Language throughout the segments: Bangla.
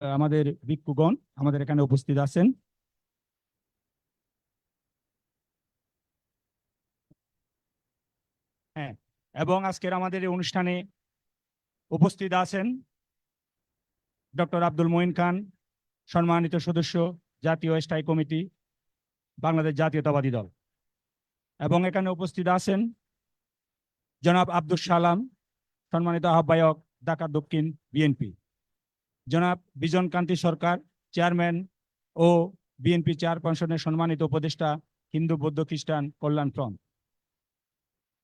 আমাদের ভিক্ষুগণ আমাদের এখানে উপস্থিত আছেন। হ্যাঁ, এবং আজকের আমাদের এই অনুষ্ঠানে উপস্থিত আছেন ডক্টর আব্দুল মঈন খান, সম্মানিত সদস্য, জাতীয় স্থায়ী কমিটি, বাংলাদেশ জাতীয়তাবাদী দল। এবং এখানে উপস্থিত আছেন জনাব আব্দুল সালাম, সম্মানিত আহ্বায়ক, ঢাকা দক্ষিণ বিএনপি। জনাব বিজন কান্তি সরকার, চেয়ারম্যান ও বিএনপি চেয়ারপারসনের সম্মানিত উপদেষ্টা, হিন্দু বৌদ্ধ খ্রিস্টান কল্যাণ front.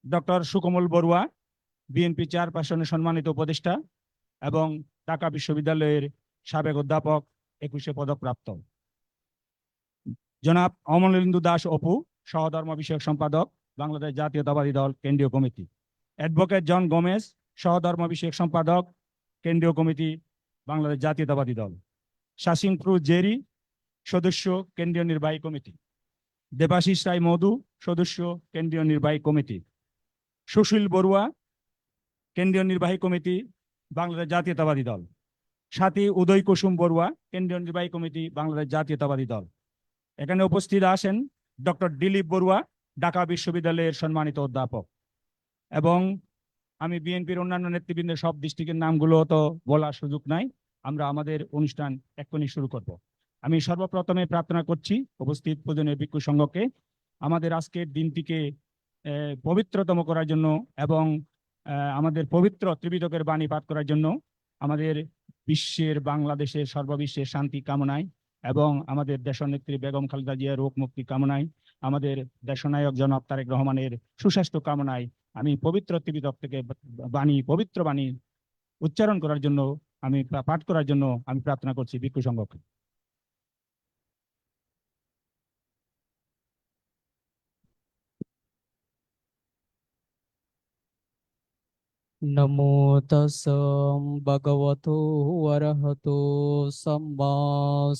Doctor Sukomal Barua, BNP চেয়ারপারসনের সম্মানিত উপদেষ্টা এবং ঢাকা বিশ্ববিদ্যালয়ের সাবেক অধ্যাপক, 21 পদকপ্রাপ্ত। জনাব অমলেন্দু দাস অপু, সহধর্ম বিষয়ক সম্পাদক, বাংলাদেশ জাতীয়তাবাদী দল কেন্দ্রীয় কমিটি। অ্যাডভোকেট জন গোমেজ, সহধর্ম বিষয়ক সম্পাদক, কেন্দ্রীয় কমিটি, বাংলাদেশ জাতীয়তাবাদী দল। শাসিন ফ্রুজ জেরি, সদস্য, কেন্দ্রীয় নির্বাহী কমিটি। দেবাশিস রায় মধু, সদস্য, কেন্দ্রীয় নির্বাহী কমিটি। সুশীল বড়ুয়া, কেন্দ্রীয় নির্বাহী কমিটি, বাংলাদেশ জাতীয়তাবাদী দল। সাথী উদয় কুসুম বড়ুয়া, কেন্দ্রীয় নির্বাহী কমিটি, বাংলাদেশ জাতীয়তাবাদী দল। এখানে উপস্থিত আছেন ডক্টর দিলীপ বড়ুয়া, ঢাকা বিশ্ববিদ্যালয়ের সম্মানিত অধ্যাপক। এবং আমি বিএনপির অন্যান্য নেতৃবৃন্দের সব ডিস্ট্রিক্টের নামগুলো তো বলার সুযোগ নাই, আমরা আমাদের অনুষ্ঠান এক্ষুনি শুরু করব। আমি সর্বপ্রথমে প্রার্থনা করছি উপস্থিত পূজনীয় ভিক্ষু সংঘকে আমাদের আজকের দিনটিকে পবিত্রতম করার জন্য এবং আমাদের পবিত্র ত্রিপিটকের বাণী পাঠ করার জন্য, আমাদের বিশ্বের, বাংলাদেশের, সর্ববিশ্বের শান্তি কামনায় এবং আমাদের দেশনেত্রী বেগম খালেদা জিয়ার রোগ মুক্তি কামনায়, আমাদের দেশনায়ক জনাব তারেক রহমানের সুস্বাস্থ্য কামনায় আমি পবিত্র ত্রিপিটক থেকে পবিত্র বাণী উচ্চারণ করার জন্য, আমি পাঠ করার জন্য আমি প্রার্থনা করছি ভিক্ষু সংঘকে। नमो तस्स भगवतो वरहतो सम्मा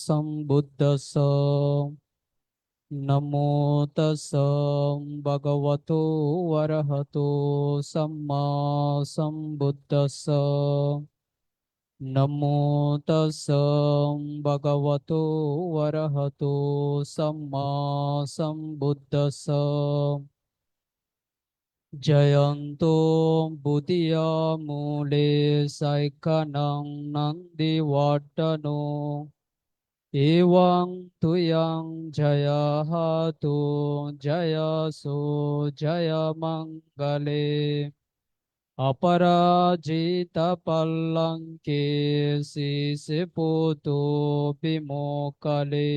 सम्बुद्धस्स। नमो तस्स भगवतो वरहतो सम्मा सम्बुद्धस्स। नमो तस्स भगवतो वरहतो सम्मा सम्बुद्धस्स। जयन्तो बुधिया मूले सैकनं नन्दिवर्धनो एवं तुयं जयहतु जयसो जय मङ्गले अपराजितपल्लङ्के शिशिपुतो विमोकले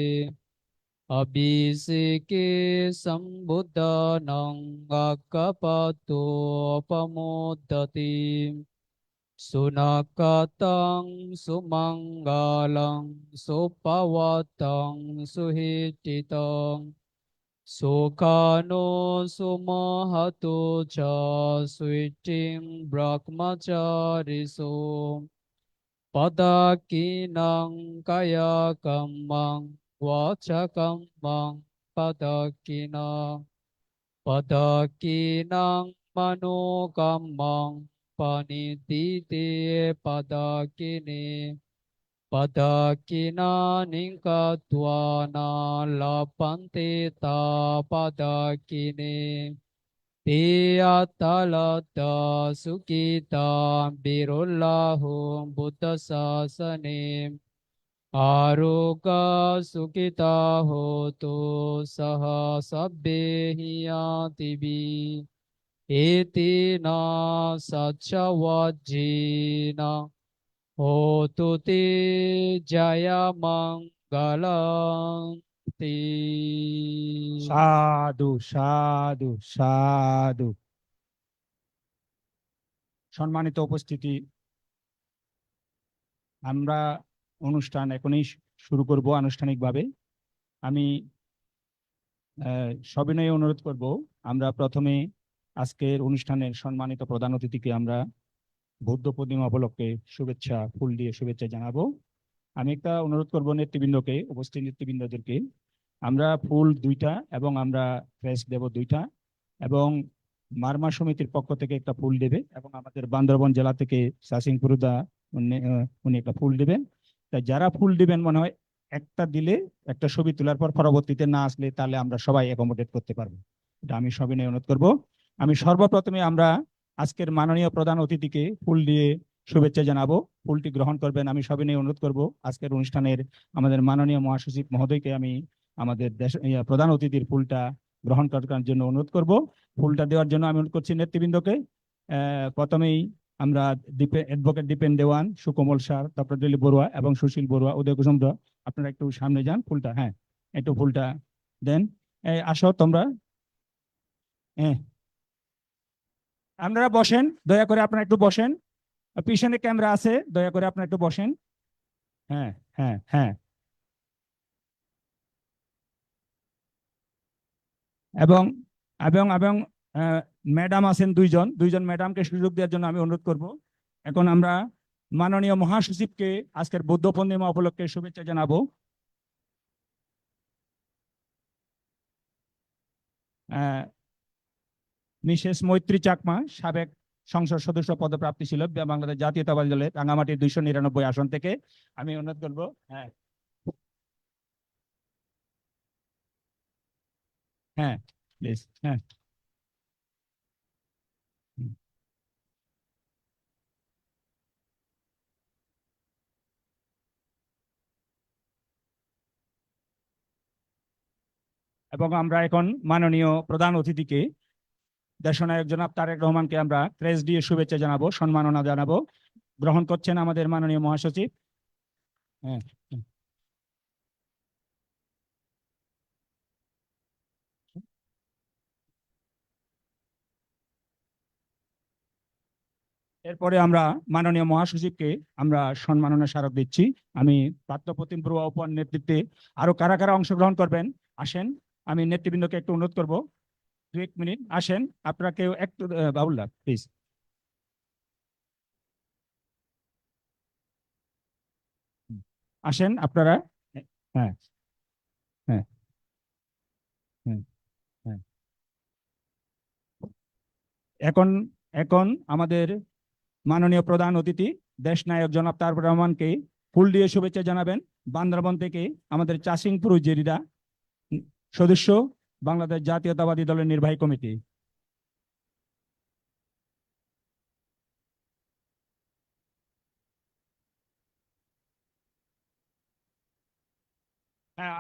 अभिषेके सम्बुद्धनं गक्कपतोपमोदति सुनकतं सुमङ्गलं सुपवतं सुहितितं सुखानो सुमहतो च स्वीटिं ब्रह्मचारिषु पदकिनं कायकम्मं वाचकम्मं पदकिनं मनोकम्मं पनिदिते पदकिने पदकिना निकत्वा न लपन्ते ता पदकिने ते अतलता सुखिता बिरुल्लाहो बुद्धशासने आरोग्य सुखिता होतु सह सभ्ये यातिभि एतेन सच्चवज्जेन होतु ते जय मङ्गलम्। সাধু সাধু সাধু। সম্মানিত উপস্থিতি, আমরা অনুষ্ঠান এখনই শুরু করব আনুষ্ঠানিকভাবে। আমি সবিনয়ে অনুরোধ করব, আমরা প্রথমে আজকের অনুষ্ঠানের সম্মানিত প্রধান অতিথিকে আমরা বৌদ্ধ পূর্ণিমা উপলক্ষে শুভেচ্ছা, ফুল দিয়ে শুভেচ্ছা জানাবো। আমি একটা অনুরোধ করব নেতৃবৃন্দকে, উপস্থিত নেতৃবৃন্দদেরকে, আমরা ফুল 2টা এবং আমরা ক্রেস্ট দেব 2টা, এবং মারমা সমিতির পক্ষ থেকে একটা ফুল দেবে, এবং আমাদের বান্দরবান জেলা থেকে সাসিং ফুরুদা উনি একটা ফুল দেবেন। তাই যারা ফুল দিবেন মনে হয় একটা দিলে, একটা ছবি তোলার পর পরবর্তীতে না আসলে তাহলে আমরা সবাই অ্যাকোমোডেট করতে পারবো। এটা আমি সবিনয় অনুরোধ করব। আমি সর্বপ্রথমে আমরা আজকের মাননীয় প্রধান অতিথিকে ফুল দিয়ে শুভেচ্ছা জানাবো। ফুলটি গ্রহণ করবেন আমি সবিনয় অনুরোধ করব। আজকের অনুষ্ঠানের আমাদের মাননীয় মহাসচিব মহোদয়কে আমি আমাদের দেশ প্রধান অতিথির ফুলটা গ্রহণ করার জন্য অনুরোধ করব। ফুলটা দেওয়ার জন্য আমি অনুরোধ করছি নেতৃবৃন্দকে। প্রথমেই আমরা অ্যাডভোকেট দীপেন দেওয়ান, সুকমল স্যার, ডক্টর দিলীপ বড়ুয়া এবং সুশীল বড়ুয়া, উদয় কুসুম দা, আপনারা একটু সামনে যান। ফুলটা, হ্যাঁ, একটু ফুলটা দেন। আসো তোমরা। হ্যাঁ, আপনারা বসেন, দয়া করে আপনারা একটু বসেন। পিছনে ক্যামেরা আছে, দয়া করে আপনারা একটু বসেন। হ্যাঁ, হ্যাঁ, হ্যাঁ। এবং এবং এবং ম্যাডাম আছেন দুইজন, দুইজন ম্যাডামকে সুযোগ দেওয়ার জন্য আমি অনুরোধ করব। এখন আমরা মাননীয় মহাসচিবকে আজকের বুদ্ধ পূর্ণিমা উপলক্ষে শুভেচ্ছা জানাবো। মিসেস মৈত্রী চাকমা, সাবেক সংসদ সদস্য পদপ্রাপ্তি ছিল বাংলাদেশ জাতীয়তাবাদী দলের রাঙামাটির 299 আসন থেকে। আমি অনুরোধ করবো। হ্যাঁ, হ্যাঁ, প্লিজ, হ্যাঁ। হুম। এবং আমরা এখন মাননীয় প্রধান অতিথিকে, দেশনায়ক জনাব তারেক রহমানকে আমরা ক্রেস্ট দিয়ে শুভেচ্ছা জানাবো, সম্মাননা জানাবো। গ্রহণ করছেন আমাদের মাননীয় মহাসচিব। হ্যাঁ। এরপরে আমরা মাননীয় মহাসচিবকে আমরা সম্মাননা স্মারক দিচ্ছি। আমি প্রাপ্তপ্রতিম বড়ুয়া উপহার নেতৃত্বে আরো কারা কারা অংশগ্রহণ করবেন আসেন। আমি নেতৃবৃন্দকে একটু অনুরোধ করব, 2 মিনিট আসেন। আপনারা কেউ একটু, বাবুল্লাহ প্লিজ। আসেন আপনারা। হ্যাঁ, হ্যাঁ, হ্যাঁ, হ্যাঁ। এখন এখন আমাদের মাননীয় প্রধান অতিথি দেশ নায়ক জনাব তারেক রহমানকে ফুল দিয়ে শুভেচ্ছা জানাবেন। বান্দরবন থেকে আমাদের চাষিংপুর জেরিদা, সদস্য, বাংলাদেশ জাতীয়তাবাদী দলের নির্বাহী কমিটি। হ্যাঁ,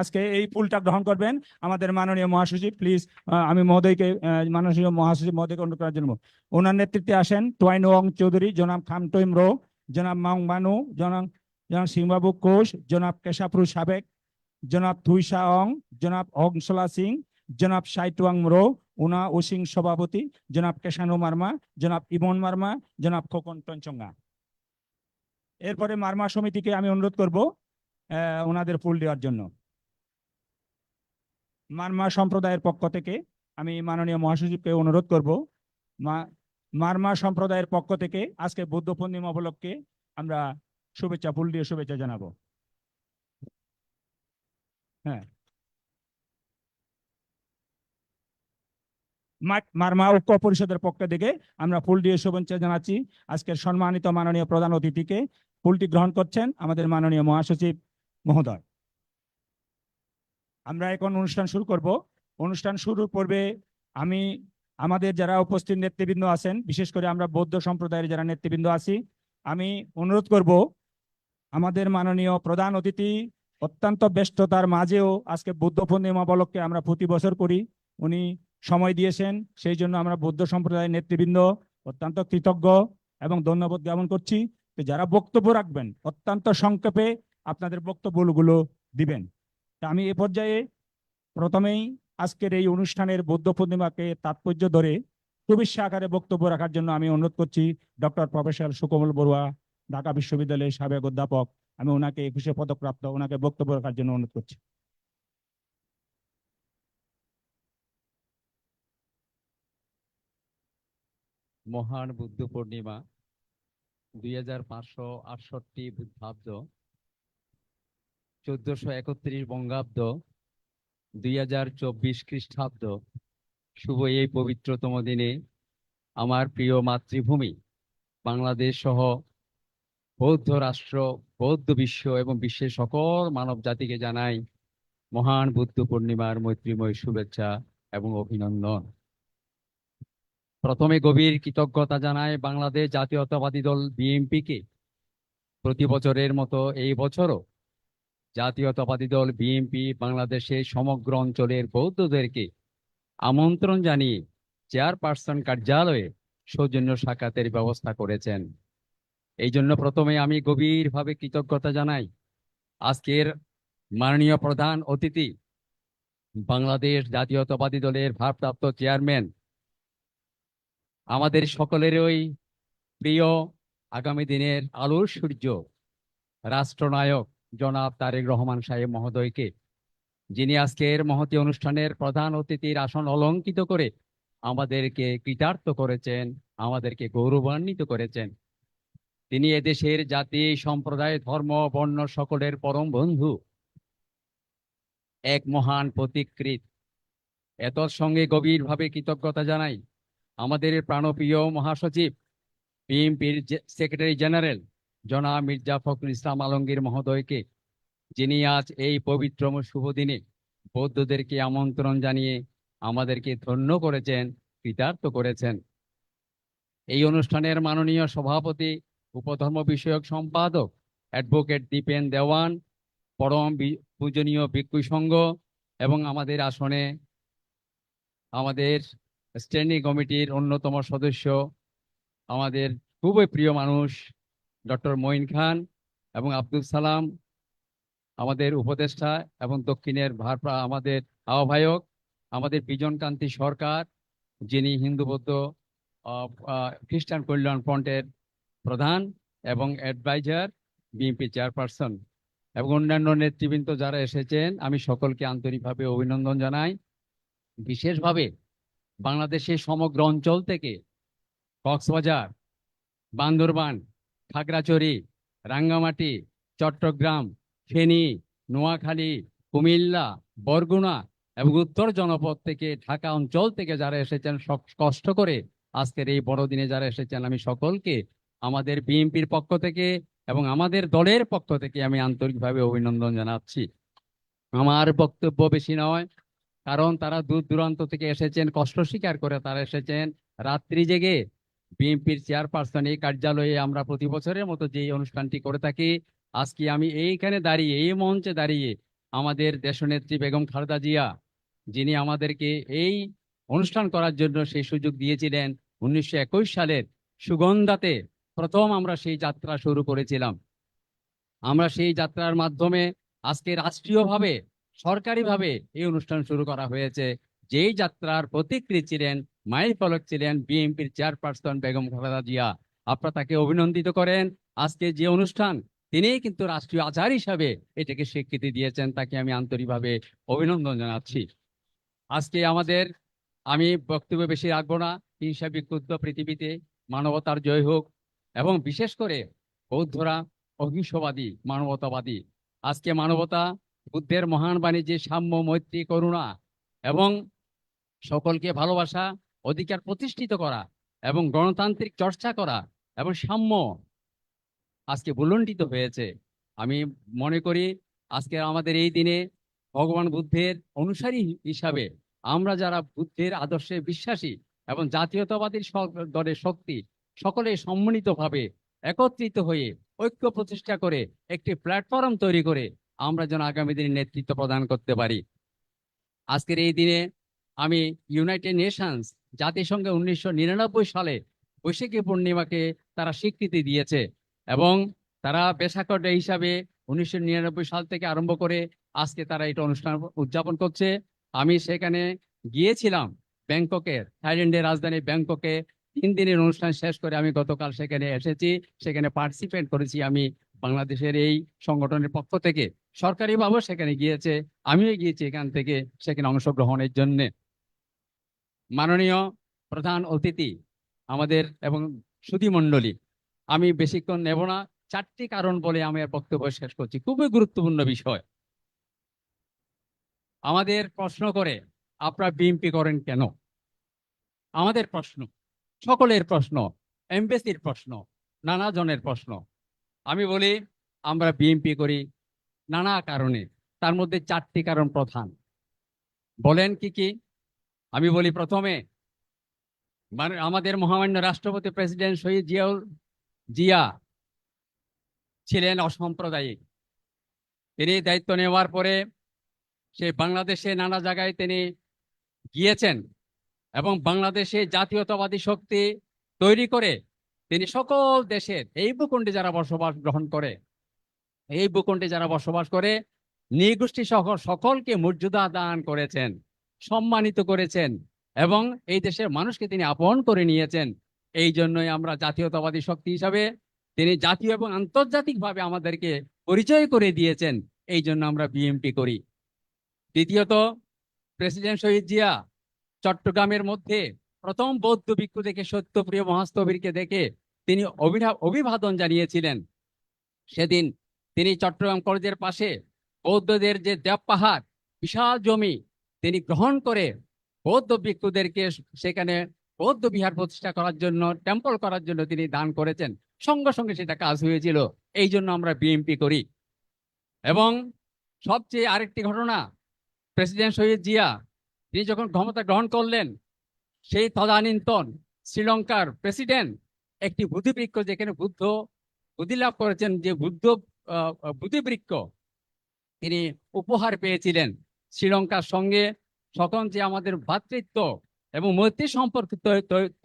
আজকে এই ফুলটা গ্রহণ করবেন আমাদের মাননীয় মহাসচিব, প্লিজ। আমি মহোদয়কে, মাননীয় মহাসচিব মহোদয়কে অনুরোধ করার জন্য। ওনার নেতৃত্বে আসেন টুয়াইন ওং চৌধুরী, জনাব খামটইম রো, জনাব মাং বানু, জনাব জনাব সিংবাবু কোষ, জনাব কেশাপ্রু সাবেক, জনাব থুইসা অং, জনাব অংসলা সিং, জনাব সাইটুয়াং রো, উনা ওসিং সভাপতি, জনাব কেশানু মার্মা, জনাব ইমন মার্মা, জনাব খোকন টনচঙ্গা। এরপরে মার্মা সমিতিকে আমি অনুরোধ করব ওনাদের ফুল দেওয়ার জন্য। মারমা সম্প্রদায়ের পক্ষ থেকে আমি মাননীয় মহাসচিবকে অনুরোধ করব, মারমা সম্প্রদায়ের পক্ষ থেকে আজকে বুদ্ধ পূর্ণিমা উপলক্ষে আমরা শুভেচ্ছা, ফুল দিয়ে শুভেচ্ছা জানাবো। হ্যাঁ, মারমা ঐক্য পরিষদের পক্ষ থেকে আমরা ফুল দিয়ে শুভেচ্ছা জানাচ্ছি আজকের সম্মানিত মাননীয় প্রধান অতিথিকে। ফুলটি গ্রহণ করছেন আমাদের মাননীয় মহাসচিব মহোদয়। আমরা এখন অনুষ্ঠান শুরু করব। অনুষ্ঠান শুরুর পূর্বে আমি আমাদের যারা উপস্থিত নেতৃবৃন্দ আছেন, বিশেষ করে আমরা বৌদ্ধ সম্প্রদায়ের যারা নেতৃবৃন্দ আছি, আমি অনুরোধ করব আমাদের মাননীয় প্রধান অতিথি অত্যন্ত ব্যস্ততার মাঝেও আজকে বুদ্ধ পূর্ণিমা উপলক্ষে আমরা প্রতি বছর করি, উনি সময় দিয়েছেন, সেই জন্য আমরা বৌদ্ধ সম্প্রদায়ের নেতৃবৃন্দ অত্যন্ত কৃতজ্ঞ এবং ধন্যবাদ জ্ঞাপন করছি। তো যারা বক্তব্য রাখবেন অত্যন্ত সংক্ষেপে আপনাদের বক্তব্যগুলো দিবেন। তা আমি এ পর্যায়ে প্রথমেই আজকের এই অনুষ্ঠানের বৌদ্ধ পূর্ণিমাকে তাৎপর্য ধরে শুভেচ্ছা আকারে বক্তব্য রাখার জন্য আমি অনুরোধ করছি ডক্টর প্রফেসর সুকমল বড়ুয়া, ঢাকা বিশ্ববিদ্যালয়ের সাবেক অধ্যাপক। আমি ওনাকে 21শে পদকপ্রাপ্ত, ওনাকে বক্তব্য রাখার জন্য অনুরোধ করছি। মহান বুদ্ধ পূর্ণিমা 2568 বুদ্ধাব্দ, 1431 বঙ্গাব্দ, 2024 খ্রিস্টাব্দ। শুভ এই পবিত্রতম দিনে আমার প্রিয় মাতৃভূমি বাংলাদেশ সহ বৌদ্ধ রাষ্ট্র, বৌদ্ধ বিশ্ব এবং বিশ্বের সকল মানব জাতিকে জানাই মহান বুদ্ধ পূর্ণিমার মৈত্রীময় শুভেচ্ছা এবং অভিনন্দন। প্রথমে গভীর কৃতজ্ঞতা জানাই বাংলাদেশ জাতীয়তাবাদী দল বিএনপিকে। প্রতি বছরের মতো এই বছরও জাতীয়তাবাদী দল বিএনপি বাংলাদেশের সমগ্র অঞ্চলের বৌদ্ধদেরকে আমন্ত্রণ জানিয়ে চেয়ারপারসন কার্যালয়ে সৌজন্য সাক্ষাতের ব্যবস্থা করেছেন। এই জন্য প্রথমে আমি গভীরভাবে কৃতজ্ঞতা জানাই আজকের মাননীয় প্রধান অতিথি বাংলাদেশ জাতীয়তাবাদী দলের ভারপ্রাপ্ত চেয়ারম্যান, আমাদের সকলেরই প্রিয় আগামী দিনের আলোর সূর্য রাষ্ট্রনায়ক জনাব তারেক রহমান সাহেব মহোদয়কে, যিনি আজকের মহতী অনুষ্ঠানের প্রধান অতিথির আসন অলঙ্কিত করে আমাদেরকে কৃতার্থ করেছেন, আমাদেরকে গৌরবান্বিত করেছেন। তিনি এদেশের জাতি, সম্প্রদায়, ধর্ম, বর্ণ সকলের পরম বন্ধু, এক মহান প্রতিকৃত। এত সঙ্গে গভীরভাবে কৃতজ্ঞতা জানাই আমাদের প্রাণপ্রিয় মহাসচিব বিএনপির সেক্রেটারি জেনারেল জনাব মির্জা ফখরুল ইসলাম আলমগীর মহোদয়কে, যিনি আজ এই পবিত্র শুভ দিনে বৌদ্ধদেরকে আমন্ত্রণ জানিয়ে আমাদেরকে ধন্য করেছেন, কৃতার্থ করেছেন। এই অনুষ্ঠানের মাননীয় সভাপতি, উপধর্ম বিষয়ক সম্পাদক অ্যাডভোকেট দীপেন দেওয়ান, পরম পূজনীয় ভিক্ষু সংঘ এবং আমাদের আসনে আমাদের স্ট্যান্ডিং কমিটির অন্যতম সদস্য, আমাদের খুবই প্রিয় মানুষ ডক্টর মঈন খান এবং আব্দুল সালাম, আমাদের উপদেষ্টা এবং দক্ষিণের আমাদের আহ্বায়ক, আমাদের বিজন কান্তি সরকার, যিনি হিন্দু বৌদ্ধ খ্রিস্টান কল্যাণ ফ্রন্টের প্রধান এবং অ্যাডভাইজার, বিএনপি চেয়ারপারসন এবং অন্যান্য নেতৃবৃন্দ যারা এসেছেন, আমি সকলকে আন্তরিকভাবে অভিনন্দন জানাই। বিশেষভাবে বাংলাদেশের সমগ্র অঞ্চল থেকে কক্সবাজার, বান্দরবান, খাগড়াছড়ি, রাঙ্গামাটি, চট্টগ্রাম, ফেনী, নোয়াখালী, কুমিল্লা, বরগুনা এবং উত্তর জনপদ থেকে, ঢাকা অঞ্চল থেকে যারা এসেছেন, সব কষ্ট করে আজকের এই বড়দিনে যারা এসেছেন, আমি সকলকে আমাদের বিএনপির পক্ষ থেকে এবং আমাদের দলের পক্ষ থেকে আমি আন্তরিকভাবে অভিনন্দন জানাচ্ছি। আমার বক্তব্য বেশি নয়, কারণ তারা দূর দূরান্ত থেকে এসেছেন, কষ্ট স্বীকার করে তারা এসেছেন রাত্রি জেগে। বিএনপির চেয়ারপারসন এই কার্যালয়ে আমরা প্রতি বছরের মতো যে অনুষ্ঠানটি করে থাকি, আজকে আমি এইখানে দাঁড়িয়ে, এই মঞ্চে দাঁড়িয়ে আমাদের দেশনেত্রী বেগম খালেদা জিয়া, যিনি আমাদেরকে এই অনুষ্ঠান করার জন্য সেই সুযোগ দিয়েছিলেন 1921 সালের সুগন্ধাতে প্রথম আমরা সেই যাত্রা শুরু করেছিলাম। আমরা সেই যাত্রার মাধ্যমে আজকে রাষ্ট্রীয়ভাবে, সরকারিভাবে এই অনুষ্ঠান শুরু করা হয়েছে। যেই যাত্রার প্রতিকৃতি ছিলেন, মাইল ফলক ছিলেন বিএনপির চেয়ারপারসন বেগম খালেদা জিয়া। আপনারা তাকে অভিনন্দিত করেন। আজকে যে অনুষ্ঠান, তিনিই কিন্তু রাষ্ট্রীয় আচার হিসাবে এটাকে স্বীকৃতি দিয়েছেন, তাকে আমি আন্তরিকভাবে অভিনন্দন জানাচ্ছি। আজকে আমি বক্তব্য বেশি রাখবো না। হিংসা বিক্ষুব্ধ পৃথিবীতে মানবতার জয় হোক, এবং বিশেষ করে বৌদ্ধরা অহিংসবাদী, মানবতাবাদী। আজকে মানবতা, বুদ্ধের মহান বাণী যে সাম্য, মৈত্রী, করুণা এবং সকলকে ভালোবাসা, অধিকার প্রতিষ্ঠিত করা এবং গণতান্ত্রিক চর্চা করা এবং সাম্য আজকে বুলন্ডিত হয়েছে। আমি মনে করি আজকে আমাদের এই দিনে ভগবান বুদ্ধের অনুসারী হিসাবে আমরা যারা বুদ্ধের আদর্শে বিশ্বাসী এবং জাতীয়তাবাদী দলের শক্তি, সকলে সম্মিলিতভাবে একত্রিত হয়ে ঐক্য প্রতিষ্ঠা করে একটি প্ল্যাটফর্ম তৈরি করে আমরা যেন আগামী দিনে নেতৃত্ব প্রদান করতে পারি। আজকের এই দিনে আমি ইউনাইটেড নেশনস, জাতিসংঘে 1999 সালে বৈশাখী পূর্ণিমাকে তারা স্বীকৃতি দিয়েছে এবং তারা বেসাকর ডে হিসাবে 1999 সাল থেকে আরম্ভ করে আজকে তারা এটা অনুষ্ঠান উদযাপন করছে। আমি সেখানে গিয়েছিলাম ব্যাংককে, থাইল্যান্ডের রাজধানী ব্যাংককে। 3 দিনের অনুষ্ঠান শেষ করে আমি গতকাল সেখানে এসেছি, সেখানে পার্টিসিপেট করেছি। আমি বাংলাদেশের এই সংগঠনের পক্ষ থেকে সরকারিভাবে সেখানে গিয়েছে, আমিও গিয়েছি এখান থেকে সেখানে অংশগ্রহণের জন্য। মাননীয় প্রধান অতিথি আমাদের এবং সুধীমণ্ডলী, আমি বেশিক্ষণ নেব না, 4টি কারণ বলে আমি আর বক্তব্য শেষ করছি। খুবই গুরুত্বপূর্ণ বিষয়। আমাদের প্রশ্ন করে আপনারা বিএনপি করেন কেন? আমাদের প্রশ্ন, সকলের প্রশ্ন, এমবেসির প্রশ্ন, নানা জনের প্রশ্ন। আমি বলি আমরা বিএনপি করি নানা কারণে, তার মধ্যে 4টি কারণ প্রধান। বলেন কি কি? আমি বলি প্রথমে, আমাদের মহামান্য রাষ্ট্রপতি প্রেসিডেন্ট শহীদ জিয়া ছিলেন অসাম্প্রদায়িক। তিনি দায়িত্ব নেওয়ার পরে সে বাংলাদেশে নানা জায়গায় তিনি গিয়েছেন এবং বাংলাদেশে জাতীয়তাবাদী শক্তি তৈরি করে তিনি সকল দেশের এই ভূখণ্ডে যারা বসবাস করে নৃগোষ্ঠী সহ সকলকে মর্যাদা দান করেছেন, সম্মানিত করেছেন এবং এই দেশের মানুষকে তিনি আপন করে নিয়েছেন। এই জন্যই আমরা জাতীয়তাবাদী শক্তি হিসাবে তিনি জাতীয় এবং আন্তর্জাতিকভাবে আমাদেরকে পরিচয় করে দিয়েছেন। এই জন্য আমরা বিএনপি করি। দ্বিতীয়ত, প্রেসিডেন্ট শহীদ জিয়া চট্টগ্রামের মধ্যে প্রথম বৌদ্ধ ভিক্ষু দেখে, সত্যপ্রিয় মহাস্থবিরকে দেখে তিনি অভিবাদন জানিয়েছিলেন। সেদিন তিনি চট্টগ্রাম কলেজের পাশে বৌদ্ধদের যে দেব পাহাড়, বিশাল জমি তিনি গ্রহণ করে বৌদ্ধ ভিক্ষুদেরকে সেখানে বৌদ্ধ বিহার প্রতিষ্ঠা করার জন্য, টেম্পল করার জন্য তিনি দান করেছেন। সঙ্গে সঙ্গে সেটা কাজ হয়েছিল। এই জন্য আমরা বিএনপি করি। এবং সবচেয়ে আরেকটি ঘটনা, প্রেসিডেন্ট শহীদ জিয়া তিনি যখন ক্ষমতা গ্রহণ করলেন, সেই তদানীন্তন শ্রীলঙ্কার প্রেসিডেন্ট একটি বুদ্ধিবৃক্ষ, যেখানে বুদ্ধ বুদ্ধি লাভ করেছেন, যে বুদ্ধিবৃক্ষ তিনি উপহার পেয়েছিলেন। শ্রীলঙ্কার সঙ্গে তখন যে আমাদের ভ্রাতৃত্ব এবং মৈত্রী সম্পর্ক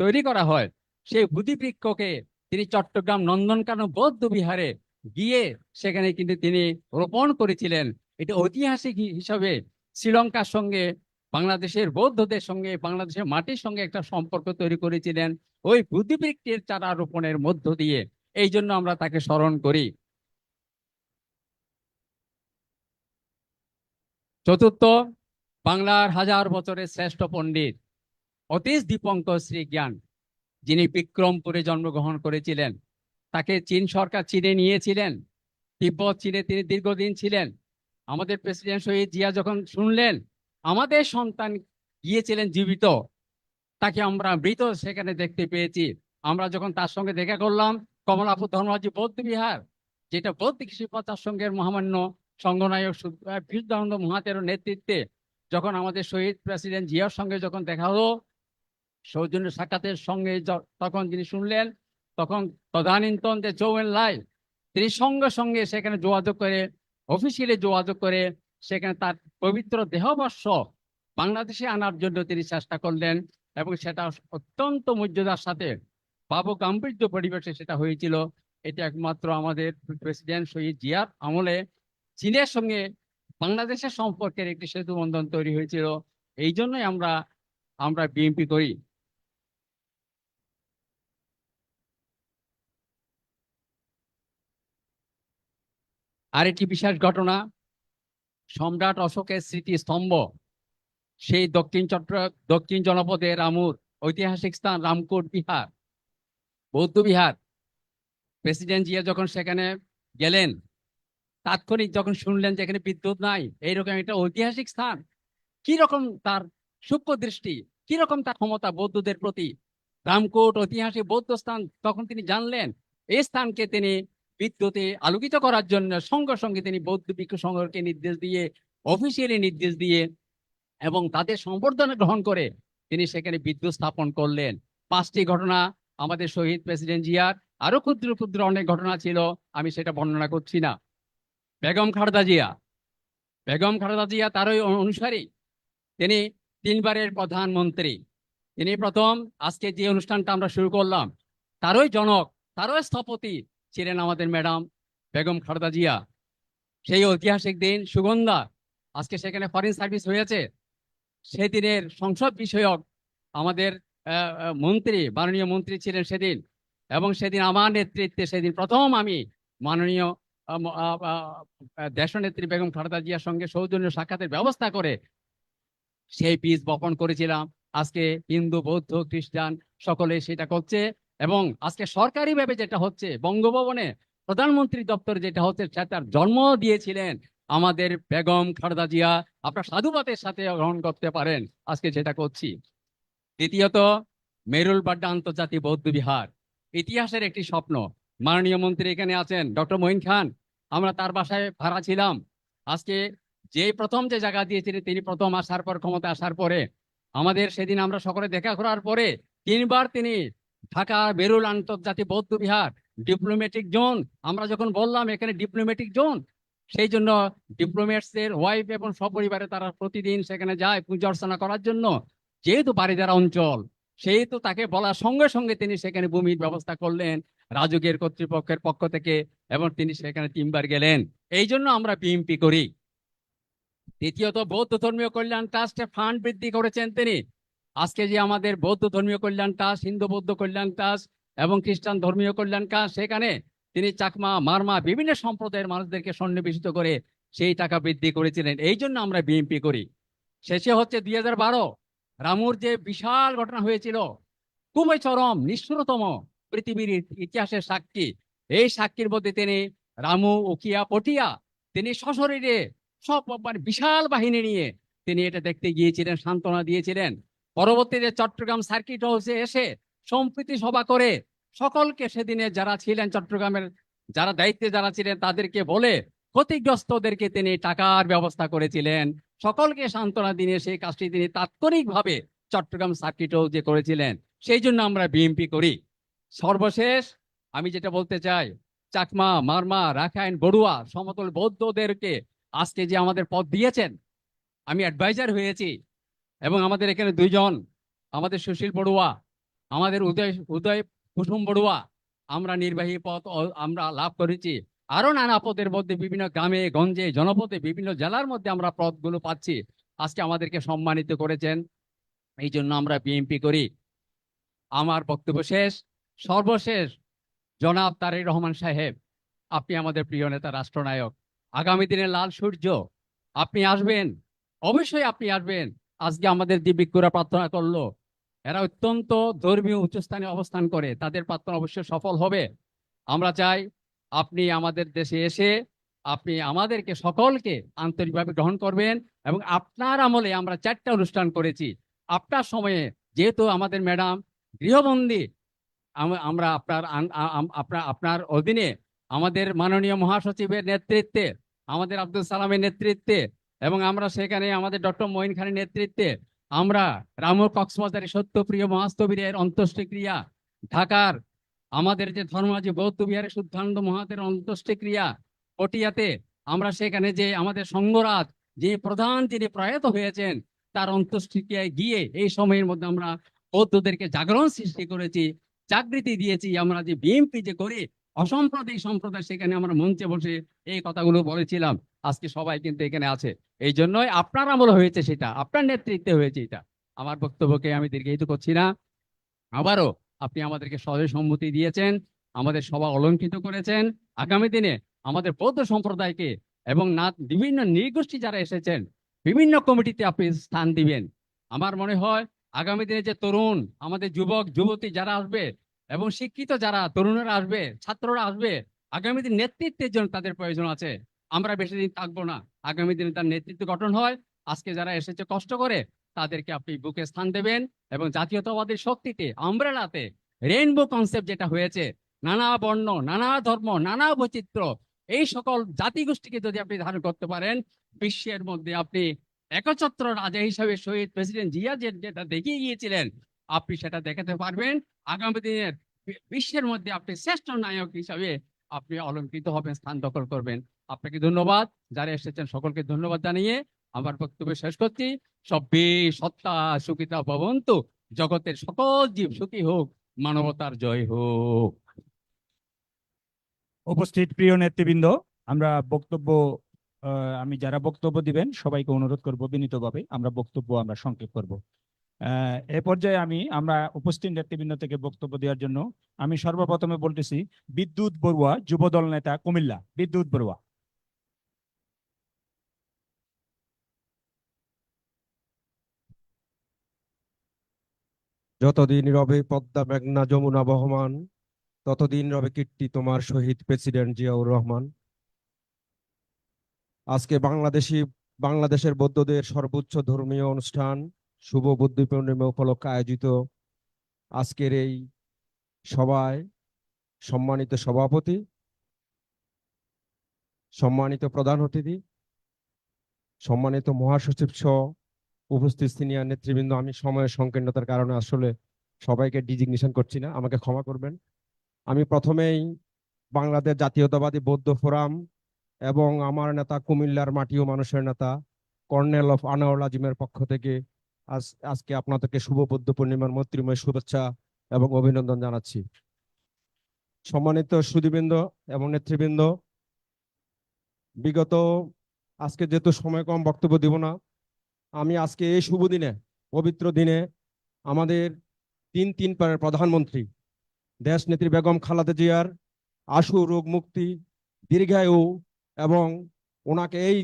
তৈরি করা হয়, সেই বুদ্ধিবৃক্ষকে তিনি চট্টগ্রাম নন্দনকানন বৌদ্ধ বিহারে গিয়ে সেখানে কিন্তু তিনি রোপণ করেছিলেন। এটা ঐতিহাসিক হিসাবে শ্রীলঙ্কার সঙ্গে বাংলাদেশের বৌদ্ধদের সঙ্গে, বাংলাদেশের মাটির সঙ্গে একটা সম্পর্ক তৈরি করেছিলেন ওই বুদ্ধিবৃক্ষের চারা রোপণের মধ্য দিয়ে। এই জন্য আমরা তাকে স্মরণ করি। চতুর্থ, বাংলার হাজার বছরের শ্রেষ্ঠ পণ্ডিত অতীশ দীপঙ্কর শ্রী জ্ঞান, যিনি বিক্রমপুরে জন্মগ্রহণ করেছিলেন, তাকে চীন সরকার চিনে নিয়েছিলেন। তিব্বত চীনে তিনি দীর্ঘদিন ছিলেন। আমাদের প্রেসিডেন্ট শহীদ জিয়া যখন শুনলেন আমাদের সন্তান গিয়েছিলেন জীবিত, তাকে আমরা মৃত সেখানে দেখতে পেয়েছি। আমরা যখন তার সঙ্গে দেখা করলাম কমলাপুর ধর্মরাজি বৌদ্ধ বিহার, যেটা বৌদ্ধ কৃষি প্রচার সংঘের মহামান্য সংঘনায়ক বিশুদ্ধানন্দ মহাতের নেতৃত্বে যখন আমাদের শহীদ প্রেসিডেন্ট জিয়ার সঙ্গে যখন দেখা হলো, সৌজন্য সাক্ষাতের সঙ্গে তখন যিনি শুনলেন, তখন তদানীন্তন যে চৌ এন লাই তিনি সঙ্গে সঙ্গে সেখানে যোগাযোগ করে, অফিসিয়ালি যোগাযোগ করে সেখানে তার পবিত্র দেহবর্ষ বাংলাদেশে আনার জন্য তিনি চেষ্টা করলেন এবং সেটা অত্যন্ত মর্যাদার সাথে ভাব গাম্ভীর্য পরিবেশে সেটা হয়েছিল। এটা একমাত্র আমাদের প্রেসিডেন্ট শহীদ জিয়ার আমলে চীনের সঙ্গে বাংলাদেশের সম্পর্কের একটি সেতু বন্ধন তৈরি হয়েছিল। এই জন্যই আমরা বিএনপি করি। আরেকটি বিশেষ ঘটনা, সম্রাট অশোকের স্মৃতিস্তম্ভ, সেই দক্ষিণ জনপদে রামুর ঐতিহাসিক স্থান রামকোট বিহার, বৌদ্ধ বিহার। প্রেসিডেন্ট জিয়া যখন সেখানে গেলেন, তাৎক্ষণিক যখন শুনলেন যে এখানে বিদ্যুৎ নাই, এইরকম একটা ঐতিহাসিক স্থান, কি রকম তার সূক্ষ্ম দৃষ্টি, কি রকম তার ক্ষমতা বৌদ্ধদের প্রতি। রামকোট ঐতিহাসিক বৌদ্ধ স্থান, তখন তিনি জানলেন এই স্থানকে তিনি বিদ্যুতে আলোকিত করার জন্য সঙ্গে সঙ্গে তিনি বৌদ্ধ ভিক্ষু সংঘকে নির্দেশ দিয়ে, অফিসিয়ালি নির্দেশ দিয়ে এবং তাদের সম্বর্ধনা গ্রহণ করে তিনি সেখানে বিদ্যুৎ স্থাপন করলেন। 5টি ঘটনা আমাদের শহীদ প্রেসিডেন্ট জিয়ার। আরো ক্ষুদ্র ক্ষুদ্র অনেক ঘটনা ছিল, আমি সেটা বর্ণনা করছি না। বেগম খালেদা জিয়া তারই অনুসারী, তিনি 3বারের প্রধানমন্ত্রী। তিনি প্রথম আজকে যে অনুষ্ঠানটা আমরা শুরু করলাম, তারই জনক, তারই স্থপতি ছিলেন আমাদের ম্যাডাম বেগম খালেদা জিয়া। সেই ঐতিহাসিক দিন সুগন্ধা, আজকে সেখানে ফরেন সার্ভিস হয়েছে, সেদিনের সংসদ বিষয়ক আমাদের মাননীয় মন্ত্রী ছিলেন সেদিন। এবং সেদিন আমার নেতৃত্বে সেদিন প্রথম আমি মাননীয় দেশনেত্রী বেগম খালেদা জিয়ার সঙ্গে সৌজন্য সাক্ষাতের ব্যবস্থা করে সেই বীজ বপন করেছিলাম। আজকে হিন্দু, বৌদ্ধ, খ্রিস্টান সকলে সেটা করছে। এবং আজকে সরকারিভাবে যেটা হচ্ছে, বঙ্গভবনে প্রধানমন্ত্রী দপ্তর যেটা হচ্ছে, সেটার জন্ম দিয়েছিলেন আমাদের বেগম খালেদা জিয়া। আপনারা সাধুবাদের সাথে গ্রহণ করতে পারেন, আজকে যেটা করছি। দ্বিতীয়ত, মেরুল বাড্ডা আন্তর্জাতিক বৌদ্ধ বিহার, ইতিহাসের একটি স্বপ্ন। মাননীয় মন্ত্রী এখানে আছেন ডক্টর মঈন খান, আমরা তার বাসায় ভাড়া ছিলাম। আজকে প্রথম যে জায়গা দিয়েছিলেন তিনি, প্রথম আসার পর, ক্ষমতা আসার পরে আমাদের সেদিন আমরা সকলে দেখা করার পরে 3বার তিনি ঢাকা বেরুল আন্তর্জাতিক বৌদ্ধ বিহার ডিপ্লোম্যাটিক জোন, আমরা যখন বললাম এখানে ডিপ্লোম্যাটিক জোন, সেই জন্য ডিপ্লোম্যাটসদের ওয়াইফ এবং সপরিবারে তারা প্রতিদিন সেখানে যায় পূজা অর্চনা করার জন্য। যেহেতু বারিধারা অঞ্চল, সেহেতু তাকে বলার সঙ্গে সঙ্গে তিনি সেখানে ভূমির ব্যবস্থা করলেন রাজুকের কর্তৃপক্ষের পক্ষ থেকে, এবং তিনি সেখানে 3বার গেলেন। এই জন্য আমরা বিএমপি করি। দ্বিতীয়ত, বৌদ্ধ ধর্মীয় কল্যাণ ট্রাস্টে ফান্ড বৃদ্ধি করেছেন তিনি। আজকে যে আমাদের বৌদ্ধ ধর্মীয় কল্যাণ ট্রাস্ট, হিন্দু বৌদ্ধ কল্যাণ ট্রাস্ট এবং খ্রিস্টান ধর্মীয় কল্যাণ ট্রাস্ট, সেখানে তিনি চাকমা, মারমা বিভিন্ন সম্প্রদায়ের মানুষদেরকে সন্নিবেশিত করে সেই টাকা বৃদ্ধি করেছিলেন। এই জন্য আমরা বিএমপি করি। শেষে হচ্ছে 2012 রামুর যে বিশাল ঘটনা হয়েছিল, খুবই চরম নিষ্ঠুরতম, পৃথিবীর ইতিহাসের সাক্ষী। এই সাক্ষীর মধ্যে তিনি রামু, উকিয়া, পটিয়া তিনি সশরীরে সব বিশাল বাহিনী নিয়ে তিনি এটা দেখতে গিয়েছিলেন, সান্ত্বনা দিয়েছিলেন। পরবর্তীতে চট্টগ্রাম সার্কিট হাউসে এসে সম্প্রীতি সভা করে সকলকে, সেদিনে যারা ছিলেন চট্টগ্রামের যারা দায়িত্বে যারা ছিলেন তাদেরকে বলে ক্ষতিগ্রস্তদেরকে তিনি টাকার ব্যবস্থা করেছিলেন। সকলকে সান্ত্বনা দিয়ে সেই কাজটি তিনি তাৎক্ষণিকভাবে চট্টগ্রাম সার্কিট হাউসে করেছিলেন। সেই জন্য আমরা বিএমপি করি। সর্বশেষ আমি যেটা বলতে চাই, চাকমা, মারমা, রাখাইন, বড়ুয়া সমতল বৌদ্ধদেরকে আজকে যে আমাদের পদ দিয়েছেন, আমি অ্যাডভাইজার হয়েছি, এবং আমাদের এখানে 2জন, আমাদের সুশীল বড়ুয়া, আমাদের উদয় কুসুম বড়ুয়া, আমরা নির্বাহী পদ আমরা লাভ করেছি। আরো নানা পদের মধ্যে বিভিন্ন গ্রামে গঞ্জে জনপদে বিভিন্ন জেলার মধ্যে আমরা পদগুলো পাচ্ছি। আজকে আমাদেরকে সম্মানিত করেছেন, এই জন্য আমরা বিএমপি করি। আমার বক্তব্য শেষ। সর্বশেষ, জনাব তারেক রহমান সাহেব, আপনি আমাদের প্রিয় নেতা, রাষ্ট্রনায়ক, আগামী দিনে লাল সূর্য, আপনি আসবেন, অবশ্যই আপনি আসবেন। আজকে আমাদের দিব্যিকুরা প্রার্থনা করলো, এরা অত্যন্ত ধর্মীয় উচ্চস্থানে অবস্থান করে, তাদের প্রার্থনা অবশ্যই সফল হবে। আমরা চাই আপনি আমাদের দেশে এসে আপনি আমাদেরকে সকলকে আন্তরিকভাবে গ্রহণ করবেন, এবং আপনার আমলে আমরা 4টা অনুষ্ঠান করেছি। আপনার সময়ে যেহেতু আমাদের ম্যাডাম গৃহবন্দী, আমরা আপনার অধীনে আমাদের মাননীয় মহাসচিবের নেতৃত্বে, আমাদের আব্দুল সালামের নেতৃত্বে, এবং আমরা সেখানে আমাদের ডক্টর মঈন খানের নেতৃত্বে আমরা রামু কক্সবাজারের সত্যপ্রিয় মহাস্তবীরের অন্ত্যেষ্টিক্রিয়া, ঢাকার আমাদের যে ধর্মাজি বৌদ্ধ বিহারের শুদ্ধানন্দ মহাতের অন্ত্যেষ্টিক্রিয়া, পটিয়াতে আমরা সেখানে যে আমাদের সঙ্গরাজ যে প্রধান যিনি প্রয়াত হয়েছেন তার অন্ত্যেষ্টিক্রিয়ায় গিয়ে এই সময়ের মধ্যে আমরা বৌদ্ধদেরকে জাগরণ সৃষ্টি করেছি, জাগৃতি দিয়েছি। আমরা যে বিএমপি যে করি অসাম্প্রদায়িক সম্প্রদায়, সেখানে আমরা মঞ্চে বসে এই কথাগুলো বলেছিলাম। আজকে সবাই কিন্তু এখানে আছে, এই জন্যই আপনার আমল হয়েছে, সেটা আপনার নেতৃত্বে হয়েছে। এটা আমার বক্তব্যকে আমি দীর্ঘায়িত করছি না। আবারও আপনি আমাদেরকে সদয় সম্মতি দিয়েছেন, আমাদের সভা অলঙ্কৃত করেছেন। আগামী দিনে আমাদের বৌদ্ধ সম্প্রদায়কে এবং বিভিন্ন নৃগোষ্ঠী যারা এসেছেন বিভিন্ন কমিটিতে আপনি স্থান দিবেন। আমার মনে হয় আগামী দিনে যে তরুণ, আমাদের যুবক যুবতী যারা আসবে এবং শিক্ষিত যারা তরুণরা আসবে, ছাত্ররা আসবে, আগামী দিন নেতৃত্বের জন্য তাদের প্রয়োজন আছে। আমরা বেশি দিন থাকবো না, আগামী দিনে তার নেতৃত্ব গঠন হয়। আজকে যারা এসেছে কষ্ট করে, তাদেরকে আপনি বুকে স্থান দেবেন, এবং জাতীয়তাবাদী শক্তিতে, আমব্রেলাতে, রেইনবো কনসেপ্ট যেটা হয়েছে, নানা বর্ণ, নানা ধর্ম, নানা বৈচিত্র্য, এই সকল জাতিগোষ্ঠীকে যদি আপনি ধারণ করতে পারেন, বিশ্বের মধ্যে আপনি একচ্ছত্র রাজা হিসাবে শহীদ প্রেসিডেন্ট জিয়া যেটা দেখিয়ে গিয়েছিলেন, আপনি সেটা দেখাতে পারবেন। আগামী দিনের বিশ্বের মধ্যে আপনি শ্রেষ্ঠ নায়ক হিসাবে আপনি অলঙ্কৃত হবেন, স্থান দখল করবেন। আপনাকে ধন্যবাদ। যারা এসেছেন সকলকে ধন্যবাদ জানিয়ে আমার বক্তব্য শেষ করছি। সব্যে সত্তা সুখিতা ভবন্তু, জগতের সকল জীব সুখী হোক, মানবতার জয় হোক। উপস্থিত প্রিয় নেতৃবৃন্দ, আমরা বক্তব্য আমি যারা বক্তব্য দিবেন সবাইকে অনুরোধ করব বিনীতভাবে আমরা বক্তব্য আমরা সংক্ষেপ করব। এ পর্যায়ে আমরা উপস্থিত নেতৃবৃন্দ থেকে বক্তব্য দেওয়ার জন্য আমি সর্বপ্রথমে বলতেছি বিদ্যুৎ বড়ুয়া, যুবদল নেতা, কুমিল্লা। বিদ্যুৎ বড়ুয়া। যতদিন রবে পদ্মা মেঘনা যমুনা বহমান, ততদিন রবে কীর্তি তোমার শহীদ প্রেসিডেন্ট জিয়াউর রহমান। আজকে বাংলাদেশের বৌদ্ধদের সর্বোচ্চ ধর্মীয় অনুষ্ঠান শুভ বুদ্ধ পূর্ণিমা উপলক্ষে আয়োজিত আজকের এই সভায় সম্মানিত সভাপতি, সম্মানিত প্রধান অতিথি, সম্মানিত মহাসচিব সহ উপস্থিত সিনিয়র নেতৃবৃন্দ, আমি সময়ের সংকীর্ণতার কারণে আসলে সবাইকে ডিজিগনেশন করছি না, আমাকে ক্ষমা করবেন। আমি প্রথমেই বাংলাদেশ জাতীয়তাবাদী বৌদ্ধ ফোরাম এবং আমার নেতা কুমিল্লার মাটি ও মানুষের নেতা কর্নেল অফ আনোয়ারুল আজিমের পক্ষ থেকে আজকে আপনাদেরকে শুভ বৌদ্ধ পূর্ণিমার মৈত্রীময় শুভেচ্ছা এবং অভিনন্দন জানাচ্ছি। সম্মানিত সুধীবৃন্দ এবং নেতৃবৃন্দ, বিগত আজকে যেহেতু সময় কম, বক্তব্য দিব না। আমি আজকে এই শুভ দিনে, পবিত্র দিনে, আমাদের তিন পারের প্রধানমন্ত্রী দেশ নেত্রী বেগম খালেদা জিয়ার আশু রোগ মুক্তি, দীর্ঘায়ু এবং ওনাকে এই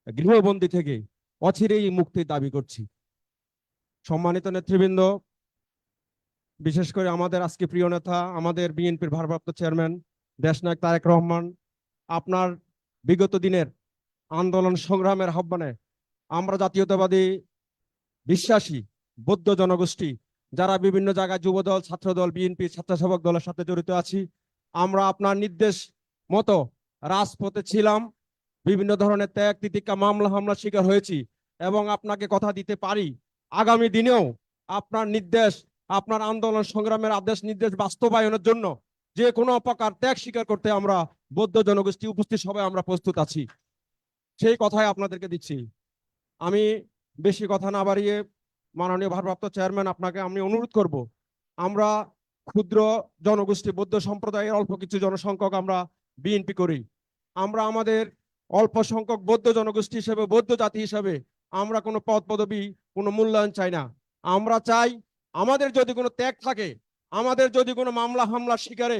গৃহবন্দী থেকে অচিরেই মুক্তির দাবি করছি। সম্মানিত নেতৃবৃন্দ, বিশেষ করে আমাদের আজকে প্রিয় নেতা, আমাদের বিএনপির ভারপ্রাপ্ত চেয়ারম্যান দেশনায়ক তারেক রহমান, আপনার বিগত দিনের আন্দোলন সংগ্রামের আহ্বানে আমরা জাতীয়তাবাদী বিশ্বাসী বৌদ্ধ জনগোষ্ঠী যারা বিভিন্ন জায়গায় যুবদল, ছাত্রদল, বিএনপি, স্বেচ্ছাসেবক দলের সাথে জড়িত আছি, আমরা আপনার নির্দেশ মতো রাজপথে ছিলাম, বিভিন্ন ধরনের ত্যাগ তিতিক্ষা, মামলা হামলার শিকার হয়েছি এবং আপনাকে কথা দিতে পারি আগামী দিনেও আপনার নির্দেশ, আপনার আন্দোলন সংগ্রামের আদেশ নির্দেশ বাস্তবায়নের জন্য যে কোনো প্রকার ত্যাগ স্বীকার করতে আমরা বৌদ্ধ জনগোষ্ঠী উপস্থিত সবাই আমরা প্রস্তুত আছি। সেই কথাই আপনাদেরকে দিচ্ছি। আমি বেশি কথা না বাড়িয়ে মাননীয় ভারপ্রাপ্ত চেয়ারম্যান, আপনাকে আমি অনুরোধ করব, আমরা ক্ষুদ্র জনগোষ্ঠী বৌদ্ধ সম্প্রদায়ের অল্প কিছু জনসংখ্যক আমরা বিএনপি করি। আমরা আমাদের অল্প সংখ্যক বৌদ্ধ জনগোষ্ঠী হিসেবে, বৌদ্ধ জাতি হিসেবে আমরা কোনো পদ পদবি, কোনো মূল্যায়ন চাই না। আমরা চাই আমাদের যদি কোনো ত্যাগ থাকে, আমাদের যদি কোনো মামলা হামলার শিকারে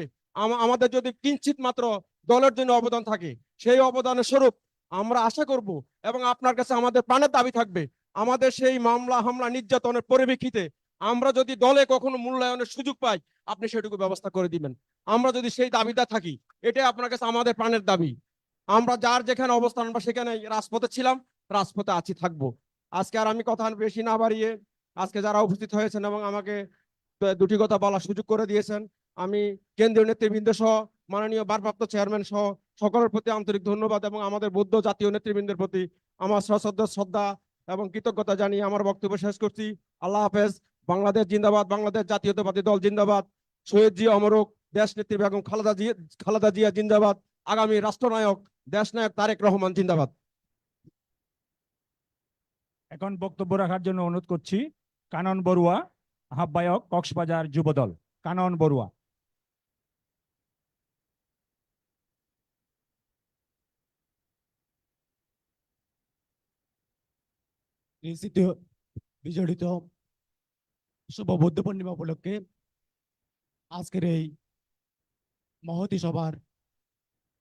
আমাদের যদি কিঞ্চিত মাত্র দলের জন্য অবদান থাকে, সেই অবদানের স্বরূপ আমরা আশা করব এবং আপনার কাছে আমাদের প্রাণের দাবি থাকবে, আমাদের সেই মামলা হামলা নির্যাতনের পরিপ্রেক্ষিতে আমরা যদি দলে কখনো মূল্যায়নের সুযোগ পাই, আপনি সেটুকু ব্যবস্থা করে দিবেন। আমরা যদি সেই দাবিটা থাকি, এটাই আপনার কাছে আমাদের প্রাণের দাবি। আমরা যার যেখানে অবস্থান, আমরা সেখানে রাজপথে ছিলাম, রাজপথে আছি, থাকবো। আজকে আর আমি কথা বেশি না বাড়িয়ে, আজকে যারা উপস্থিত হয়েছেন এবং আমাকে দুটি কথা বলার সুযোগ করে দিয়েছেন, আমি কেন্দ্রীয় নেতৃবৃন্দ সহ মাননীয় ভারপ্রাপ্ত চেয়ারম্যান সহ সকলের প্রতি আন্তরিক ধন্যবাদ এবং আমাদের বৌদ্ধ জাতীয় নেতৃবৃন্দের প্রতি আমার সশ্রদ্ধ শ্রদ্ধা এবং কৃতজ্ঞতা জানিয়ে আমার বক্তব্য শেষ করছি। আল্লাহ হাফেজ। বাংলাদেশ জিন্দাবাদ, বাংলাদেশ জাতীয়তাবাদী দল জিন্দাবাদ, শহীদ জিয়া অমরক, দেশ নেত্রী বেগম খালেদা জিয়া জিন্দাবাদ, আগামী রাষ্ট্রনায়ক দেশনায়ক তারেক রহমান জিন্দাবাদ। এখন বক্তব্য রাখার জন্য অনুরোধ করছি কানন বড়ুয়া, আহ্বায়ক কক্সবাজার যুবদল। কানন বড়ুয়া। বিজড়িত শুভ বৌদ্ধ পূর্ণিমা উপলক্ষে আজকের এই মহতী সভার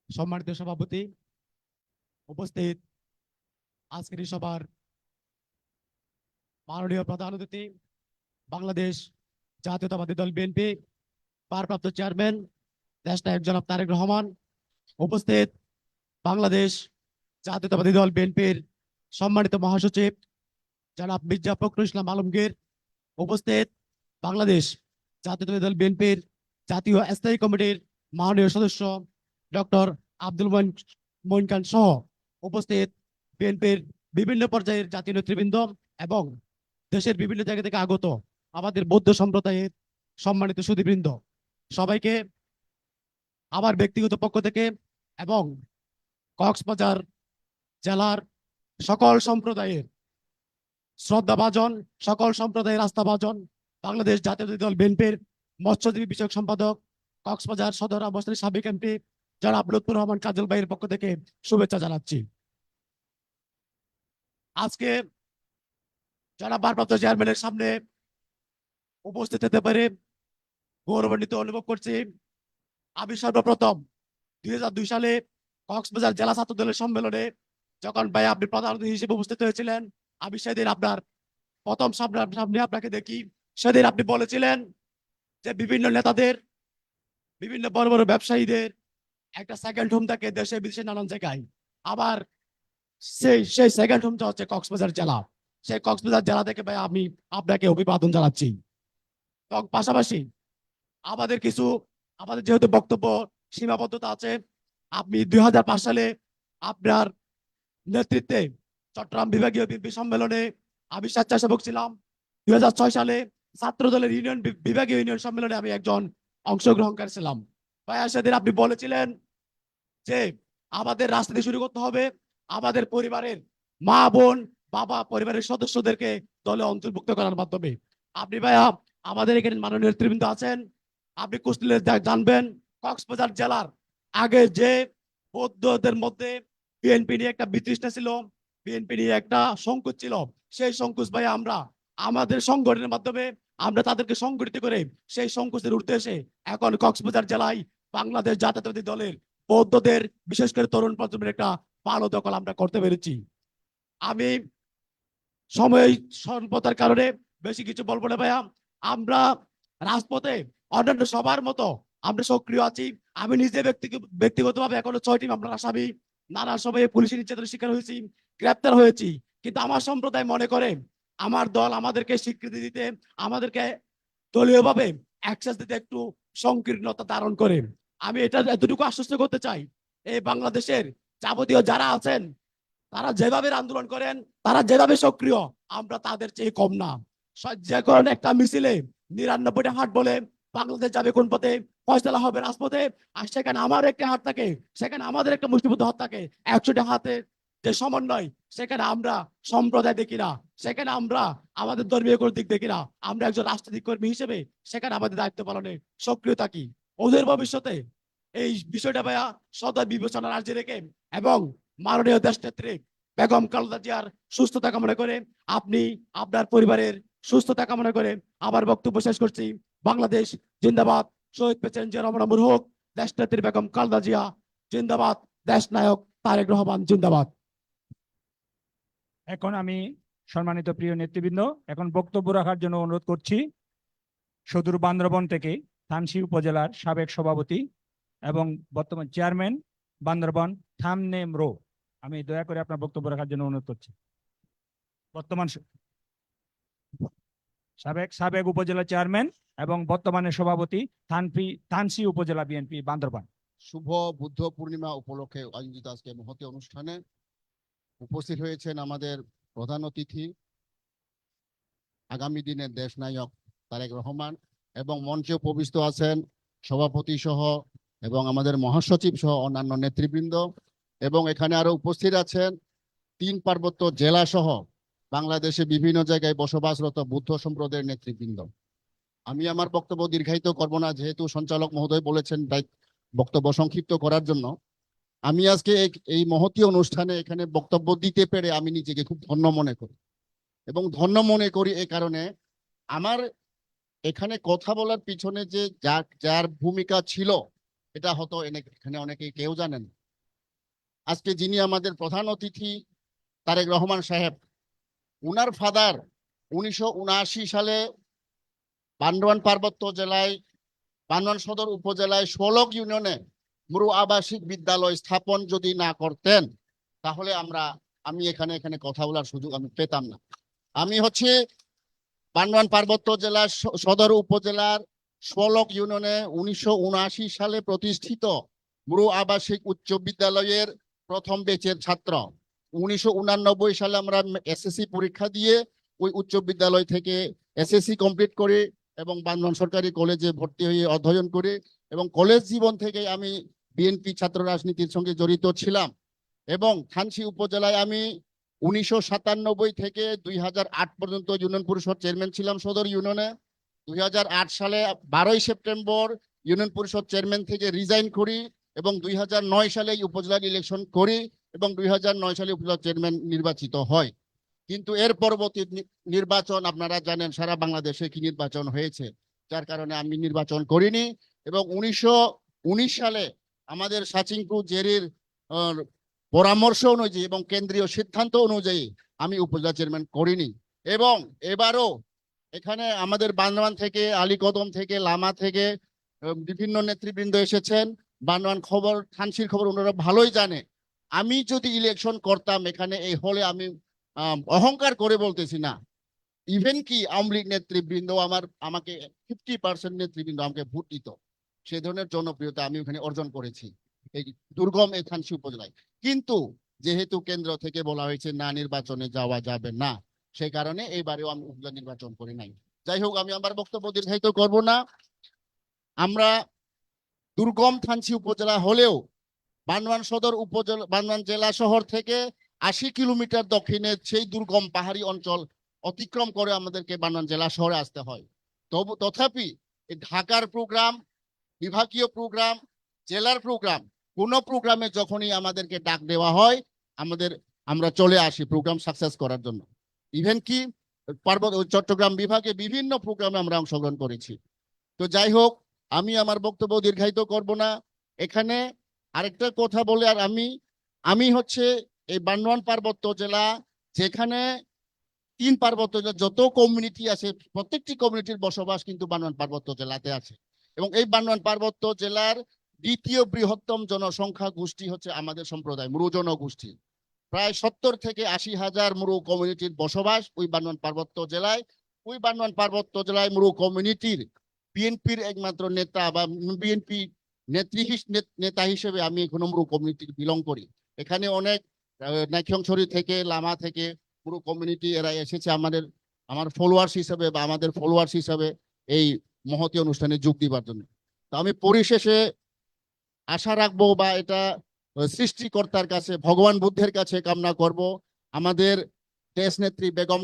সম্মানিত সভাপতি, উপস্থিত আজকের এই সভার মাননীয় প্রধান অতিথি, বাংলাদেশ জাতীয়তাবাদী দল বিএনপি ভারপ্রাপ্ত চেয়ারম্যান দেশনায়ক জনাব তারেক রহমান, উপস্থিত বাংলাদেশ জাতীয়তাবাদী দল বিএনপির সম্মানিত মহাসচিব জনাব মির্জা ফখরুল ইসলাম আলমগীর, উপস্থিত বাংলাদেশ জাতীয়তাবাদী দল বিএনপির জাতীয় স্থায়ী কমিটির মাননীয় সদস্য ডক্টর আব্দুল মঈন খান সহ উপস্থিত বিএনপির বিভিন্ন পর্যায়ের জাতীয় নেতৃবৃন্দ এবং দেশের বিভিন্ন জায়গা থেকে আগত আমাদের বৌদ্ধ সম্প্রদায়ের সম্মানিত সুধীবৃন্দ, সবাইকে আমার ব্যক্তিগত পক্ষ থেকে এবং কক্সবাজার জেলার সকল সম্প্রদায়ের শ্রদ্ধাভাজন, সকল সম্প্রদায়ের আস্থাভাজন বাংলাদেশ জাতীয়তাবাদী দল বিএনপির মৎস্যজীবী বিষয়ক সম্পাদক, কক্সবাজার সদর অবস্থানের সাবেক এমপি জনাব লুৎফর রহমান কাজল ভাইয়ের পক্ষ থেকে শুভেচ্ছা জানাচ্ছি। আজকে জনাব ভারপ্রাপ্ত চেয়ারম্যানের সামনে উপস্থিত হতে পারে গৌরবান্বিত অনুভব করছি। আমি সর্বপ্রথম 2002 সালে কক্সবাজার জেলা ছাত্র দলের সম্মেলনে যখন ভাই আপনি প্রধান অতিথি হিসেবে উপস্থিত হয়েছিলেন, আমি সেদিন আপনার প্রথম সামনে আপনাকে দেখি। সেদিন আপনি বলেছিলেন যে বিভিন্ন নেতাদের, বিভিন্ন বড় বড় ব্যবসায়ীদের একটা সেকেন্ড হোম থাকে দেশে বিদেশে নানান জায়গায়। আবার সেই সেকেন্ড হোমটা হচ্ছে কক্সবাজার জেলা। সেই কক্সবাজার জেলা থেকে ভাই আমি আপনাকে অভিবাদন জানাচ্ছি। এবং পাশাপাশি আমাদের কিছু আমাদের যেহেতু বক্তব্য সীমাবদ্ধতা আছে, আপনি 2005 সালে আপনার নেতৃত্বে চট্টগ্রাম বিভাগীয় বিএনপি সম্মেলনে আমি স্বেচ্ছাসেবক ছিলাম। 2006 সালে ছাত্র দলের ইউনিয়ন বিভাগীয় ইউনিয়ন সম্মেলনে আমি একজন অংশগ্রহণকারী ছিলাম। ভাইয়া সেদিন আপনি বলেছিলেন যে আমাদের রাজনীতি শুরু করতে হবে আমাদের পরিবারের মা বোন বাবা পরিবারের সদস্যদেরকে দলে অন্তর্ভুক্ত করার মাধ্যমে। আপনি ভাইয়া আমাদের এখানে মাননীয় নেতৃবৃন্দ আছেন, আপনি কুষ্টিলে জানবেন কক্সবাজার জেলার আগে যে বৌদ্ধদের মধ্যে বিএনপি নিয়ে একটা বিতৃষ্ণা ছিল, বিএনপি নিয়ে একটা সংকোচ ছিল, সেই সংকোচ ভাই আমরা আমাদের সংগঠনের মাধ্যমে আমরা তাদেরকে সংগঠিত করে সেই সংকোচের উঠতে এসে এখন কক্সবাজার জেলায় বাংলাদেশ জাতীয়তাবাদী দলের বৌদ্ধদের বিশেষ করে তরুণ প্রজন্মের একটা ভালো দখল আমরা করতে পেরেছি। আমি সময় স্বল্পতার কারণে বেশি কিছু বলবো না ভাইয়া। আমরা রাজপথে অন্যান্য সবার মতো আমরা সক্রিয় আছি। আমি নিজে ব্যক্তিগতভাবে এখনো 6টি মামলার আসামি, নানা সময়ে পুলিশের নির্যাতনের শিকার হয়েছি, গ্রেপ্তার হয়েছি। কিন্তু আমার সম্প্রদায় মনে করে আমার দল আমাদেরকে স্বীকৃতি দিতে, আমাদেরকে দলীয়ভাবে অ্যাক্সেস দিতে একটু সংকীর্ণতা ধারণ করে। আমি এটা এতটুকু আশ্বস্ত করতে চাই, এই বাংলাদেশের যাবতীয় যারা আছেন তারা যেভাবে আন্দোলন করেন, তারা যেভাবে সক্রিয়, আমরা তাদের চেয়ে কম না। যে কারণে একটা মিছিলে 99টা হাট বলে বাংলাদেশ যাবে কোন পথে, ফয়সালা হবে রাজপথে, আর সেখানে আমার একটা হাত থাকে, সেখানে আমাদের একটা মুষ্টিবদ্ধ হাত থাকে, 100টা হাতে যে সমন্বয়, সেখানে আমরা সম্প্রদায় দেখি না, সেখানে আমরা আমাদের ধর্মীয় কোনো দিক দেখি না, আমরা একজন রাজনৈতিক কর্মী হিসেবে সেখানে আমাদের দায়িত্ব পালনে সক্রিয় থাকি। ওদের ভবিষ্যতে এই বিষয়টা ভাইয়া সদয় বিবেচনার আর্জি রেখে এবং মাননীয় দেশনেত্রী বেগম খালেদা জিয়ার সুস্থতা কামনা করে, আপনি আপনার পরিবারের সুস্থতা কামনা করে আমার বক্তব্য শেষ করছি। বাংলাদেশ জিন্দাবাদ, শহীদ প্রেসিডেন্ট জিয়া রহমান মুর হোক, দেশনেত্রী বেগম খালেদা জিয়া জিন্দাবাদ, দেশ নায়ক তারেক রহমান জিন্দাবাদ। এখন আমি সম্মানিত প্রিয় নেতৃবৃন্দ, এখন বক্তব্য রাখার জন্য অনুরোধ করছি সদর বান্দরবন থেকে থানচি উপজেলার সাবেক সভাপতি এবং বর্তমান চেয়ারম্যান বান্দরবন থামনেম রো, আমি দয়া করে আপনার বক্তব্য রাখার জন্য অনুরোধ করছি। বর্তমান সাবেক উপজেলা চেয়ারম্যান এবং বর্তমানে সভাপতি থানচি উপজেলা বিএনপি বান্দরবান। শুভ বুদ্ধ পূর্ণিমা উপলক্ষে আয়োজিত আজকে মহতী অনুষ্ঠানে উপস্থিত হয়েছেন আমাদের প্রধান অতিথি, আগামী দিনের দেশ নায়ক তারেক রহমান, এবং মঞ্চে উপবিষ্ট আছেন সভাপতি সহ এবং আমাদের মহাসচিব সহ অন্যান্য নেতৃবৃন্দ, এবং এখানে আরো উপস্থিত আছেন 3 পার্বত্য জেলা সহ বাংলাদেশে বিভিন্ন জায়গায় বসবাসরত বুদ্ধ সম্প্রদায়ের নেতৃবৃন্দ। আমি আমার বক্তব্য দীর্ঘায়িত করব না, যেহেতু সঞ্চালক মহোদয় বলেছেন বক্তব্য সংক্ষিপ্ত করার জন্য। আমি আজকে এই মহতী অনুষ্ঠানে এখানে বক্তব্য দিতে পেরে আমি নিজেকে খুব ধন্য মনে করি, এবং ধন্য মনে করি এই কারণে আমার এখানে কথা বলার পিছনে যে যার ভূমিকা ছিল এটা হয়তো এখানে অনেকে কেউ জানেন। আজকে যিনি আমাদের প্রধান অতিথি তারেক রহমান সাহেব, উনার ফাদার 1979 সালে বান্দরবান পার্বত্য জেলায় বান্দরবান সদর উপজেলায় 16 ইউনিয়নে মুরু আবাসিক বিদ্যালয় স্থাপন যদি না করতেন তাহলে আমি এখানে কথা বলার সুযোগ আমি পেতাম না। আমি হচ্ছে বান্দরবান পার্বত্য জেলার সদর উপজেলার 16 ইউনিয়নে 1979 সালে প্রতিষ্ঠিত মুরু আবাসিক উচ্চ বিদ্যালয়ের প্রথম ব্যাচের ছাত্র। 1989 সালে আমরা এসএসসি পরীক্ষা দিয়ে ওই উচ্চ বিদ্যালয় থেকে এসএসসি কমপ্লিট করে এবং বান্দরবান সরকারি কলেজে ভর্তি হয়ে অধ্যয়ন করে, এবং কলেজ জীবন থেকে আমি বিএনপি ছাত্র রাজনীতির সঙ্গে জড়িত ছিলাম। এবং থানচি উপজেলায় আমি 1997 থেকে 2008 পর্যন্ত ইউনিয়ন পরিষদ চেয়ারম্যান ছিলাম সদর ইউনিয়নে। 2008 সালে 12 সেপ্টেম্বর ইউনিয়ন পরিষদ চেয়ারম্যান থেকে রিজাইন করি এবং 2009 সালে উপজেলার ইলেকশন করি এবং 2009 সালে উপজেলা চেয়ারম্যান নির্বাচিত হয়। কিন্তু এর পরবর্তী নির্বাচন আপনারা জানেন সারা বাংলাদেশে কি নির্বাচন হয়েছে, যার কারণে আমি নির্বাচন করিনি। এবং 1919 সালে আমাদের সাচিংকু জেরির পরামর্শ অনুযায়ী এবং কেন্দ্রীয় সিদ্ধান্ত অনুযায়ী আমি উপজেলা চেয়ারম্যান করিনি। এবং এবারও এখানে আমাদের বান্দরবান থেকে, আলীকদম থেকে, লামা থেকে বিভিন্ন নেতৃবৃন্দ এসেছেন। বান্দরবান খবর, থানচির খবর ওনারা ভালোই জানে। আমি যদি ইলেকশন করতাম এখানে এই হলে, আমি অহংকার করে বলতেছি না, ইভেন কি আওয়ামী লীগ নেতৃবৃন্দ আমাকে 50% নেতৃবৃন্দ আমাকে ভোট দিত। সেই ধরনের জনপ্রিয়তা আমি ওখানে অর্জন করেছি এই দুর্গম এই থানচি উপজেলায়। কিন্তু যেহেতু কেন্দ্র থেকে বলা হয়েছে না নির্বাচনে যাওয়া যাবে না, সেই কারণে এইবারেও আমি উপজেলা নির্বাচন করি নাই। যাই হোক, আমি আমার বক্তব্য দীর্ঘায়িত করব না। আমরা দুর্গম থানচি উপজেলা হলেও বান্দরবান সদর উপজেলা, বান্দরবান জেলা শহর থেকে 80 কিলোমিটার দক্ষিণে সেই দুর্গম পাহাড়ি অঞ্চল অতিক্রম করে আমাদেরকে বান্দরবান জেলা শহরে আসতে হয়। তথাপি এই ঢাকার প্রোগ্রাম, বিভাগীয় প্রোগ্রাম, জেলার প্রোগ্রাম, কোন প্রোগ্রামে যখনই আমাদেরকে ডাক দেওয়া হয় আমরা চলে আসি প্রোগ্রাম সাকসেস করার জন্য। ইভেন কি চট্টগ্রাম বিভাগে বিভিন্ন প্রোগ্রামে আমরা অংশগ্রহণ করেছি। তো যাই হোক, আমি আমার বক্তব্য দীর্ঘায়িত করব না। এখানে আরেকটা কথা বলে আর আমি হচ্ছে এই বান্দরবান পার্বত্য জেলা, যেখানে 3 পার্বত্য জেলা যত কমিউনিটি আছে, প্রত্যেকটি কমিউনিটির বসবাস কিন্তু বান্দরবান পার্বত্য জেলাতে আছে। এবং এই বান্দরবান পার্বত্য জেলার দ্বিতীয় বৃহত্তম জনসংখ্যা গোষ্ঠী হচ্ছে আমাদের সম্প্রদায় মুরু জনগোষ্ঠী। প্রায় 70 থেকে 80 হাজার মুরু কমিউনিটির বসবাস ওই বান্দরবান পার্বত্য জেলায়। ওই বান্দরবান পার্বত্য জেলায় মুরু কমিউনিটির বিএনপির একমাত্র নেতা বা বিএনপি নেতা হিসেবে আমি এখন মুরু কমিউনিটি বিলং করি। এখানে অনেক নাইক্ষ্যংছড়ি থেকে, লামা থেকে পুরো কমিউনিটি এরা এসেছে আমার ফলোয়ার্স হিসেবে বা আমাদের ফলোয়ার্স হিসেবে এই মহতী অনুষ্ঠানে যোগ দিবার জন্য। তো আমি পরিশেষে আশা রাখবো বা এটা সৃষ্টিকর্তার কাছে, ভগবান বুদ্ধের কাছে কামনা করব, আমাদের দেশ নেত্রী বেগম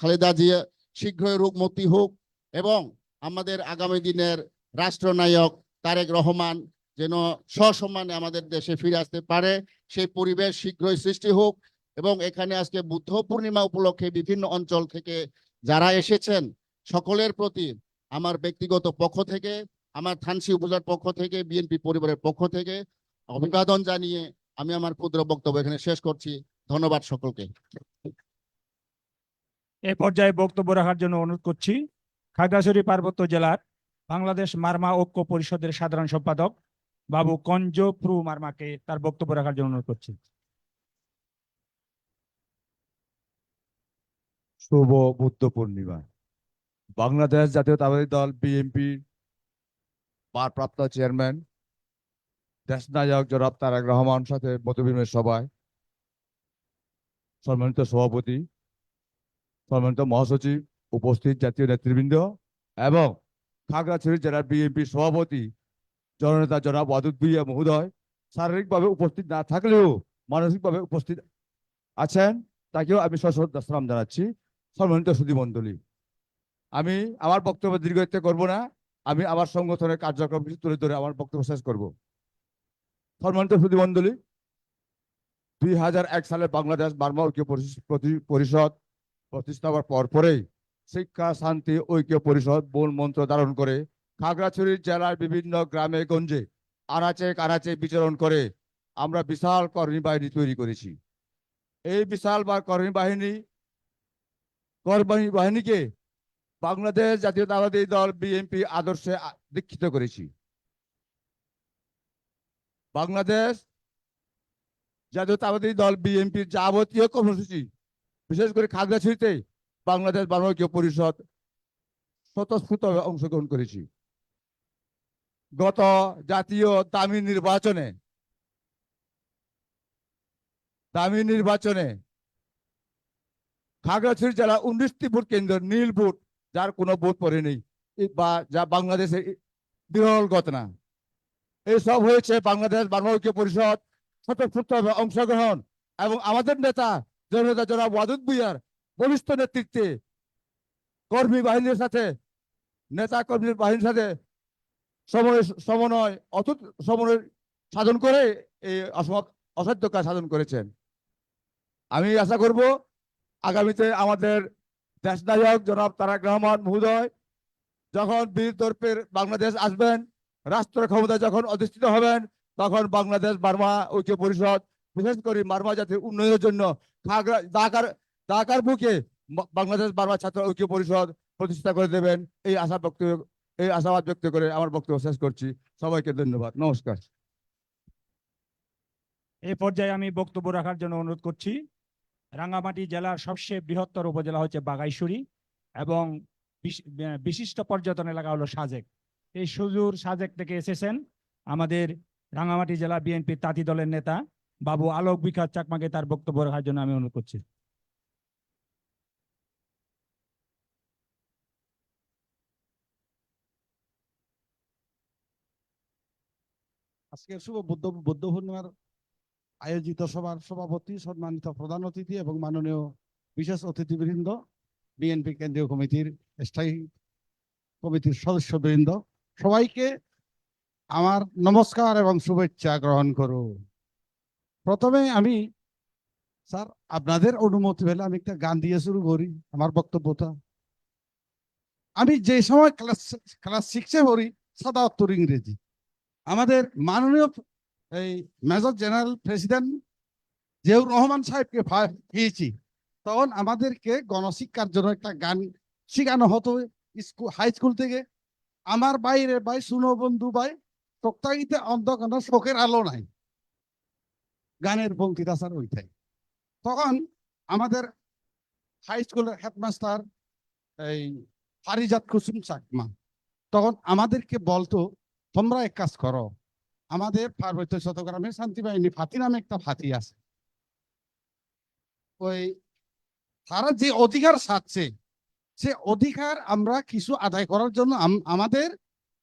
খালেদা জিয়া শীঘ্রই রোগমুক্তি হোক এবং আমাদের আগামী দিনের রাষ্ট্রনায়ক তারেক রহমান যেন সসম্মানে আমাদের দেশে ফিরে আসতে পারে, সেই পরিবেশ শীঘ্রই সৃষ্টি হোক। এবং এখানে আজকে বুদ্ধ পূর্ণিমা উপলক্ষে বিভিন্ন অঞ্চল থেকে যারা এসেছেন সকলের প্রতি আমার ব্যক্তিগত পক্ষ থেকে, আমার থানচি উপজেলার পক্ষ থেকে, বিএনপি পরিবারের পক্ষ থেকে অভিবাদন জানিয়ে আমি আমার ক্ষুদ্র বক্তব্য এখানে শেষ করছি। ধন্যবাদ সকলকে। এই পর্যায়ে বক্তব্য রাখার জন্য অনুরোধ করছি খাগড়াছড়ি পার্বত্য জেলার বাংলাদেশ মারমা ঐক্য পরিষদের সাধারণ সম্পাদক বাবু কঞ্জ প্রু মারমাকে তার বক্তব্য রাখার জন্য অনুরোধ করছি। শুভ বুদ্ধ পূর্ণিমা। বাংলাদেশ জাতীয়তাবাদী দল বিএনপি ভারপ্রাপ্ত চেয়ারম্যান দেশনায়ক জনাব তারেক রহমান সাথে মতবিনিময় সভায় সম্মানিত সভাপতি, সম্মানিত মহাসচিব, উপস্থিত জাতীয় নেতৃবৃন্দ এবং খাগড়াছড়ি জেলার বিএনপি সভাপতি জননেতা জনাব ওয়াদুদ ভুঁইয়া মহোদয় শারীরিকভাবে উপস্থিত না থাকলেও মানসিকভাবে উপস্থিত আছেন, তাকেও আমি সশ্রদ্ধ সালাম জানাচ্ছি। সম্মানিত সুধীমণ্ডলী, আমি আমার বক্তব্য দীর্ঘায়িত করব না, আমি আমার সংগঠনের কার্যক্রম কিছু তুলে ধরে আমার বক্তব্য শেষ করব। সম্মানিত সুধীমণ্ডলী, 2001 সালে বাংলাদেশ বার্মা ঐক্য পরিষদ প্রতিষ্ঠা হওয়ার পরেই শিক্ষা, শান্তি, ঐক্য পরিষদ মূল মন্ত্র ধারণ করে খাগড়াছড়ি জেলার বিভিন্ন গ্রামে গঞ্জে আনাচে কানাচে বিচরণ করে আমরা বিশাল কর্মী বাহিনী তৈরি করেছি। এই বিশাল কর্মী বাহিনীকে বাংলাদেশ জাতীয়তাবাদী দল বিএনপি আদর্শে দীক্ষিত করেছি। বাংলাদেশ জাতীয়তাবাদী দল বিএনপির যাবতীয় কর্মসূচি, বিশেষ করে খাগড়াছড়িতে বাংলাদেশ বার্মা ঐক্য পরিষদ স্বতঃস্ফূর্তভাবে অংশগ্রহণ করেছি। গত জাতীয় দামি নির্বাচনে খাগড়াছড়ি জেলা 19টি ভোট কেন্দ্র নীল ভোট, যার কোনো ভোট পড়েনি বা যা বাংলাদেশে বিরল ঘটনা। এইসব হয়েছে বাংলাদেশ বার্মা ঐক্য পরিষদ স্বতঃস্ফূর্তভাবে অংশগ্রহণ এবং আমাদের নেতা জননেতা জনাব ওয়াদুদ ভুঁইয়ার বলিষ্ঠ নেতৃত্বে কর্মী বাহিনীর সাথে, নেতা কর্মীর বাহিনীর সাথে অটুট সমন্বয় সাধন করে এই অসাধ্য কাজ সাধন করেছেন। আমি আশা করব আগামীতে আমাদের দেশনায়ক জনাব তারেক রহমান মহোদয় যখন বীর দর্পের বাংলাদেশ আসবেন, রাষ্ট্র ক্ষমতা যখন অধিষ্ঠিত হবেন, তখন বাংলাদেশ বার্মা ঐক্য পরিষদ বিশেষ করে মারমা জাতির উন্নয়নের জন্য ঢাকার বুকে বাংলাদেশ বার্মা ছাত্র ঐক্য পরিষদ প্রতিষ্ঠা করে দেবেন, এই আশাবাদ ব্যক্ত করে আমার বক্তব্য শেষ করছি। সবাইকে ধন্যবাদ, নমস্কার। এই পর্যায়ে আমি বক্তব্য রাখার জন্য অনুরোধ করছি রাঙ্গামাটি জেলার সবচেয়ে বৃহত্তর উপজেলা হচ্ছে বাঘাইছড়ি এবং বিশিষ্ট পর্যটন এলাকা হলো সাজেক। এই সুজুর সাজেক থেকে এসেছেন আমাদের রাঙামাটি জেলা বিএনপির তাঁতি দলের নেতা বাবু আলোক বিকাশ চাকমাকে তার বক্তব্য রাখার জন্য আমি অনুরোধ করছি। আজকের শুভ বুদ্ধ পূর্ণিমার আয়োজিত সভার সভাপতি, সম্মানিত প্রধান অতিথি এবং মাননীয় বিশেষ অতিথিবৃন্দ, বিএনপি কেন্দ্রীয় কমিটির স্থায়ী কমিটির সদস্যবৃন্দ, সবাইকে আমার নমস্কার এবং শুভেচ্ছা গ্রহণ করুন। প্রথমে আমি স্যার আপনাদের অনুমতি পেলে আমি একটা গান দিয়ে শুরু করি আমার বক্তব্যটা। আমি যে সময় ক্লাস 6-এ পড়ি, সাদা উত্তর ইংরেজি, আমাদের মাননীয় এই major general president Ziaur Rahman সাহেবকে পেয়েছি, তখন আমাদেরকে গণশিক্ষার জন্য একটা গান শেখানো হতো স্কুল, হাই স্কুল থেকে। আমার বাইরে ভাই শুনো বন্ধু ভাই, তক্তাগিতে অন্ধকার শোকের আলো নাই, গানের পঙ্ক্তিটা স্যার ওইটাই। তখন আমাদের হাই স্কুলের হেডমাস্টার এই ফারিজাত কুসুম চাকমা তখন আমাদেরকে বলতো, তোমরা এক কাজ করো, আমাদের পার্বত্য চট্টগ্রামে শান্তি বাহিনী ফাতি নামে একটা ফাতি আছে, ওই তারা যে অধিকার চাচ্ছে সে অধিকার আমরা কিছু আদায় করার জন্য আমাদের,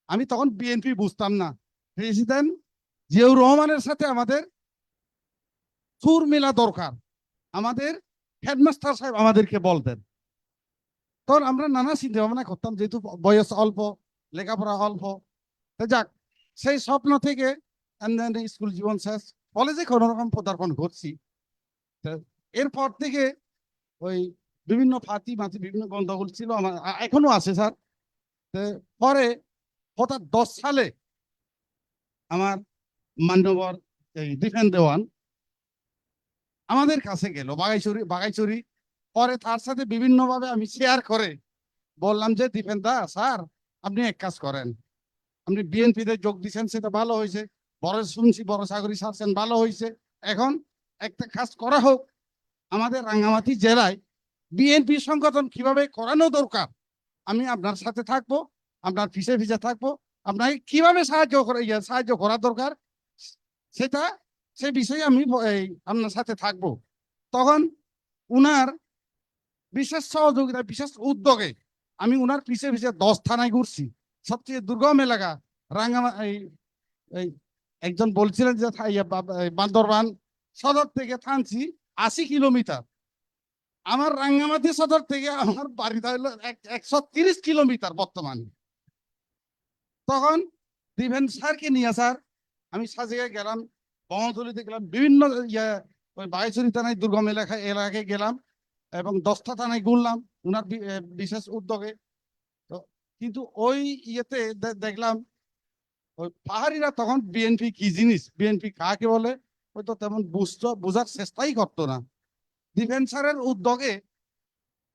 আমি তখন বিএনপি বুঝতাম না, প্রেসিডেন্ট জিয়াউর রহমানের সাথে আমাদের সুর মেলা দরকার, আমাদের হেডমাস্টার সাহেব আমাদেরকে বলতেন। তখন আমরা নানা চিন্তা ভাবনা করতাম, যেহেতু বয়স অল্প, লেখাপড়া অল্প। যাক, সেই স্বপ্ন থেকে স্কুল জীবন শেষ, কলেজে কোনো রকম পদার্পণ করছি। এরপর থেকে ওই বিভিন্ন ফাতি মাতি বিভিন্ন গন্ডগোল ছিল আমার, এখনো আছে স্যার। পরে হঠাৎ 10 সালে আমার মান্যবর এই ডিফেন্স দেওয়ান আমাদের কাছে গেল বাগাইচুরি। পরে তার সাথে বিভিন্নভাবে আমি শেয়ার করে বললাম যে, ডিফেন্স দা স্যার, আপনি এক কাজ করেন, আপনি বিএনপিতে যোগ দিচ্ছেন, সেটা ভালো হয়েছে, বড় শুনছি বড় চাকরি ছাড়ছেন, ভালো হয়েছে। এখন একটা কাজ করা হোক, আমাদের রাঙ্গামাটি জেলায় বিএনপি সংগঠন কিভাবে করানো দরকার, আমি আপনার সাথে থাকবো, আপনার পিছে পিছে থাকবো, আপনাকে কিভাবে সাহায্য করা দরকার সেটা, সে বিষয়ে আমি আপনার সাথে থাকবো। তখন উনার বিশেষ সহযোগিতা, বিশেষ উদ্যোগে আমি উনার পিছে পিছে 10 থানায় ঘুরছি, সবচেয়ে দুর্গম এলাকা এই একজন বলছিলেন যে বান্দরবান সদর থেকে থানছি 80 কিলোমিটার, আমার রাঙ্গামাটি সদর থেকে আমার বাড়িটা হলো 130 কিলোমিটার বর্তমানে। তখন ডিফেন্স স্যারকে নিয়ে স্যার আমি সাজিয়ে গেলাম, বঙ্গতুলিতে গেলাম, বিভিন্ন ওই বাগাইছড়ি থানায় দুর্গম এলাকায় গেলাম এবং 10টা থানায় ঘুরলাম উনার বিশেষ উদ্যোগে। তো কিন্তু ওই ইয়েতে দেখলাম ওই পাহাড়িরা তখন বিএনপি কি জিনিস, বিএনপি কাকে বলে হয়তো তেমন বোঝার চেষ্টাই করতো না। ডিফেন্স স্যারের উদ্যোগে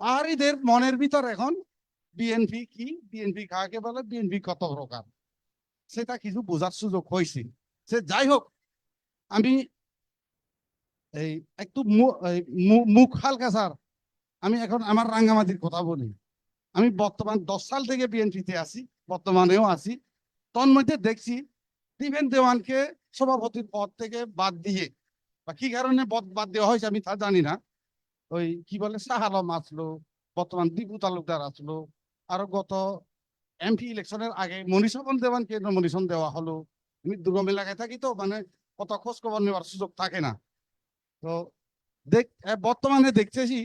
পাহাড়িদের মনের ভিতর এখন বিএনপি কি, বিএনপি কাকে বলে, বিএনপি কত প্রকার, সেটা কিছু বোঝার সুযোগ হয়েছে। সে যাই হোক, আমি এই একটু মুখ হালকা স্যার, আমি এখন আমার রাঙ্গামাটির কথা বলি। আমি বর্তমান 10 সাল থেকে বিএনপিতে আছি, বর্তমানেও আছি। তন্মধ্যে দেখছি ডিফেন্স দেওয়ানকে সভাপতির পদ থেকে বাদ দিয়ে, বা কি কারণে বাদ দেওয়া হয়েছে আমি তা জানি না, ওই কি বলে শাহ আলম আসলো, বর্তমান দীপু তালুকদার আসলো, আরো গত এমপি ইলেকশনের আগে মনীষাপন দেওয়ানকে নমিনেশন দেওয়া হলো। আমি দুর্গম এলাকায় থাকি, তো মানে কত খোঁজ খবর নেওয়ার সুযোগ থাকে না। তো বর্তমানে দেখতেছি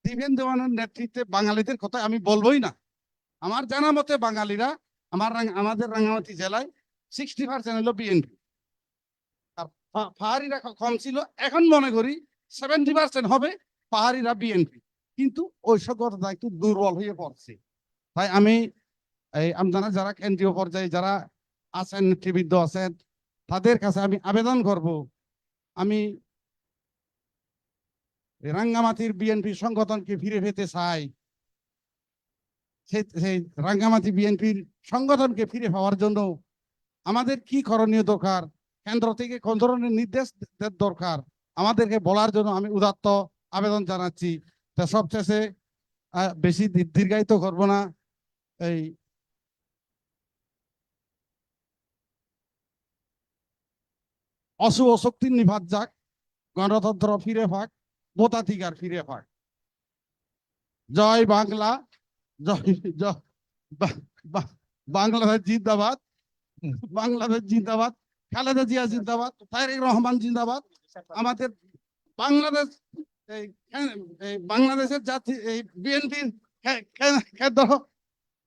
ডিফেন্স দেওয়ানের নেতৃত্বে বাঙালিদের কথা আমি বলবোই না। আমার জানা মতে বাঙালিরা আমাদের রাঙ্গামাটি জেলায় 60% হলো বিএনপি, আর পাহাড়িরা কম ছিল। এখন মনে করি 70% হবে পাহাড়িরা বিএনপি, কিন্তু ওই সকলটা একটু দুর্বল হয়ে পড়ছে। তাই আমি আপনারা যারা কেন্দ্রীয় পর্যায়ে যারা আছেন, নেতৃবৃন্দ আছেন, তাদের কাছে আমি আবেদন করব, আমি রাঙ্গামাটির বিএনপি সংগঠনকে ফিরে পেতে চাই। সেই রাঙ্গামাটি বিএনপির সংগঠনকে ফিরে পাওয়ার জন্য আমাদের কি করণীয় দরকার, কেন্দ্র থেকে কোন ধরনের নির্দেশ দরকার, আমাদেরকে বলার জন্য আমি উদাত্ত আবেদন জানাচ্ছি। তা সবশেষে বেশি দীর্ঘায়িত করব না, এই অশুভ শক্তির নিভাত যাক, গণতন্ত্র ফিরে পাক, ভোটাধিকার ফিরে পাক। জয় বাংলা, জয় জয় বা- বা- বাংলাদেশ জিন্দাবাদ, বাংলাদেশ জিন্দাবাদ, খালেদা জিয়া জিন্দাবাদ, তারেক রহমান জিন্দাবাদ। আমাদের বাংলাদেশ এই এই বাংলাদেশের জাতি এই বিএনপির কেন্দ্র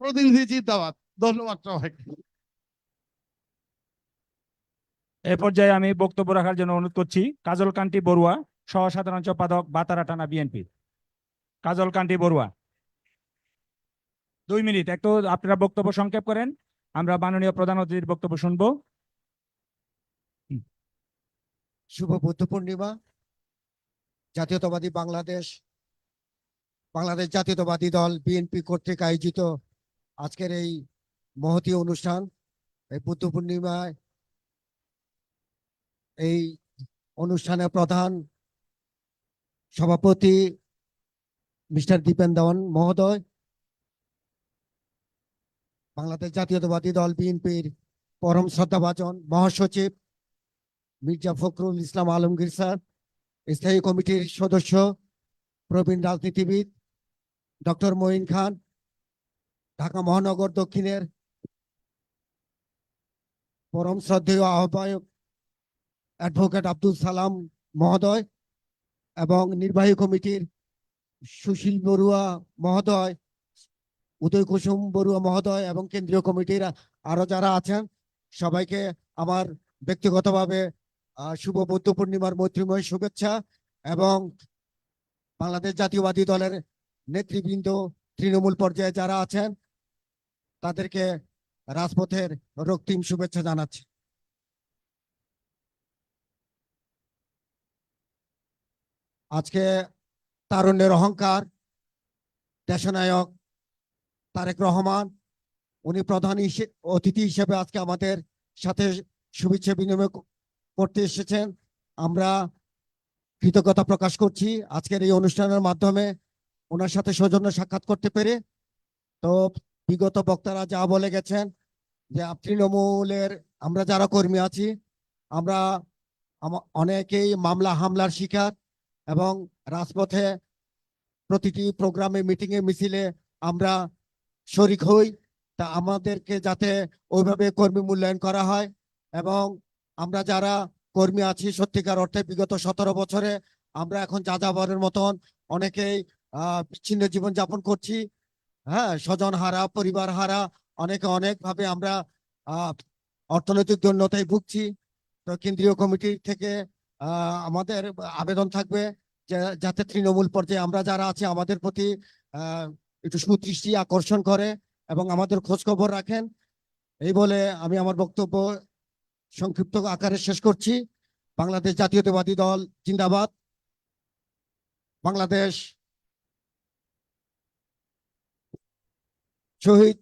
প্রতিনিধি জিন্দাবাদ। ধন্যবাদ সবাইকে। এ পর্যায়ে আমি বক্তব্য রাখার জন্য অনুরোধ করছি কাজল কান্তি বড়ুয়া, সহ সাধারণ সম্পাদক, বাতারা থানা, বিএনপি। কাজল কান্তি বড়ুয়া, 2 মিনিট। একটু আপনারা বক্তব্য সংক্ষেপ করেন, আমরা মাননীয় প্রধান অতিথির বক্তব্য শুনবো। শুভ বুদ্ধ পূর্ণিমা। জাতীয়তাবাদী বাংলাদেশ জাতীয়তাবাদী দল বিএনপি কর্তৃক আয়োজিত আজকের এই মহতী অনুষ্ঠান, এই বুদ্ধ পূর্ণিমায় এই অনুষ্ঠানের প্রধান সভাপতি মিস্টার দীপেন দেওয়ান মহোদয়, বাংলাদেশ জাতীয়তাবাদী দল বিএনপির পরম শ্রদ্ধাভাজন মহাসচিব মির্জা ফখরুল ইসলাম আলমগীর স্যার, স্থায়ী কমিটির সদস্য প্রবীণ রাজনীতিবিদ ডক্টর মঈন খান, ঢাকা মহানগর দক্ষিণের পরম শ্রদ্ধেয় আহ্বায়ক অ্যাডভোকেট আব্দুল সালাম মহোদয় এবং নির্বাহী কমিটির সুশীল বড়ুয়া মহোদয়, উদয় কুসুম বড়ুয়া মহোদয় এবং কেন্দ্রীয় কমিটির আরো যারা আছেন, সবাইকে আমার ব্যক্তিগতভাবে শুভ বুদ্ধ পূর্ণিমার মৈত্রীময় শুভেচ্ছা। এবং বাংলাদেশ জাতীয়বাদী দলের নেতৃবৃন্দ, তৃণমূল পর্যায়ে যারা আছেন, তাদেরকে রাজপথের রক্তিম শুভেচ্ছা জানাচ্ছি। আজকে তারুণ্যের অহংকার দেশনায়ক তারেক রহমান, উনি প্রধান অতিথি হিসেবে আজকে আমাদের সাথে শুভেচ্ছা বিনিময় করতে এসেছেন। আমরা কৃতজ্ঞতা প্রকাশ করছি আজকের এই অনুষ্ঠানের মাধ্যমে ওনার সাথে সৌজন্য সাক্ষাৎ করতে পেরে। তো বিগত বক্তারা যা বলে গেছেন যে তৃণমূলের আমরা যারা কর্মী আছি, আমরা অনেকেই মামলা হামলার শিকার এবং রাজপথে প্রতিটি প্রোগ্রামে, মিটিংয়ে, মিছিলে আমরা শরিক হই। তা আমাদেরকে যাতে ওইভাবে কর্মী মূল্যায়ন করা হয় এবং আমরা যারা কর্মী আছি সত্যিকার অর্থে বিগত 17 বছরে আমরা এখন যাযাবরের মতন অনেকেই বিচ্ছিন্ন জীবন যাপন করছি। হ্যাঁ, স্বজন হারা, পরিবার হারা, অনেকে অনেকভাবে আমরা অর্থনৈতিক দৈন্যতায় ভুগছি। তো কেন্দ্রীয় কমিটি থেকে আমাদের আবেদন থাকবে যে যাতে তৃণমূল পর্যায়ে আমরা যারা আছি আমাদের প্রতি একটু সুদৃষ্টি আকর্ষণ করে এবং আমাদের খোঁজ খবর রাখেন। এই বলে আমি আমার বক্তব্য সংক্ষিপ্ত আকারে শেষ করছি। বাংলাদেশ জাতীয়তাবাদী দল জিন্দাবাদ। বাংলাদেশ শহীদ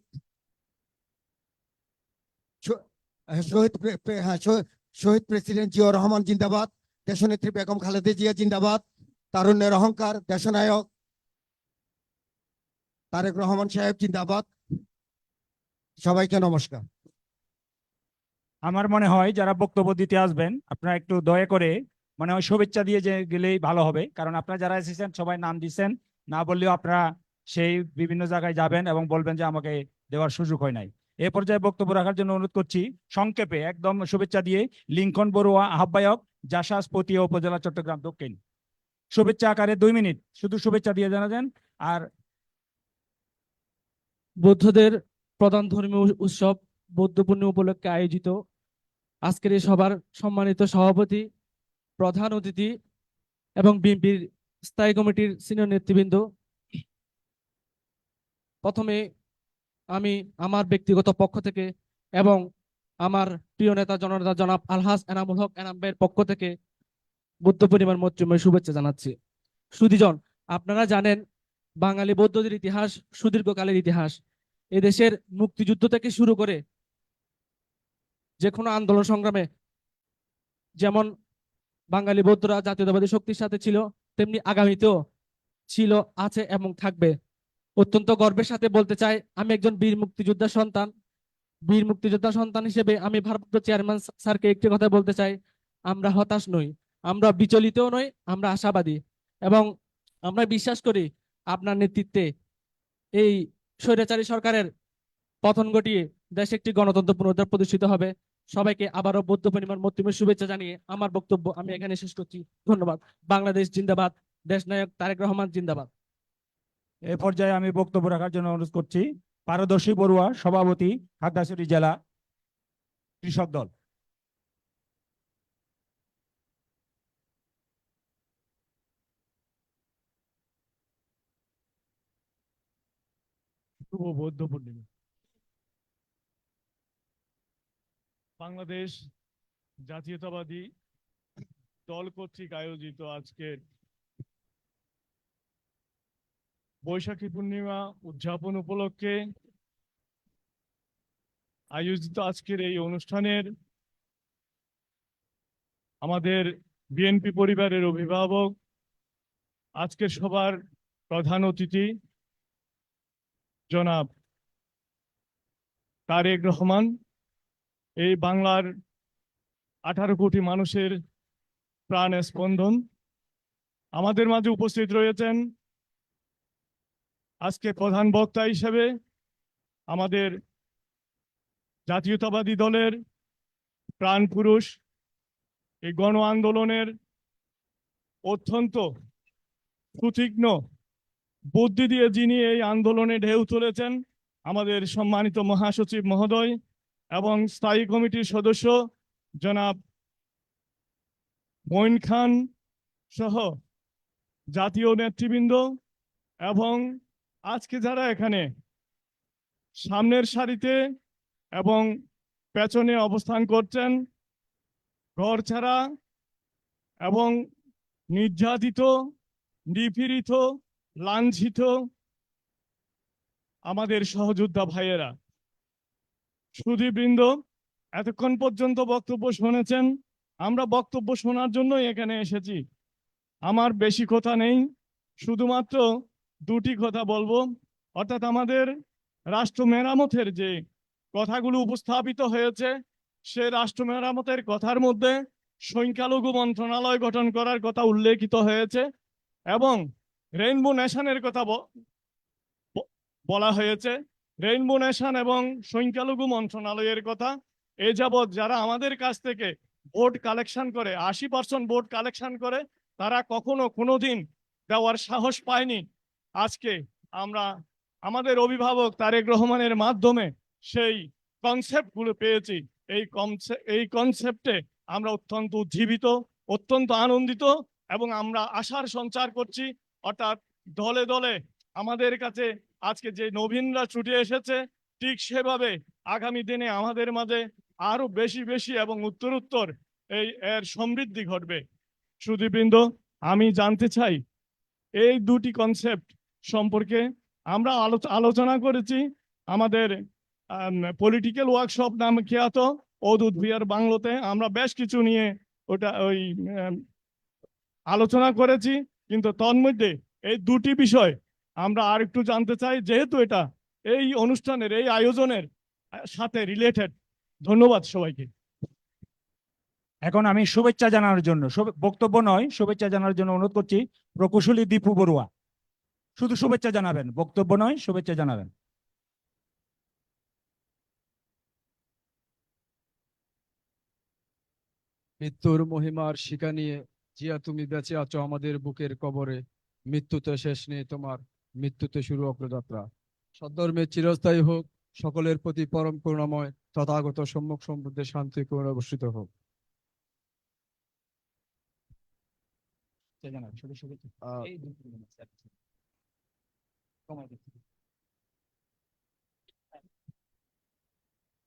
শহীদ প্রেসিডেন্ট জিয়াউর রহমান জিন্দাবাদ। দেশনেত্রী বেগম খালেদা জিয়া জিন্দাবাদ। তারুণ্যের অহংকার দেশনায়ক তারেক রহমান সাহেব জিন্দাবাদ। সবাইকে নমস্কার। আমার মনে হয় যারা বক্তব্য দিতে আসবেন আপনারা একটু দয়া করে মানে ওই শুভেচ্ছা দিয়ে যে গেলেই ভালো হবে, কারণ আপনারা যারা এসেছেন সবাই নাম দিচ্ছেন, না বললেও আপনারা সেই বিভিন্ন জায়গায় যাবেন এবং বলবেন যে আমাকে দেওয়ার সুযোগ হয় নাই। এ পর্যায়ে বক্তব্য রাখার জন্য অনুরোধ করছি সংক্ষেপে একদম শুভেচ্ছা দিয়ে লিঙ্কন বড়ুয়া, আহ্বায়ক, জাসাস পতিয়া উপজেলা, চট্টগ্রাম দক্ষিণ। শুভেচ্ছা আকারে 2 মিনিট শুধু শুভেচ্ছা দিয়ে জানাবেন। আর বৌদ্ধদের প্রধান ধর্মীয় উৎসব বৌদ্ধ পূর্ণিমা উপলক্ষে আয়োজিত আজকের এই সভার সম্মানিত সভাপতি, প্রধান অতিথি এবং বিএনপির স্থায়ী কমিটির সিনিয়র নেতৃবৃন্দ, প্রথমে আমি আমার ব্যক্তিগত পক্ষ থেকে এবং আমার প্রিয় নেতা জননেতা জনাব আলহাজ এনামুল হক এনাম ভাইয়ের পক্ষ থেকে বুদ্ধ পূর্ণিমার মৈত্রীময় শুভেচ্ছা জানাচ্ছি। সুধীজন, আপনারা জানেন বাঙালি বৌদ্ধদের ইতিহাস সুদীর্ঘকালের ইতিহাস। এদেশের মুক্তিযুদ্ধ থেকে শুরু করে যে কোনো আন্দোলন সংগ্রামে যেমন বাঙালি বৌদ্ধরা জাতীয়তাবাদী শক্তির সাথে ছিল, তেমনি আগামীতেও ছিল, আছে এবং থাকবে। অত্যন্ত গর্বের সাথে বলতে চাই আমি একজন বীর মুক্তিযোদ্ধার সন্তান। বীর মুক্তিযোদ্ধার সন্তান হিসেবে আমি ভারপ্রাপ্ত চেয়ারম্যান স্যারকে একটি কথা বলতে চাই, আমরা হতাশ নই, আমরা বিচলিতও নই, আমরা আশাবাদী এবং আমরা বিশ্বাস করি আপনার নেতৃত্বে এই স্বৈরাচারী সরকারের পতন ঘটিয়ে দেশে একটি গণতন্ত্র পুনরুদ্ধার প্রতিষ্ঠিত হবে। সবাইকে আবারও বৌদ্ধ পূর্ণিমার মৈত্রীময় শুভেচ্ছা জানিয়ে আমার বক্তব্য আমি এখানে শেষ করছি। ধন্যবাদ। বাংলাদেশ জিন্দাবাদ, দেশনায়ক তারেক রহমান জিন্দাবাদ। এ পর্যায়ে আমি বক্তব্য রাখার জন্য অনুরোধ করছি পারদর্শী বড়ুয়া, সভাপতি, খাগড়াছড়ি জেলা কৃষক দল। শুভ বৌদ্ধ পূর্ণিমা। বাংলাদেশ জাতীয়তাবাদী দল কর্তৃক আয়োজিত আজকের বৈশাখী পূর্ণিমা উদযাপন উপলক্ষে আয়োজিত আজকের এই অনুষ্ঠানের আমাদের বিএনপি পরিবারের অভিভাবক, আজকের সবার প্রধান অতিথি জনাব তারেক রহমান, এই বাংলার 18 কোটি মানুষের প্রাণ স্পন্দন, আমাদের মাঝে উপস্থিত রয়েছেন আজকে প্রধান বক্তা হিসেবে আমাদের জাতীয়তাবাদী দলের প্রাণ পুরুষ, এই গণ আন্দোলনের অত্যন্ত সুতীক্ষ্ণ বুদ্ধি দিয়ে যিনি এই আন্দোলনে ঢেউ তুলেছেন, আমাদের সম্মানিত মহাসচিব মহোদয় এবং স্থায়ী কমিটির সদস্য জনাব মঈন খান সহ জাতীয় নেতৃবৃন্দ এবং আজকে যারা এখানে সামনের সারিতে এবং পেছনে অবস্থান করছেন, ঘর ছাড়া এবং নির্যাতিত, নিপীড়িত, লাঞ্ছিত আমাদের সহযোদ্ধা ভাইয়েরা, সুধীবৃন্দ, এতক্ষণ পর্যন্ত বক্তব্য শুনেছেন। আমরা বক্তব্য শোনার জন্যই এখানে এসেছি। আমার বেশি কথা নেই, শুধুমাত্র দুটি কথা বলবো। অর্থাৎ আমাদের রাষ্ট্র মেরামতের যে কথাগুলো উপস্থাপিত হয়েছে, সে রাষ্ট্র মেরামতের কথার মধ্যে সংখ্যালঘু মন্ত্রণালয় গঠন করার কথা উল্লেখিত হয়েছে এবং রেইনবো নেশনের কথা বলা হয়েছে। রেইনবো নেশন এবং সংখ্যালঘু মন্ত্রণালয়ের কথা, এ যাবৎ যারা আমাদের কাছ থেকে ভোট কালেকশন করে, 80% ভোট কালেকশন করে, তারা কখনো কোনোদিন দেওয়ার সাহস পায়নি। আজকে আমরা আমাদের অভিভাবক তারেক রহমানের মাধ্যমে সেই কনসেপ্ট গুলো পেয়েছি। এই কনসেপ্টে আমরা অত্যন্ত উজ্জীবিত, অত্যন্ত আনন্দিত এবং আমরা আশার সঞ্চার করছি। অর্থাৎ দলে দলে আমাদের কাছে আজকে যে নবীনরা ছুটে এসেছে, ঠিক সেভাবে আগামী দিনে আমাদের মাঝে আরো বেশি বেশি এবং উত্তরোত্তর এর সমৃদ্ধি ঘটবে। সুধীবৃন্দ, আমি জানতে চাই এই দুটি কনসেপ্ট সম্পর্কে আমরা আলোচনা করেছি আমাদের পলিটিক্যাল ওয়ার্কশপ নামে খ্যাত অদূত ভূঁইয়ার বাংলোতে। আমরা বেশ কিছু নিয়ে আলোচনা করেছি, কিন্তু তন্মধ্যে এই দুটি বিষয় আমরা আর একটু জানতে চাই, যেহেতু এটা এই অনুষ্ঠানের, এই আয়োজনের সাথে রিলেটেড। ধন্যবাদ সবাইকে। এখন আমি শুভেচ্ছা জানানোর জন্য, বক্তব্য নয়, শুভেচ্ছা জানানোর জন্য অনুরোধ করছি প্রকৌশলী দীপু বড়ুয়া। শুধু শুভেচ্ছা জানাবেন, বক্তব্য নয়, শুভেচ্ছা জানাবেন। মৃত্যুর মহিমার শিখা নিয়ে জিয়া তুমি বেঁচে আছো আমাদের বুকের কবরে, মৃত্যুতে শেষ নেই তোমার, মৃত্যুতে শুরু অগ্রযাত্রা। সদ্ধর্মে চিরস্থায়ী হোক সকলের প্রতি পরম করুণাময়, তথাগত সম্মুখ সমৃদ্ধে শান্তি করুণা বর্ষিত হোক।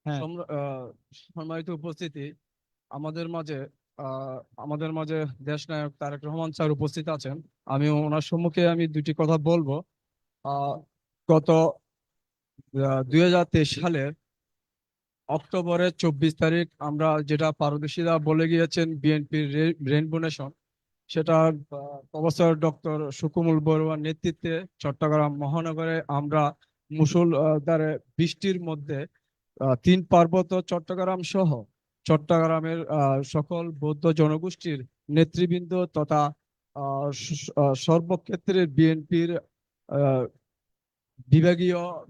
হ্যাঁ। সম্মানিত উপস্থিতি, আমাদের মাঝে দেশ নায়ক তারেক রহমান স্যার উপস্থিত আছেন। আমি ওনার সম্মুখে দুটি কথা বলবো। গত 2023 সালের অক্টোবরের 24 তারিখ আমরা যেটা পারদর্শীরা বলে গিয়েছেন বিএনপির রেইনবো নেশন, সেটা প্রফেসর ডক্টর সুকুমুল বড়ুয়ার নেতৃত্বে চট্টগ্রাম মহানগরে আমরা মুষলধারে বৃষ্টির মধ্যে 3 পার্বত্য চট্টগ্রাম সহ চট্টগ্রামের সকল বৌদ্ধ জনগোষ্ঠীর নেতৃবৃন্দ তথা সর্বক্ষেত্রে বিএনপির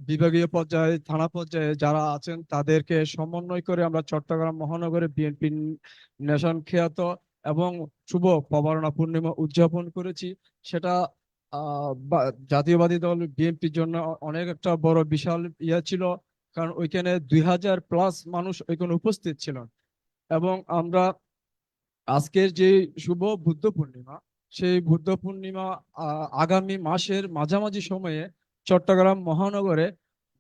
বিভাগীয় পর্যায়ে, থানা পর্যায়ে যারা আছেন তাদেরকে সমন্বয় করে আমরা চট্টগ্রাম মহানগরে বিএনপি নেশন খ্যাত এবং শুভ প্রবারণা পূর্ণিমা উদযাপন করেছি। সেটা জাতীয়বাদী দল বিএনপির জন্য অনেক একটা বড় বিশাল ছিল, কারণ ওইখানে 2000+ মানুষ ওইখানে উপস্থিত ছিলেন। এবং আমরা আজকের যে শুভ বুদ্ধ পূর্ণিমা, সেই বুদ্ধ পূর্ণিমা আগামী মাসের মাঝামাঝি সময়ে চট্টগ্রাম মহানগরে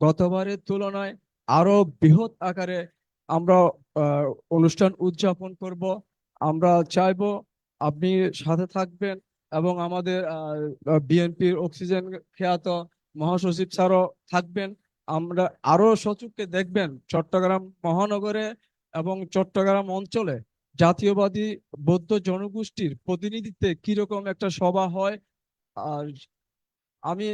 গতবারের তুলনায় আরো বৃহৎ আকারে আমরা অনুষ্ঠান উদযাপন করব। আমরা চাইবো আপনি সাথে থাকবেন এবং আমাদের বিএনপির অক্সিজেন খ্যাত মহাসচিব স্যারও থাকবেন। আমরা আরো সচক্ষে দেখবেন চট্টগ্রাম মহানগরে এবং চট্টগ্রাম অঞ্চলে জাতীয়বাদী বৌদ্ধ জনগোষ্ঠীর প্রতিনিধিত্বে কিরকম একটা সভা হয়। আর আমি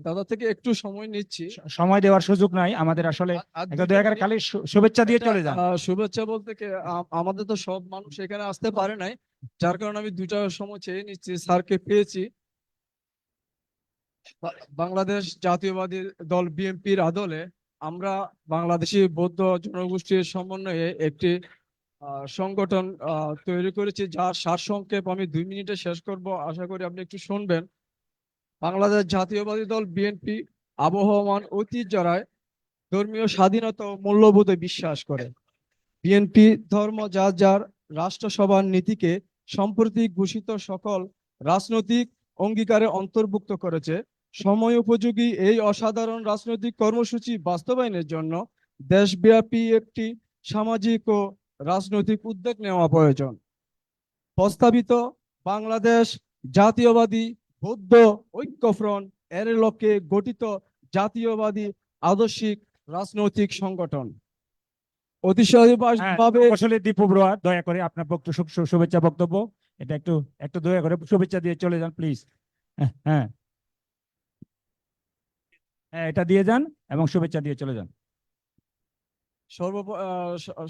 দাদা থেকে একটু সময় নিচ্ছি। সময় দেওয়ার সুযোগ নাই আমাদের আসলে। আর একটা দুইটা দয়া করে মিনিট- খালি শুভেচ্ছা দিয়ে এটা, চলে যান। শুভেচ্ছা বলতে কি আমাদের তো সব মানুষ এখানে আসতে পারে নাই, যার কারণে আমি 2টার সময় চেয়ে নিচ্ছি, স্যারকে পেয়েছি। বাংলাদেশ জাতীয়বাদী দল বিএনপির আদলে আমরা বাংলাদেশি বৌদ্ধ জনগোষ্ঠীর সমন্বয়ে একটি সংগঠন তৈরি করেছি, যার সারসংক্ষেপ আমি 2 মিনিটে শেষ করব, আশা করি আপনি একটু শুনবেন। বাংলাদেশ জাতীয়বাদী দল বিএনপি আবহমান ঐতিহ্যরায় ধর্মীয় স্বাধীনতা ও মূল্যবোধে বিশ্বাস করে। বিএনপি ধর্ম যার যার রাষ্ট্রসভার নীতিকে সম্প্রতি ঘোষিত সকল রাজনৈতিক অঙ্গীকারে অন্তর্ভুক্ত করেছে। সময় উপযোগী এই অসাধারণ রাজনৈতিক কর্মসূচি বাস্তবায়নের জন্য দেশব্যাপী একটি সামাজিক ও রাজনৈতিক উদ্যোগ নেওয়া প্রয়োজন। প্রস্তাবিত বাংলাদেশ জাতীয়বাদী বৌদ্ধ ঐক্যফ্রন্ট এর লক্ষ্যে গঠিত জাতীয়বাদী আদর্শিক রাজনৈতিক সংগঠন অতিশয়ভাবে আসলে দীপু ব্রোয়া, দয়া করে আপনার শুভেচ্ছা বক্তব্য এটা একটু একটু দয়া করে শুভেচ্ছা দিয়ে চলে যান প্লিজ। হ্যাঁ হ্যাঁ হ্যাঁ, এটা দিয়ে যান এবং শুভেচ্ছা দিয়ে চলে যান।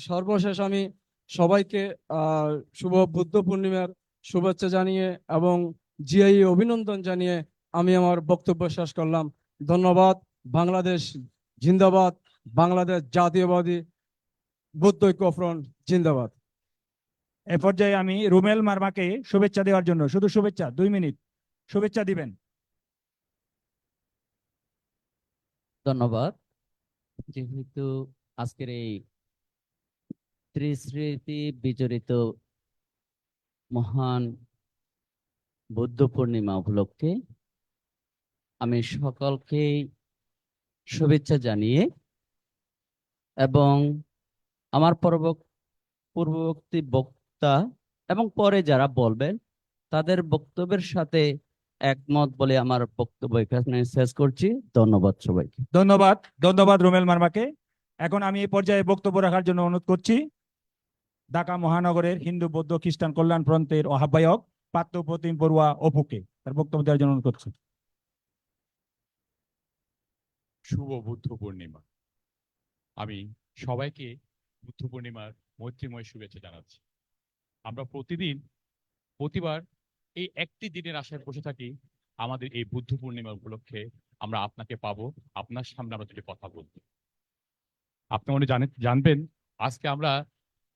সর্বশেষ আমি সবাইকে শুভ বুদ্ধ পূর্ণিমার শুভেচ্ছা জানিয়ে এবং জিআই অভিনন্দন জানিয়ে আমি আমার বক্তব্য শেষ করলাম। ধন্যবাদ। বাংলাদেশ জিন্দাবাদ। বাংলাদেশ জাতীয়বাদী বৌদ্ধ ঐক্যফ্রন্ট জিন্দাবাদ। এ পর্যায়ে আমি রুমেল মার্মাকে শুভেচ্ছা দেওয়ার জন্য, শুধু শুভেচ্ছা 2 মিনিট শুভেচ্ছা দিবেন। ধন্যবাদ। যেহেতু আজকের এই ত্রিস্মৃতি বিজড়িত মহান বুদ্ধ পূর্ণিমা উপলক্ষে আমি সকলকে শুভেচ্ছা জানিয়ে এবং আমার পূর্ববর্তী বক্তা এবং পরে যারা বলবেন তাদের বক্তব্যের সাথে একমত বলে আমার বক্তব্য এখানে শেষ করছি। ধন্যবাদ সবাইকে। ধন্যবাদ, ধন্যবাদ রুমেল মার্মাকে। এখন আমি এই পর্যায়ে বক্তব্য রাখার জন্য অনুরোধ করছি ঢাকা মহানগরের হিন্দু বৌদ্ধ খ্রিস্টান কল্যাণ ফ্রন্টের আহ্বায়ক পার্থপ্রতিম বড়ুয়া অপুকে তার বক্তব্য দেওয়ার জন্য অনুরোধ করছি। শুভ বুদ্ধ পূর্ণিমা। আমি সবাইকে বুদ্ধ পূর্ণিমার মৈত্রীময় শুভেচ্ছা জানাচ্ছি। আমরা প্রতিবার এই একটি দিনের আশায় বসে থাকি, আমাদের এই বুদ্ধ পূর্ণিমা উপলক্ষে আমরা আপনাকে পাবো, আপনার সামনে আমরা যদি কথা বলবো। আপনি মনে জানবেন আজকে আমরা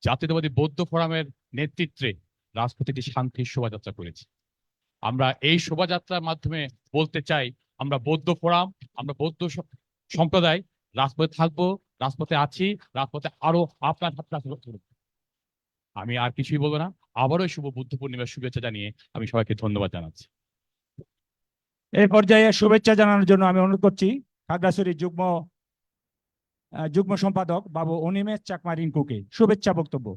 জাতীয়তাবাদী বৌদ্ধ ফোরামের নেতৃত্বে রাজপথে একটি শান্তির শোভাযাত্রা করেছি। আমরা এই শোভাযাত্রার মাধ্যমে বলতে চাই আমরা বৌদ্ধ ফোরাম, আমরা বৌদ্ধ সম্প্রদায় রাজপথে থাকবো, রাজপথে আছি, রাজপথে আরো আপনার হাতে। আমি আর কিছুই বলবো না। আবারও শুভ বুদ্ধ পূর্ণিমার শুভেচ্ছা জানিয়ে আমি সবাইকে ধন্যবাদ জানাচ্ছি। এই পর্যায়ে শুভেচ্ছা জানানোর জন্য আমি অনুরোধ করছি খাগড়াছড়ি যুগ্ম সম্পাদক বাবু অনিমেষ চাকমা রিঙ্কুকে শুভেচ্ছা বক্তব্য।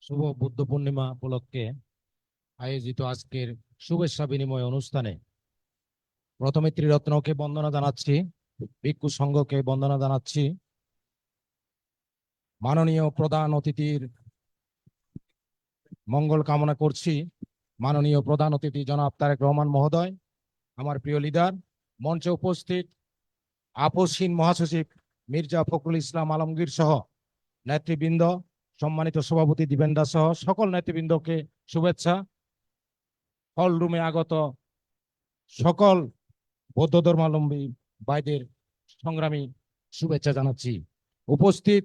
শুভ বুদ্ধ পূর্ণিমা উপলক্ষে আয়োজিত আজকের শুভেচ্ছা বিনিময় অনুষ্ঠানে প্রথমে ত্রিরত্নকে বন্দনা জানাচ্ছি, ভিক্ষু সংঘকে বন্দনা জানাচ্ছি, মাননীয় প্রধান অতিথির মঙ্গল কামনা করছি। মাননীয় প্রধান অতিথি জনাব তারেক রহমান মহোদয়, আমার প্রিয় লিডার, মঞ্চে উপস্থিত আপসহীন মহাসচিব মির্জা ফখরুল ইসলাম আলমগীর সহ নেতৃবৃন্দ, সম্মানিত সভাপতি দিবেন দাস সহ সকল নেতৃবৃন্দকে শুভেচ্ছা। হল রুমে আগত সকল বৌদ্ধ ধর্মাবলম্বী ভাইদের সংগ্রামী শুভেচ্ছা জানাচ্ছি। উপস্থিত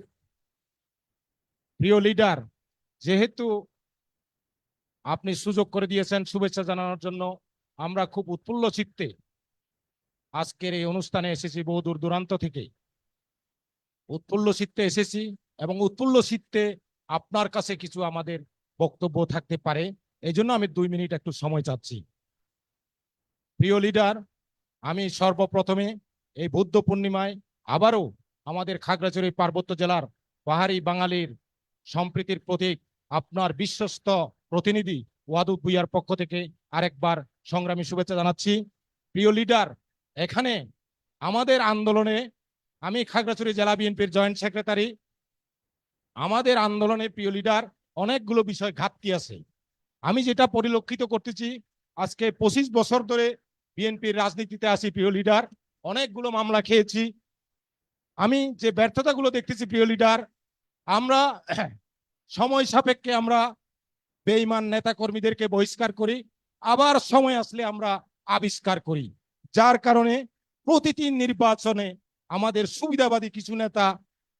প্রিয় লিডার, যেহেতু আপনি সুযোগ করে দিয়েছেন শুভেচ্ছা জানানোর জন্য, আমরা খুব উৎফুল্ল চিত্তে আজকের এই অনুষ্ঠানে এসেছি। বহু দূর দূরান্ত থেকে উৎফুল্ল চিত্তে এসেছি এবং উৎফুল্ল চিত্তে আপনার কাছে কিছু আমাদের বক্তব্য থাকতে পারে, এই জন্য আমি 2 মিনিট একটু সময় চাচ্ছি। প্রিয় লিডার, আমি সর্বপ্রথমে এই বুদ্ধ পূর্ণিমায় আবারও আমাদের খাগড়াছড়ি পার্বত্য জেলার পাহাড়ি বাঙালির সম্প্রীতির প্রতীক আপনার বিশ্বস্ত প্রতিনিধি ওয়াদুদ ভুইয়ার পক্ষ থেকে আরেকবার সংগ্রামী শুভেচ্ছা জানাচ্ছি। প্রিয় লিডার, এখানে আমাদের আন্দোলনে, আমি খাগড়াছড়ি জেলা বিএনপির জয়েন্ট সেক্রেটারি, আমাদের আন্দোলনে প্রিয় লিডার অনেকগুলো বিষয় ঘাটতি আছে। আমি যেটা পরিলক্ষিত করতেছি, আজকে 25 বছর ধরে বিএনপির রাজনীতিতে আছি প্রিয় লিডার, অনেকগুলো মামলা খেয়েছি। আমি যে ব্যর্থতাগুলো দেখতেছি প্রিয় লিডার, আমরা সময় সাপেক্ষে আমরা বেঈমান নেতা কর্মীদেরকে বহিষ্কার করি, আবার সময় আসলে আমরা আবিষ্কার করি, যার কারণে প্রতিটি নির্বাচনে আমাদের সুবিধাবাদী কিছু নেতা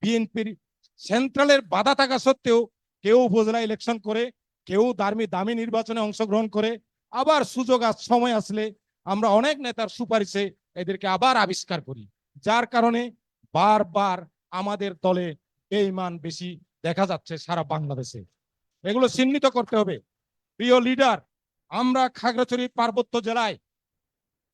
বিএনপির সেন্ট্রালের বাধা থাকা সত্ত্বেও কেউ উপজেলা ইলেকশন করে, কেউ দামি নির্বাচনে অংশগ্রহণ করে, আবার সময় আসলে আমরা অনেক নেতার সুপারিশে এদেরকে আবার আবিষ্কার করি, যার কারণে বারবার আমাদের দলে বেঈমান বেশি দেখা যাচ্ছে সারা বাংলাদেশে। এগুলো চিহ্নিত করতে হবে। প্রিয় লিডার, আমরা খাগড়াছড়ি পার্বত্য জেলায়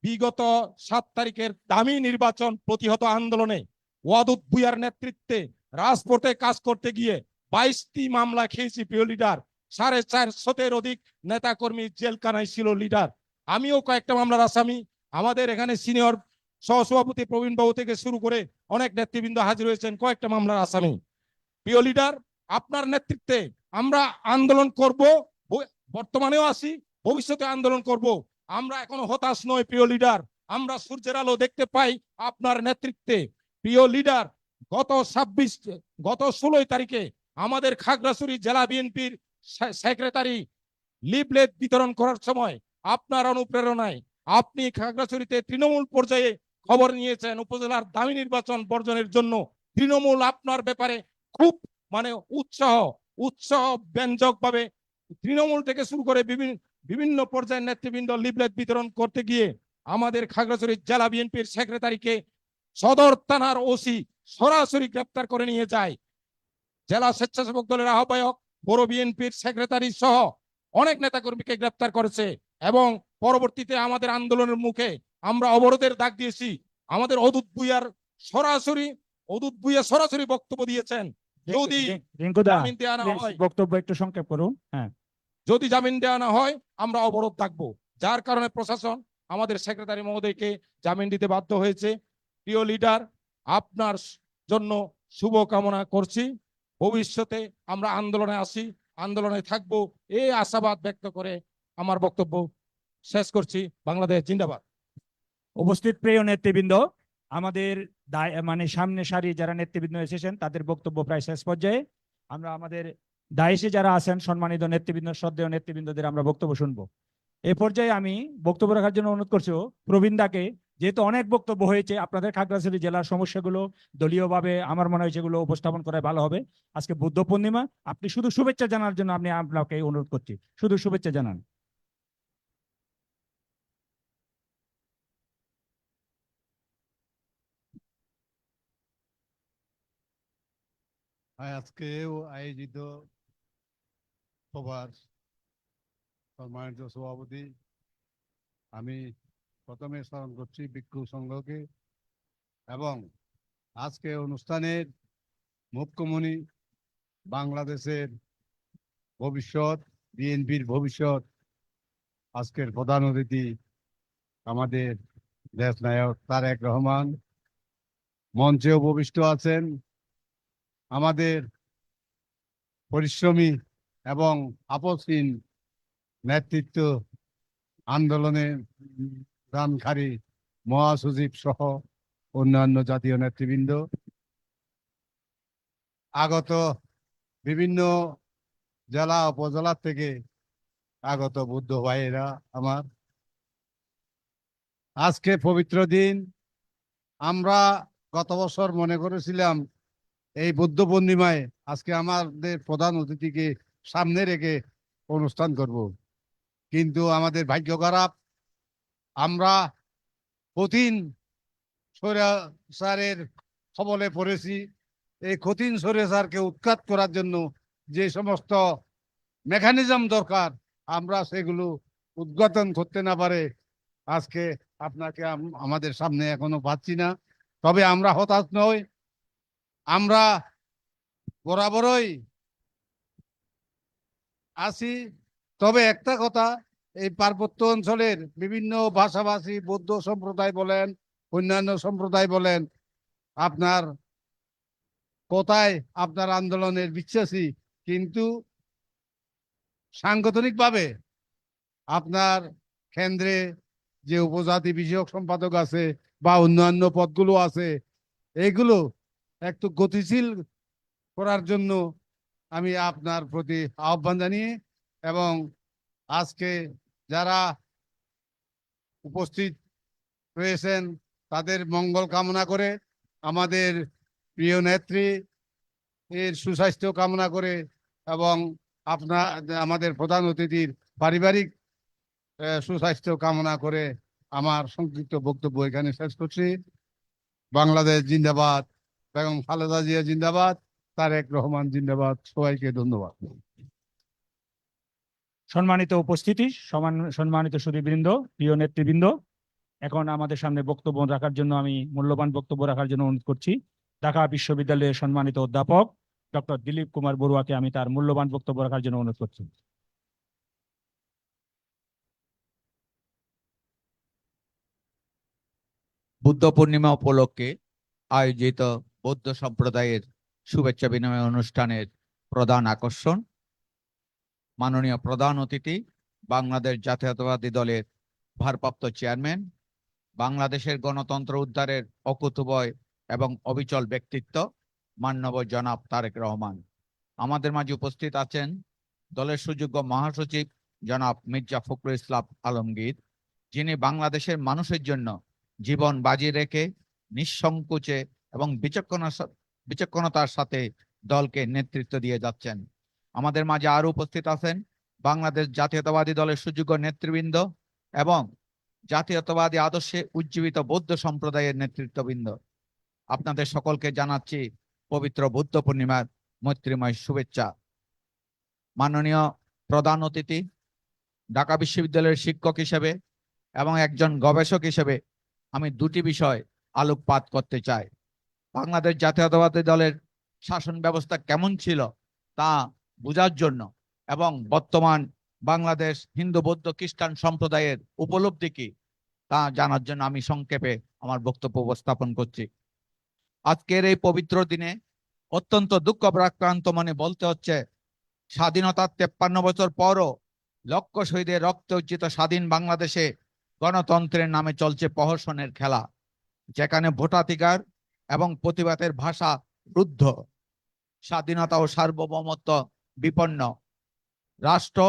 বিগত 7 তারিখের দামি নির্বাচন প্রতিহত আন্দোলনে ওয়াদুদ ভুইয়ার নেতৃত্বে রাজপথে কাজ করতে গিয়ে 22টি মামলা খেয়েছি প্রিয় লিডার। 450-এর অধিক নেতা কর্মী জেলখানায় ছিল লিডার। আমিও কয়েকটা মামলার আসামি। আমাদের এখানে সিনিয়র সহসভাপতি প্রবীণ বাবু থেকে শুরু করে অনেক নেতৃবৃন্দ হাজির হয়েছেন কয়েকটা মামলার আসামি। প্রিয় লিডার, আপনার নেতৃত্বে আমরা আন্দোলন করব, বর্তমানেও আছি, ভবিষ্যতে আন্দোলন করব। আমরা এখনো হতাশ নই প্রিয় লিডার, আমরা সূর্যের আলো দেখতে পাই আপনার নেতৃত্বে। প্রিয় লিডার, গত 16 তারিখে আমাদের খাগড়াছড়ি জেলা বিএনপির সেক্রেটারি লিফলেট বিতরণ করার সময় আপনার অনুপ্রেরণায় আপনি খাগড়াছড়িতে তৃণমূল পর্যায়ে খবর নিয়েছেন উপজেলার দামি নির্বাচন বর্জনের জন্য। তৃণমূল আপনার ব্যাপারে খুব উৎসাহ ব্যঞ্জক ভাবে তৃণমূল থেকে শুরু করে বিভিন্ন পর্যায়ের নেতৃবৃন্দ লিফলেট বিতরণ করতে গিয়ে আমাদের খাগড়াছড়ি জেলা বিএনপির সেক্রেটারিকে সদর থানার ওসি সরাসরি গ্রেপ্তার করে নিয়ে যায়। জেলা স্বেচ্ছাসেবক দলের আহ্বায়ক, বড় বিএনপির সেক্রেটারি সহ অনেক নেতাকর্মীকে গ্রেপ্তার করেছে এবং পরবর্তীতে আমাদের আন্দোলনের মুখে আমরা অবরোধের ডাক দিয়েছি। আমাদের ওয়াদুদ ভুইয়া সরাসরি বক্তব্য দিয়েছেন, যদি জামিন দেওয়া না হয়, বক্তব্য একটু সংক্ষেপ করুন। হ্যাঁ, যদি জামিন দেওয়া না হয় আমরা অবরোধ থাকবো, যার কারণে প্রশাসন আমাদের সেক্রেটারি মহোদয়কে জামিন দিতে বাধ্য হয়েছে। প্রিয় লিডার, আপনার জন্য শুভ কামনা করছি। ভবিষ্যতে আমরা আন্দোলনে আসি, আন্দোলনে থাকবো, এই আশাবাদ ব্যক্ত করে আমার বক্তব্য শেষ করছি। বাংলাদেশ জিন্দাবাদ। উপস্থিত প্রিয় নেতৃবৃন্দ, আমাদের সামনে সারি যারা নেতৃবৃন্দ এসেছেন তাদের বক্তব্য প্রায় শেষ পর্যায়ে। আমরা আমাদের দায়েশে যারা আছেন সম্মানিত নেতৃবৃন্দ, শ্রদ্ধেয় নেতৃবৃন্দদের আমরা বক্তব্য শুনবো। এ পর্যায়ে আমি বক্তব্য রাখার জন্য অনুরোধ করছি প্রবীণ দাকে, যেহেতু অনেক বক্তব্য হয়েছে, আপনাদের খাগড়াছড়ি জেলার সমস্যাগুলো দলীয়ভাবে আমার মনে হয় সেগুলো উপস্থাপন করা ভালো হবে। আজকে বুদ্ধ পূর্ণিমা, আপনি শুধু শুভেচ্ছা জানার জন্য আমি আপনাকে অনুরোধ করছি, শুধু শুভেচ্ছা জানান। আজকেও আয়োজিত সভার সম্মানিত সভাপতি, আমি প্রথমে স্মরণ করছি ভিক্ষু সংঘকে এবং আজকে অনুষ্ঠানের মুখ্যমণি, বাংলাদেশের ভবিষ্যৎ, বিএনপির ভবিষ্যৎ, আজকের প্রধান অতিথি আমাদের দেশ নায়ক তারেক রহমান মঞ্চে উপবিষ্ট আছেন। আমাদের পরিশ্রমী এবং আপসহীন নেতৃত্ব, আন্দোলনে দানকারী মহাসচিব সহ অন্যান্য জাতীয় নেতৃবৃন্দ, আগত বিভিন্ন জেলা উপজেলা থেকে আগত বুদ্ধ ভাইয়েরা আমার, আজকে পবিত্র দিন। আমরা গত বছর মনে করেছিলাম এই বুদ্ধ পূর্ণিমায় আজকে আমাদের প্রধান অতিথিকে সামনে রেখে অনুষ্ঠান করব, কিন্তু আমাদের ভাগ্য খারাপ। আমরা কঠিন স্বৈরাচারের কবলে পড়েছি। এই কঠিন স্বৈরাচারকে উৎখাত করার জন্য যে সমস্ত মেকানিজম দরকার, আমরা সেগুলো উদ্ঘাটন করতে না পারে আজকে আপনাকে আমাদের সামনে এখনো পাচ্ছি না। তবে আমরা হতাশ নই, আমরা বরাবরই আছি। তবে একটা কথা, এই পার্বত্য অঞ্চলের বিভিন্ন ভাষাভাষী বৌদ্ধ সম্প্রদায় বলেন, অন্যান্য সম্প্রদায় বলেন, আপনার কোথায় আপনার আন্দোলনের বিশ্বাসী, কিন্তু সাংগঠনিকভাবে আপনার কেন্দ্রে যে উপজাতি বিষয়ক সম্পাদক আছে বা অন্যান্য পদগুলো আছে, এইগুলো একটু গতিশীল করার জন্য আমি আপনার প্রতি আহ্বান জানিয়ে এবং আজকে যারা উপস্থিত রয়েছেন তাদের মঙ্গল কামনা করে, আমাদের প্রিয় নেত্রী এর সুস্বাস্থ্য কামনা করে এবং আমাদের প্রধান অতিথির পারিবারিক সুস্বাস্থ্য কামনা করে আমার সংক্ষিপ্ত বক্তব্য এখানে শেষ করছি। বাংলাদেশ জিন্দাবাদ, বেগম খালেদা জিয়া জিন্দাবাদ, তারেক রহমান জিন্দাবাদ। সবাইকে ধন্যবাদ। সম্মানিত উপস্থিতি, সম্মানিত সুধীবৃন্দ, প্রিয় নেতৃবৃন্দ, এখন আমাদের সামনে বক্তব্য রাখার জন্য আমি মূল্যবান বক্তব্য রাখার জন্য অনুরোধ করছি ঢাকা বিশ্ববিদ্যালয়ের সম্মানিত অধ্যাপক ডক্টর দিলীপ কুমার বড়ুয়াকে আমি তার মূল্যবান বক্তব্য রাখার জন্য অনুরোধ করছি। বুদ্ধ পূর্ণিমা উপলক্ষে আয়োজিত বৌদ্ধ সম্প্রদায়ের শুভেচ্ছা বিনিময় অনুষ্ঠানের প্রধান আকর্ষণ মাননীয় প্রধান অতিথি, বাংলাদেশ জাতীয়তাবাদী দলের ভারপ্রাপ্ত চেয়ারম্যান, বাংলাদেশের গণতন্ত্র উদ্ধারের অকুতোভয় এবং অবিচল ব্যক্তিত্ব মাননীয় জনাব তারেক রহমান। আমাদের মাঝে উপস্থিত আছেন দলের সুযোগ্য মহাসচিব জনাব মির্জা ফখরুল ইসলাম আলমগীর, যিনি বাংলাদেশের মানুষের জন্য জীবন বাজি রেখে নিঃসংকোচে এবং বিচক্ষণতার সাথে দলকে নেতৃত্ব দিয়ে যাচ্ছেন। আমাদের মাঝে আরো উপস্থিত আছেন বাংলাদেশ জাতীয়তাবাদী দলের সুযোগ্য নেতৃবৃন্দ এবং জাতীয়তাবাদী আদর্শে উজ্জীবিত বৌদ্ধ সম্প্রদায়ের নেতৃত্ববৃন্দ। আপনাদের সকলকে জানাচ্ছি পবিত্র বুদ্ধ পূর্ণিমার মৈত্রীময় শুভেচ্ছা। মাননীয় প্রধান অতিথি, ঢাকা বিশ্ববিদ্যালয়ের শিক্ষক হিসেবে এবং একজন গবেষক হিসেবে আমি দুটি বিষয় আলোকপাত করতে চাই। বাংলাদেশ জাতীয়তাবাদী দলের শাসন ব্যবস্থা কেমন ছিল তা বোঝার জন্য এবং বর্তমান বাংলাদেশ হিন্দু বৌদ্ধ খ্রিস্টান সম্প্রদায়ের উপলব্ধি কি তা জানার জন্য আমি সংক্ষেপে আমার বক্তব্য উপস্থাপন করছি। আজকের এই পবিত্র দিনে অত্যন্ত দুঃখ ভারাক্রান্ত মনে বলতে হচ্ছে, স্বাধীনতার 53 বছর পরও লক্ষ শহীদের রক্তে উজ্জিত স্বাধীন বাংলাদেশে গণতন্ত্রের নামে চলছে প্রহসনের খেলা, যেখানে ভোটাধিকার এবং প্রতিবাদের ভাষা রুদ্ধ, স্বাধীনতা ও সার্বভৌমত্ব বিপন্ন, রাষ্ট্র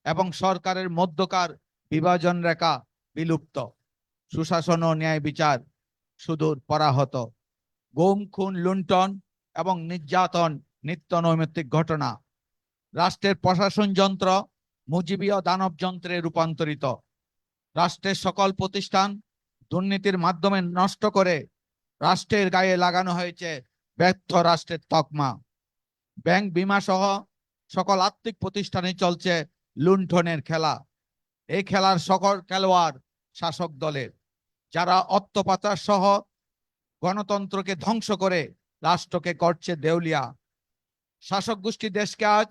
এবং সরকারের মধ্যকার বিভাজন রেখা বিলুপ্ত, সুশাসন ও ন্যায় বিচার সুদূর পরাহত, গুম খুন লুণ্ঠন এবং নির্যাতন নিত্য নৈমিত্তিক ঘটনা, রাষ্ট্রের প্রশাসন যন্ত্র মুজিবীয় দানব যন্ত্রে রূপান্তরিত, রাষ্ট্রের সকল প্রতিষ্ঠান দুর্নীতির মাধ্যমে নষ্ট করে রাষ্ট্রের গায়ে লাগানো হয়েছে ব্যর্থ রাষ্ট্রের তকমা, ব্যাংক বিমা সহ সকল আর্থিক প্রতিষ্ঠানে চলছে লুণ্ঠনের খেলা। এই খেলার সকল খেলোয়াড় শাসক দলের, যারা অর্থ পাচার সহ গণতন্ত্রকে ধ্বংস করে রাষ্ট্রকে করছে দেউলিয়া। শাসক গোষ্ঠী দেশকে আজ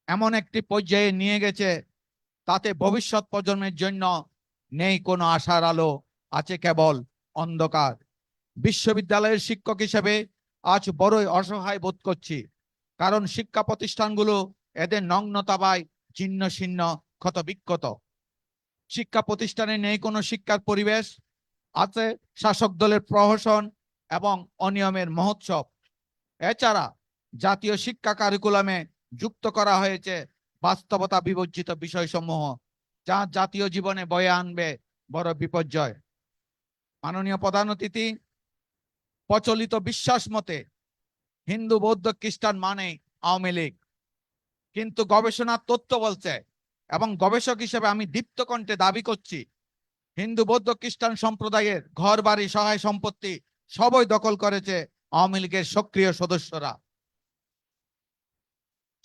এমন একটি পর্যায়ে নিয়ে গেছে তাতে ভবিষ্যৎ প্রজন্মের জন্য নেই কোনো আশার আলো, আছে কেবল অন্ধকার। বিশ্ববিদ্যালয়ের শিক্ষক হিসেবে আজ বড়ই অসহায় বোধ করছি, কারণ শিক্ষা প্রতিষ্ঠানগুলো এদের নগ্নতাবায় ছিন্ন ছিন্ন ক্ষত বিক্ষত। শিক্ষা প্রতিষ্ঠানে নেই কোনো শিক্ষার পরিবেশ, আছে শাসক দলের প্রহসন এবং অনিয়মের মহোৎসব। এছাড়া জাতীয় শিক্ষা কারিকুলামে যুক্ত করা হয়েছে বাস্তবতা বিবর্জিত বিষয়সমূহ, যা জাতীয় জীবনে বয়ে আনবে বড় বিপর্যয়। মাননীয় প্রধান অতিথি, প্রচলিত বিশ্বাস মতে হিন্দু বৌদ্ধ খ্রিস্টান মানে আওয়ামী লীগ, কিন্তু গবেষণার তথ্য বলছে এবং গবেষক হিসেবে আমি দীপ্ত কণ্ঠে দাবি করছি, হিন্দু বৌদ্ধ খ্রিস্টান সম্প্রদায়ের ঘর বাড়ি সহায় সম্পত্তি সবই দখল করেছে আওয়ামী লীগের সক্রিয় সদস্যরা।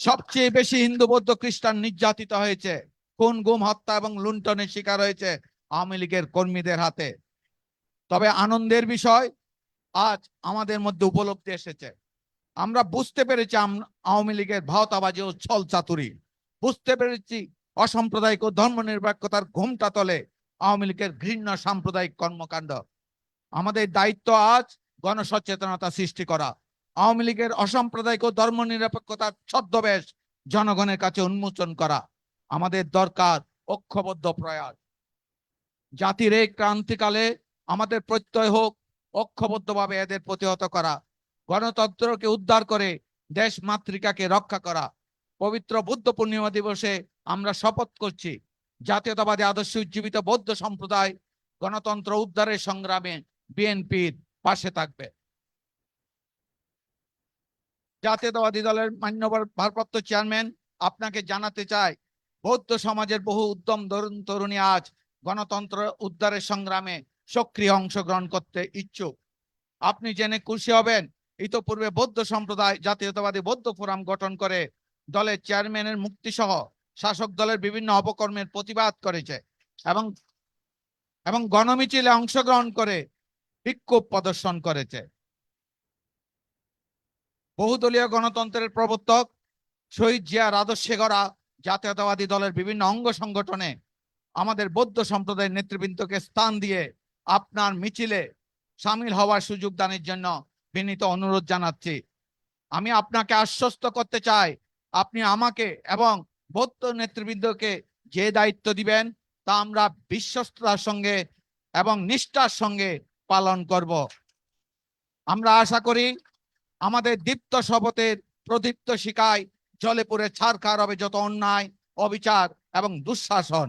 সবচেয়ে বেশি হিন্দু বৌদ্ধ খ্রিস্টান নির্যাতিত হয়েছে, খুন গুম হত্যা এবং লুণ্ঠনের শিকার হয়েছে আওয়ামী লীগের কর্মীদের হাতে। তবে আনন্দের বিষয়, আজ আমাদের মধ্যে উপলব্ধি এসেছে, আমরা বুঝতে পেরেছি আওয়ামী লীগের ভাওতাবাজি ও ছল চাতুরি, বুঝতে পেরেছি অসাম্প্রদায়িক ও ধর্মনিরপেক্ষতার ঘোমটা তলে আওয়ামী লীগের ঘৃণ্য সাম্প্রদায়িক কর্মকাণ্ড। আমাদের দায়িত্ব আজ গণসচেতনতা সৃষ্টি করা, আওয়ামী লীগের অসাম্প্রদায়িক ও ধর্মনিরপেক্ষতার ছদ্মবেশ জনগণের কাছে উন্মোচন করা। আমাদের দরকার ঐক্যবদ্ধ প্রয়াস। জাতির এই ক্রান্তিকালে আমাদের প্রত্যয় হোক ঐক্যবদ্ধভাবে এদের প্রতিহত করা, গণতন্ত্রকে উদ্ধার করে দেশ মাতৃকাকে রক্ষা করা। পবিত্র বুদ্ধ পূর্ণিমা দিবসে আমরা শপথ করছি, জাতীয়তাবাদী আদর্শ উজ্জীবিত বৌদ্ধ সম্প্রদায় গণতন্ত্র উদ্ধারের সংগ্রামে বিএনপির পাশে থাকবে। জাতীয়তাবাদী দলের মান্যবর ভারপ্রাপ্ত চেয়ারম্যান, আপনাকে জানাতে চাই, বৌদ্ধ সমাজের বহু উদ্যম তরুণী আজ গণতন্ত্র উদ্ধারের সংগ্রামে সক্রিয় অংশগ্রহণ করতে ইচ্ছুক। আপনি জেনে খুশি হবেন, ইতোপূর্বে বৌদ্ধ সম্প্রদায় জাতীয়তাবাদী বৌদ্ধ ফোরাম গঠন করে দলের চেয়ারম্যানের মুক্তি সহ শাসক দলের বিভিন্ন অপকর্মের প্রতিবাদ করেছে এবং গণমিছিলে অংশগ্রহণ করে বিক্ষোভ প্রদর্শন করেছে। বহুদলীয় গণতন্ত্রের প্রবর্তক শহীদ জিয়ার আদর্শে গড়া জাতীয়তাবাদী দলের বিভিন্ন অঙ্গ সংগঠনে আমাদের বৌদ্ধ সম্প্রদায়ের নেতৃবৃন্দকে স্থান দিয়ে আপনার মিছিলে সামিল হওয়ার সুযোগ দানের জন্য বিনীত অনুরোধ জানাচ্ছি। আমি আপনাকে আশ্বস্ত করতে চাই, আপনি আমাকে এবং বৌদ্ধ নেতৃবৃন্দকে যে দায়িত্ব দিবেন তা আমরা বিশ্বস্ততার সঙ্গে এবং নিষ্ঠার সঙ্গে পালন করব। আমরা আশা করি আমাদের দীপ্ত শপথের প্রদীপ্ত শিখায় জলে পুড়ে ছারখার হবে যত অন্যায়, অবিচার এবং দুঃশাসন।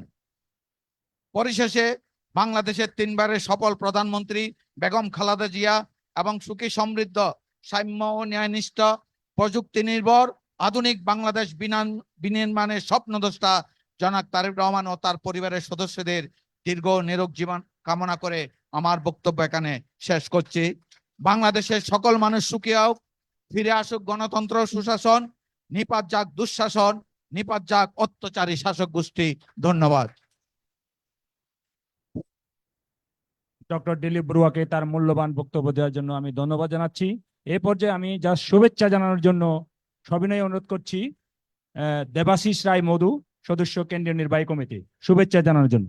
পরিশেষে বাংলাদেশের তিনবারের সফল প্রধানমন্ত্রী বেগম খালেদা জিয়া এবং সুখী সমৃদ্ধ সাম্য ও ন্যায়নিষ্ঠ প্রযুক্তি নির্ভর আধুনিক বাংলাদেশ বিনির্মাণের স্বপ্নদ্রষ্টা জনাব তারেক রহমান ও তার পরিবারের সদস্যদের দীর্ঘ নিরোগ জীবন কামনা করে আমার বক্তব্য এখানে শেষ করছি। বাংলাদেশের সকল মানুষ সুখী হোক, ফিরে আসুক গণতন্ত্র সুশাসন, নিপাত যাক দুঃশাসন, নিপাত যাক অত্যাচারী শাসক গোষ্ঠী। ধন্যবাদ। ডক্টর দিলীপ বড়ুয়াকে তার মূল্যবান বক্তব্য দেওয়ার জন্য আমি ধন্যবাদ জানাচ্ছি। এই পর্যায়ে আমি যা শুভেচ্ছা জানানোর জন্য সবিনয় অনুরোধ করছি দেবাশিস রায় মধু, সদস্য কেন্দ্রীয় নির্বাহী কমিটি, শুভেচ্ছা জানানোর জন্য।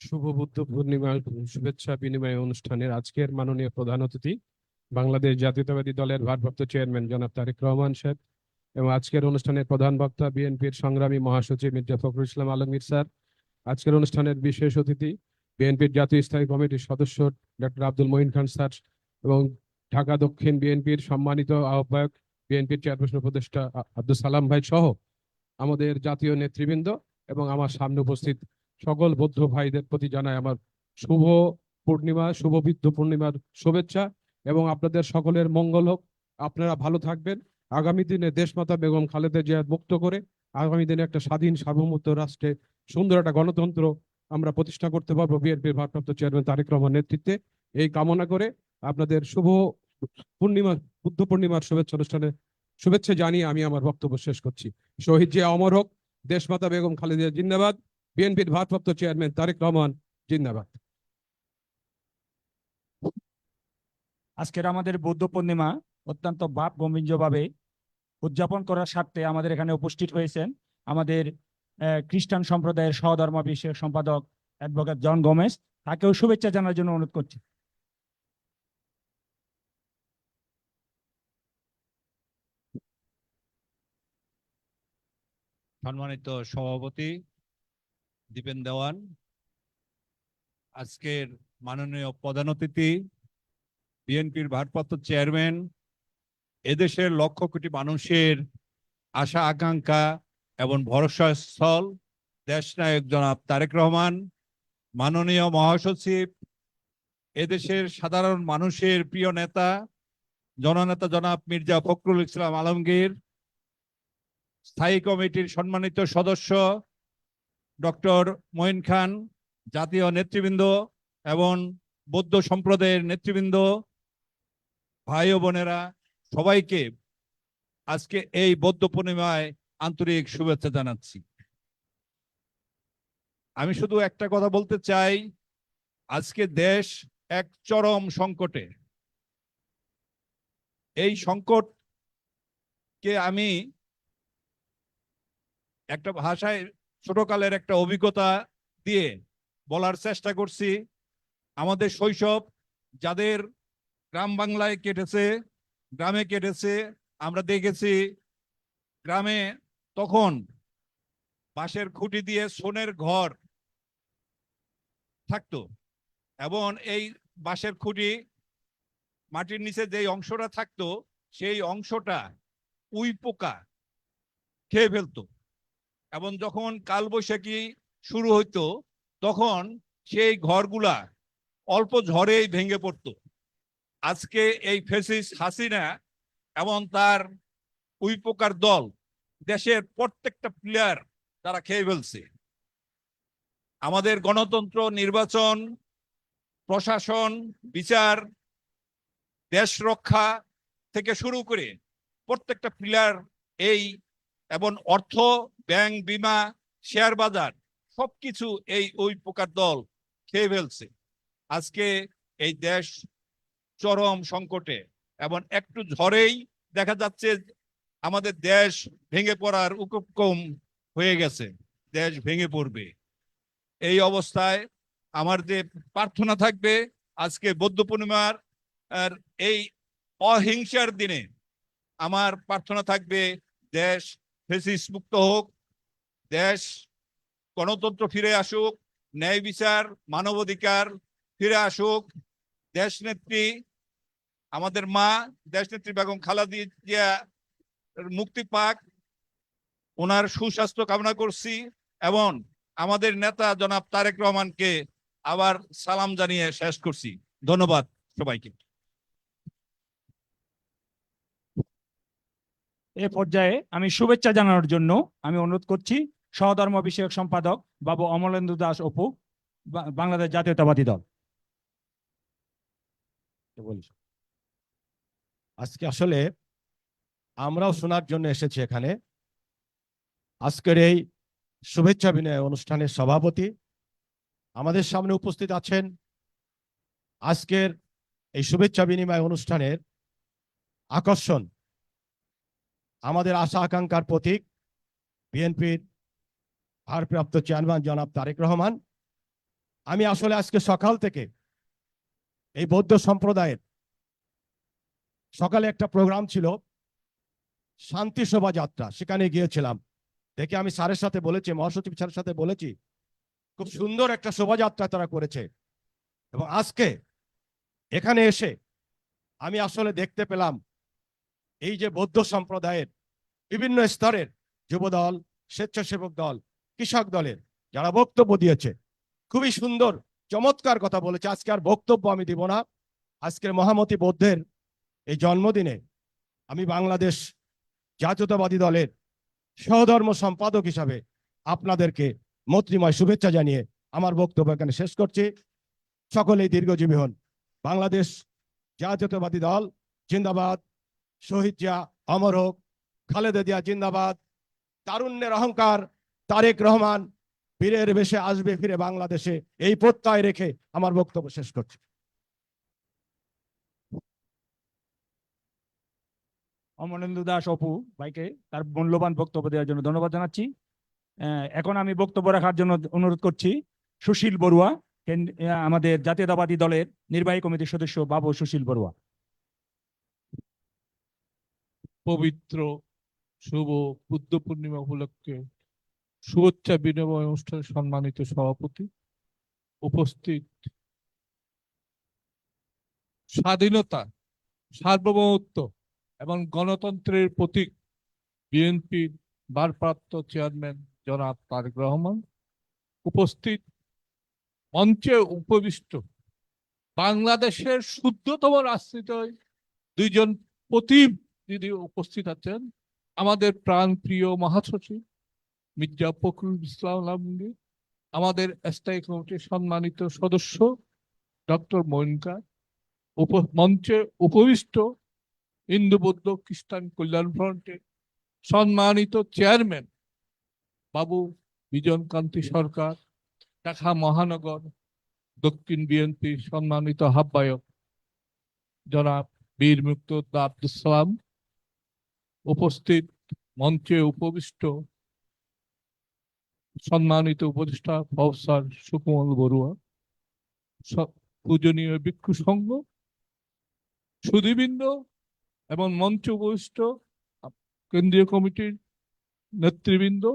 শুভ বুদ্ধ পূর্ণিমার শুভেচ্ছা বিনিময় অনুষ্ঠানের আজকের মাননীয় প্রধান অতিথি বাংলাদেশ জাতীয়তাবাদী দলের ভারপ্রাপ্ত চেয়ারম্যান জনাব তারেক রহমান সাহেব এবং আজকের অনুষ্ঠানের প্রধান বক্তা বিএনপির সংগ্রামী মহাসচিব মির্জা ফখরুল ইসলাম আলমগীর স্যার, আজকের অনুষ্ঠানের বিশেষ অতিথি বিএনপির জাতীয় স্থায়ী কমিটির সদস্য ডক্টর আব্দুল মঈন খান স্যার এবং ঢাকা দক্ষিণ বিএনপির সম্মানিত আহ্বায়ক বিএনপির চেয়ারপারসন উপদেষ্টা আব্দুল সালাম ভাই সহ আমাদের জাতীয় নেতৃবৃন্দ এবং আমার সামনে উপস্থিত সকল বৌদ্ধ ভাইদের প্রতি জানাই আমার শুভ বুদ্ধ পূর্ণিমার শুভেচ্ছা এবং আপনাদের সকলের মঙ্গল হোক। আপনারা ভালো থাকবেন। আগামী দিনে দেশমাতা বেগম খালেদা জিয়া মুক্ত করে আগামী দিনে একটা স্বাধীন সার্বভৌমত্ব রাষ্ট্রে সুন্দর একটা গণতন্ত্র আমরা প্রতিষ্ঠা করতে পারবো বিএনপির ভারপ্রাপ্ত চেয়ারম্যান তারেক রহমান নেতৃত্বে। এই কামনা করে আপনাদের শুভ বুদ্ধ পূর্ণিমার শুভেচ্ছা অনুষ্ঠানে শুভেচ্ছা জানিয়ে আমি আমার বক্তব্য শেষ করছি। শহীদ জিয়া অমর হোক, দেশমাতা বেগম খালেদা জিন্দাবাদ, বিএনপির ভারপ্রাপ্ত চেয়ারম্যান তারেক রহমান জিন্দাবাদ। আজকের আমাদের বৌদ্ধ পূর্ণিমা অত্যন্ত ভাব গম্ভীর্যভাবে উদযাপন করার স্বার্থে আমাদের এখানে উপস্থিত হয়েছেন আমাদের খ্রিস্টান সম্প্রদায়ের সহধর্ম বিষয়ক সম্পাদক অ্যাডভোকেট জন গোমেজ, তাকেও শুভেচ্ছা জানার জন্য অনুরোধ করছি। সম্মানিত সভাপতি, দীপেন দেওয়ান, আজকের মাননীয় প্রধান অতিথি, বিএনপির ভারপ্রাপ্ত চেয়ারম্যান, এদেশের লক্ষ কোটি মানুষের আশা আকাঙ্ক্ষা এবং ভরসা স্থল দেশনায়ক জনাব তারেক রহমান, মাননীয় মহাসচিব, এদেশের সাধারণ মানুষের প্রিয় নেতা জননেতা জনাব মির্জা ফখরুল ইসলাম আলমগীর, স্থায়ী কমিটির সম্মানিত সদস্য ডক্টর মঈন খান, জাতীয় নেতৃবৃন্দ এবং বৌদ্ধ সম্প্রদায়ের নেতৃবৃন্দ, ভাই ও বোনেরা, সবাইকে আজকে এই বৌদ্ধ পূর্ণিমায় আন্তরিক শুভেচ্ছা জানাচ্ছি। আমি শুধু একটা কথা বলতে চাই, আজকে দেশ এক চরম সংকটে। এই সংকটকে আমি একটা ভাষায় ছোটকালের একটা অভিজ্ঞতা দিয়ে বলার চেষ্টা করছি। আমাদের শৈশব যাদের গ্রাম বাংলায় কেটেছে, গ্রামে কেটেছে, আমরা দেখেছি গ্রামে তখন বাঁশের খুঁটি দিয়ে সোনের ঘর থাকতো এবং এই বাঁশের খুঁটি মাটির নিচে যে অংশটা থাকতো সেই অংশটা উই পোকা খেয়ে ফেলতো এবং যখন কালবৈশাখী শুরু হইতো তখন সেই ঘরগুলা অল্প ঝড়েই ভেঙে পড়তো। আজকে এই ফ্যাসিস্ট হাসিনা এবং তার উই পোকার দল দেশের প্রত্যেকটা প্লেয়ার তারা খেয়ে ফেলছে। আমাদের গণতন্ত্র, নির্বাচন, প্রশাসন, বিচার, দেশ রক্ষা থেকে শুরু করে প্রত্যেকটা পিলার এই এবং অর্থ, ব্যাংক, বিমা, শেয়ার বাজার সবকিছু এই ওই পোকার দল খেয়ে ফেলছে। আজকে এই দেশ চরম সংকটে এবং একটু ঝড়েই দেখা যাচ্ছে আমাদের দেশ ভেঙে পড়ার উপক্রম হয়ে গেছে, দেশ ভেঙে পড়বে। এই অবস্থায় আমার যে প্রার্থনা থাকবে আজকে বৌদ্ধ পূর্ণিমার এই অহিংসার দিনে, আমার প্রার্থনা থাকবে দেশ ফ্যাসিস্ট মুক্ত হোক, দেশ গণতন্ত্র ফিরে আসুক, ন্যায় বিচার, মানবাধিকার ফিরে আসুক, দেশ নেত্রী আমাদের মা দেশ নেত্রী বেগম খালেদা জিয়া মুক্তি পাক, ওনার সুস্বাস্থ্য কামনা করছি এবং আমাদের নেতা জনাব তারেক রহমানকে আবার সালাম জানিয়ে শেষ করছি। ধন্যবাদ সবাইকে। এ পর্যায়ে আমি শুভেচ্ছা জানানোর জন্য আমি অনুরোধ করছি সহধর্ম বিষয়ক সম্পাদক বাবু অমলেন্দু দাস অপু, বাংলাদেশ জাতীয়তাবাদী দল। আজকে আসলে আমরাও শোনার জন্য এসেছি এখানে। আজকের এই শুভেচ্ছা বিনিময় অনুষ্ঠানের সভাপতি আমাদের সামনে উপস্থিত আছেন। আজকের এই শুভেচ্ছা বিনিময় অনুষ্ঠানের আকর্ষণ, আমাদের আশা আকাঙ্ক্ষার প্রতীক বিএনপির ভারপ্রাপ্ত চেয়ারম্যান জনাব তারেক রহমান। আমি আসলে আজকে সকাল থেকে এই বৌদ্ধ সম্প্রদায়ের সকালে একটা প্রোগ্রাম ছিল শান্তি শোভাযাত্রা, সেখানে গিয়েছিলাম। দেখে আমি স্যারের সাথে বলেছি, মহাসচিব স্যারের সাথে বলেছি, খুব সুন্দর একটা শোভাযাত্রা তারা করেছে। এবং আজকে এখানে এসে আমি আসলে দেখতে পেলাম এই যে বৌদ্ধ সম্প্রদায়ের বিভিন্ন স্তরের যুবদল, স্বেচ্ছাসেবক দল, কৃষক দলের যারা বক্তব্য দিয়েছে, খুবই সুন্দর চমৎকার কথা বলেছে। আজকে আর বক্তব্য আমি দিব না। আজকের মহামতি বৌদ্ধের এই জন্মদিনে আমি বাংলাদেশ জাতীয়তাবাদী দলের সহধর্ম সম্পাদক হিসাবে আপনাদেরকে মৈত্রীময় শুভেচ্ছা জানিয়ে আমার বক্তব্য এখানে শেষ করছি। সকলেই দীর্ঘজীবী হন। বাংলাদেশ জাতীয়তাবাদী দল জিন্দাবাদ। শহীদ জিয়া অমর হোক। খালেদা জিয়া জিন্দাবাদ। তারুণ্যের অহংকার তারেক রহমান বীরের বেশে আসবে ফিরে বাংলাদেশে, এই প্রত্যয় রেখে আমার বক্তব্য শেষ করছি। অমলেন্দু দাস অপু ভাইকে তার মূল্যবান বক্তব্য দেওয়ার জন্য ধন্যবাদ জানাচ্ছি। এখন আমি বক্তব্য রাখার জন্য অনুরোধ করছি সুশীল বড়ুয়া, আমাদের জাতীয়তাবাদী দলের নির্বাহী কমিটির সদস্য বাবু সুশীল বড়ুয়া। পবিত্র শুভ বুদ্ধ পূর্ণিমা উপলক্ষে শুভেচ্ছা বিনিময় অনুষ্ঠানে সম্মানিত সভাপতি, উপস্থিত স্বাধীনতা, সার্বভৌমত্ব এবং গণতন্ত্রের প্রতীক বিএনপির ভারপ্রাপ্ত চেয়ারম্যান জনাব তারেক রহমান, উপস্থিত মঞ্চে উপবিষ্ট বাংলাদেশের শুদ্ধতম রাজনীতির দুইজন প্রতিনিধি উপস্থিত আছেন, আমাদের প্রাণপ্রিয় মহাসচিব মির্জা ফখরুল ইসলাম আলমগীর, আমাদের স্থায়ী কমিটির সম্মানিত সদস্য ডক্টর মঈনকা, মঞ্চে উপবিষ্ট হিন্দু বৌদ্ধ খ্রিস্টান কল্যাণ ফ্রন্টের সম্মানিত চেয়ারম্যান বাবু বিজন কান্তি সরকার, ঢাকা মহানগর দক্ষিণ বিএনপির সম্মানিত আহ্বায়ক জনাব বীর মুক্তিযোদ্ধা আব্দুল সালাম, উপস্থিত মঞ্চে উপবিষ্ট সম্মানিত উপদেষ্টা প্রফেসর সুকমল বড়ুয়া, পূজনীয় ভিক্ষু সংঘ, সুধীবৃন্দ এবং মঞ্চে উপবিষ্ট কেন্দ্রীয় কমিটির নেতৃবৃন্দ।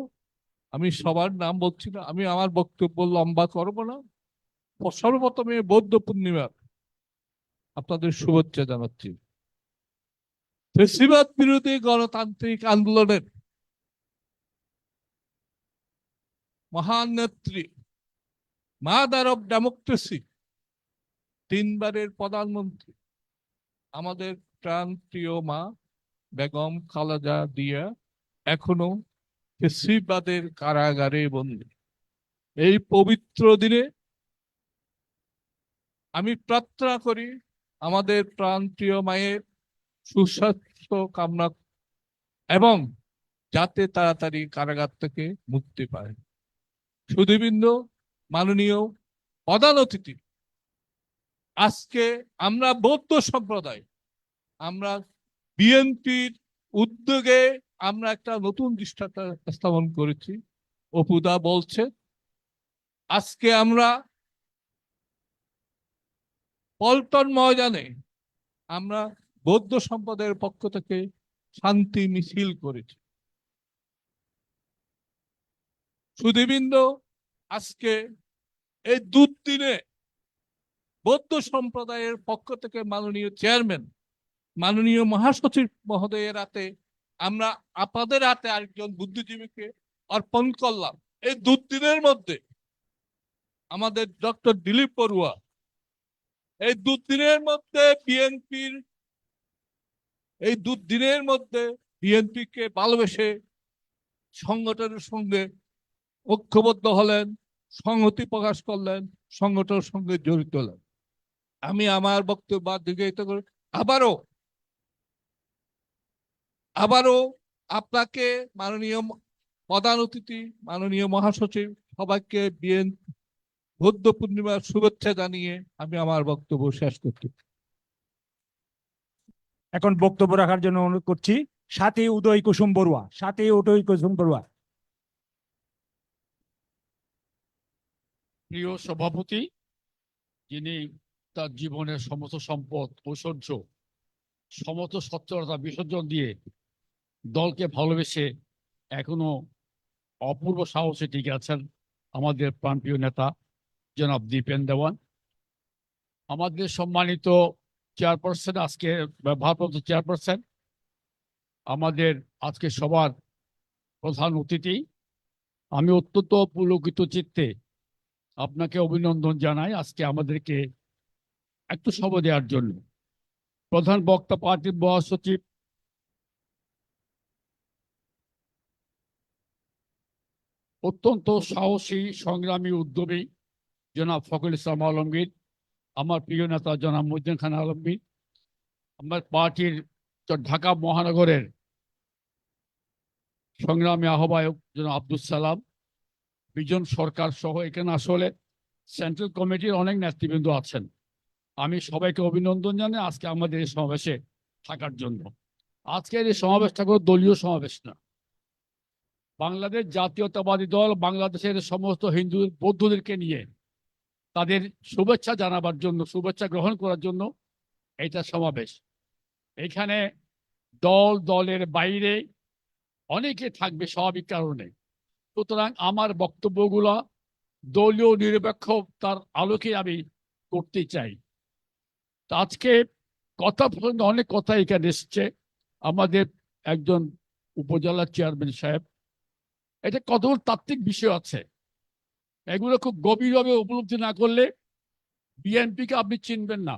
আমি সবার নাম বলছি না, আমি আমার বক্তব্য লম্বা করব না। সর্বপ্রথমে বৌদ্ধ পূর্ণিমার আপনাদের শুভেচ্ছা জানাচ্ছি। ফ্যাসিবাদ বিরোধী গণতান্ত্রিক আন্দোলনের মহান নেত্রী, মাদার অফ ডেমোক্রেসি, তিনবারের প্রধানমন্ত্রী, আমাদের প্রাণ প্রিয় মা বেগম খালেদা জিয়া এখনো ফ্যাসিবাদের কারাগারে বন্দী। এই পবিত্র দিনে আমি প্রার্থনা করি আমাদের প্রাণ প্রিয় মায়ের সুস্বাস্থ্য কামনা এবং যাতে তাড়াতাড়ি কারাগার থেকে মুক্তি পায়। সুধীবৃন্দ, মাননীয় প্রধান অতিথি, আজকে আমরা বৌদ্ধ সম্প্রদায়, আমরা বিএনপির উদ্যোগে আমরা একটা নতুন দৃষ্টান্ত স্থাপন করেছি। অপুদা বলছে আজকে আমরা পল্টন ময়দানে আমরা বৌদ্ধ সম্প্রদায়ের পক্ষ থেকে শান্তি মিছিল করেছি। সুধীবৃন্দ, আজকে এই দুদিনে বৌদ্ধ সম্প্রদায়ের পক্ষ থেকে মাননীয় চেয়ারম্যান, মাননীয় মহাসচিব মহোদয়ের হাতে আমরা আপনাদের হাতে আরেকজন বুদ্ধিজীবীকে অর্পণ করলাম। এই দুদিনের মধ্যে আমাদের ডক্টর দিলীপ বড়ুয়া এই দুদিনের মধ্যে বিএনপিকে ভালোবেসে সংগঠনের সঙ্গে ঐক্যবদ্ধ হলেন, সংহতি প্রকাশ করলেন, সংগঠনের সঙ্গে জড়িত হলেন। আমি আমার বক্তব্য দীর্ঘায়িত করে আবারও আপনাকে মাননীয় প্রধান অতিথি, মাননীয় মহাসচিব, সবাইকে বৌদ্ধ পূর্ণিমার শুভেচ্ছা জানিয়ে আমি আমার বক্তব্য শেষ করছি। এখন বক্তব্য রাখার জন্য অনুরোধ করছি সাথী উদয় কুসুম বড়ুয়া। প্রিয় সভাপতি, যিনি তার জীবনের সমস্ত সম্পদ, ঐশ্বর্য, সমস্ত সচ্ছলতা বিসর্জন দিয়ে দলকে ভালোবেসে এখনো অপূর্ব সাহসে টিকে আছেন আমাদের প্রাণপ্রিয় নেতা জনাব দীপেন দেওয়ান, আমাদের সম্মানিত চেয়ারপারসন, আজকে ভারপ্রাপ্ত চেয়ারপারসন, আমাদের আজকে সবার প্রধান অতিথি। আমি অত্যন্ত পুলকিত চিত্তে আপনাকে অভিনন্দন জানাই আজকে আমাদেরকে একটু সময় দেওয়ার জন্য। প্রধান বক্তা পার্টির মহাসচিব অত্যন্ত সাহসী, সংগ্রামী, উদ্যমী জনাব ফখরুল ইসলাম আলমগীর, আমার প্রিয় নেতা জনাব মঈনুদ্দিন খান আলমগীর, আমার পার্টির ঢাকা মহানগরের সংগ্রামী আহ্বায়ক জনাব আব্দুল সালাম, বিজন সরকার সহ এখানে আসলে সেন্ট্রাল কমিটির অনেক নেতৃবৃন্দ আছেন। আমি সবাইকে অভিনন্দন জানাই আজকে আমাদের এই সমাবেশে থাকার জন্য। আজকের এই সমাবেশটা কোনো দলীয় সমাবেশ না। বাংলাদেশ জাতীয়তাবাদী দল বাংলাদেশের সমস্ত হিন্দু বৌদ্ধদেরকে নিয়ে তাদের শুভেচ্ছা জানাবার জন্য, শুভেচ্ছা গ্রহণ করার জন্য এটা সমাবেশ। এখানে দলের বাইরে অনেকে থাকবে স্বাভাবিক কারণে। সুতরাং আমার বক্তব্যগুলো দলীয় নিরপেক্ষতার আলোকে আমি করতে চাই। তো আজকে কথা প্রসঙ্গে অনেক কথা এখানে এসছে। আমাদের একজন উপজেলা চেয়ারম্যান সাহেব, এটা কতগুলো তাত্ত্বিক বিষয় আছে, এগুলো খুব গভীরভাবে উপলব্ধি না করলে বিএনপিকে আপনি চিনবেন না।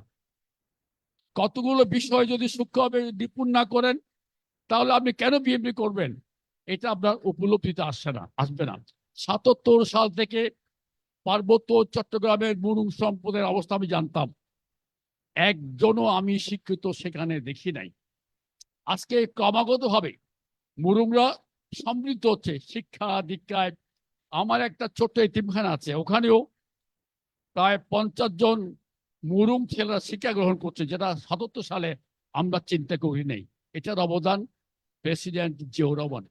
কতগুলো বিষয় যদি সূক্ষ্মভাবে নিপুণ না করেন তাহলে আপনি কেন বিএনপি করবেন এটা আপনার উপলব্ধিতে আসবে না। ৭৭ সাল থেকে পার্বত্য চট্টগ্রামের মুরুং সম্প্রদায়ের অবস্থা আমি জানতাম, একজনও আমি শিক্ষিত সেখানে দেখি নাই। আজকে ক্রমাগতভাবে মুরুংরা সমৃদ্ধ হচ্ছে শিক্ষা দীক্ষায়। আমার একটা ছোট্ট এতিমখানা আছে, ওখানেও প্রায় ৫০ জন মুরুং ছেলেরা শিক্ষা গ্রহণ করছে, যেটা ৭৭ সালে আমরা চিন্তা করি নাই। এটার অবদান প্রেসিডেন্ট জিয়াউর রহমান।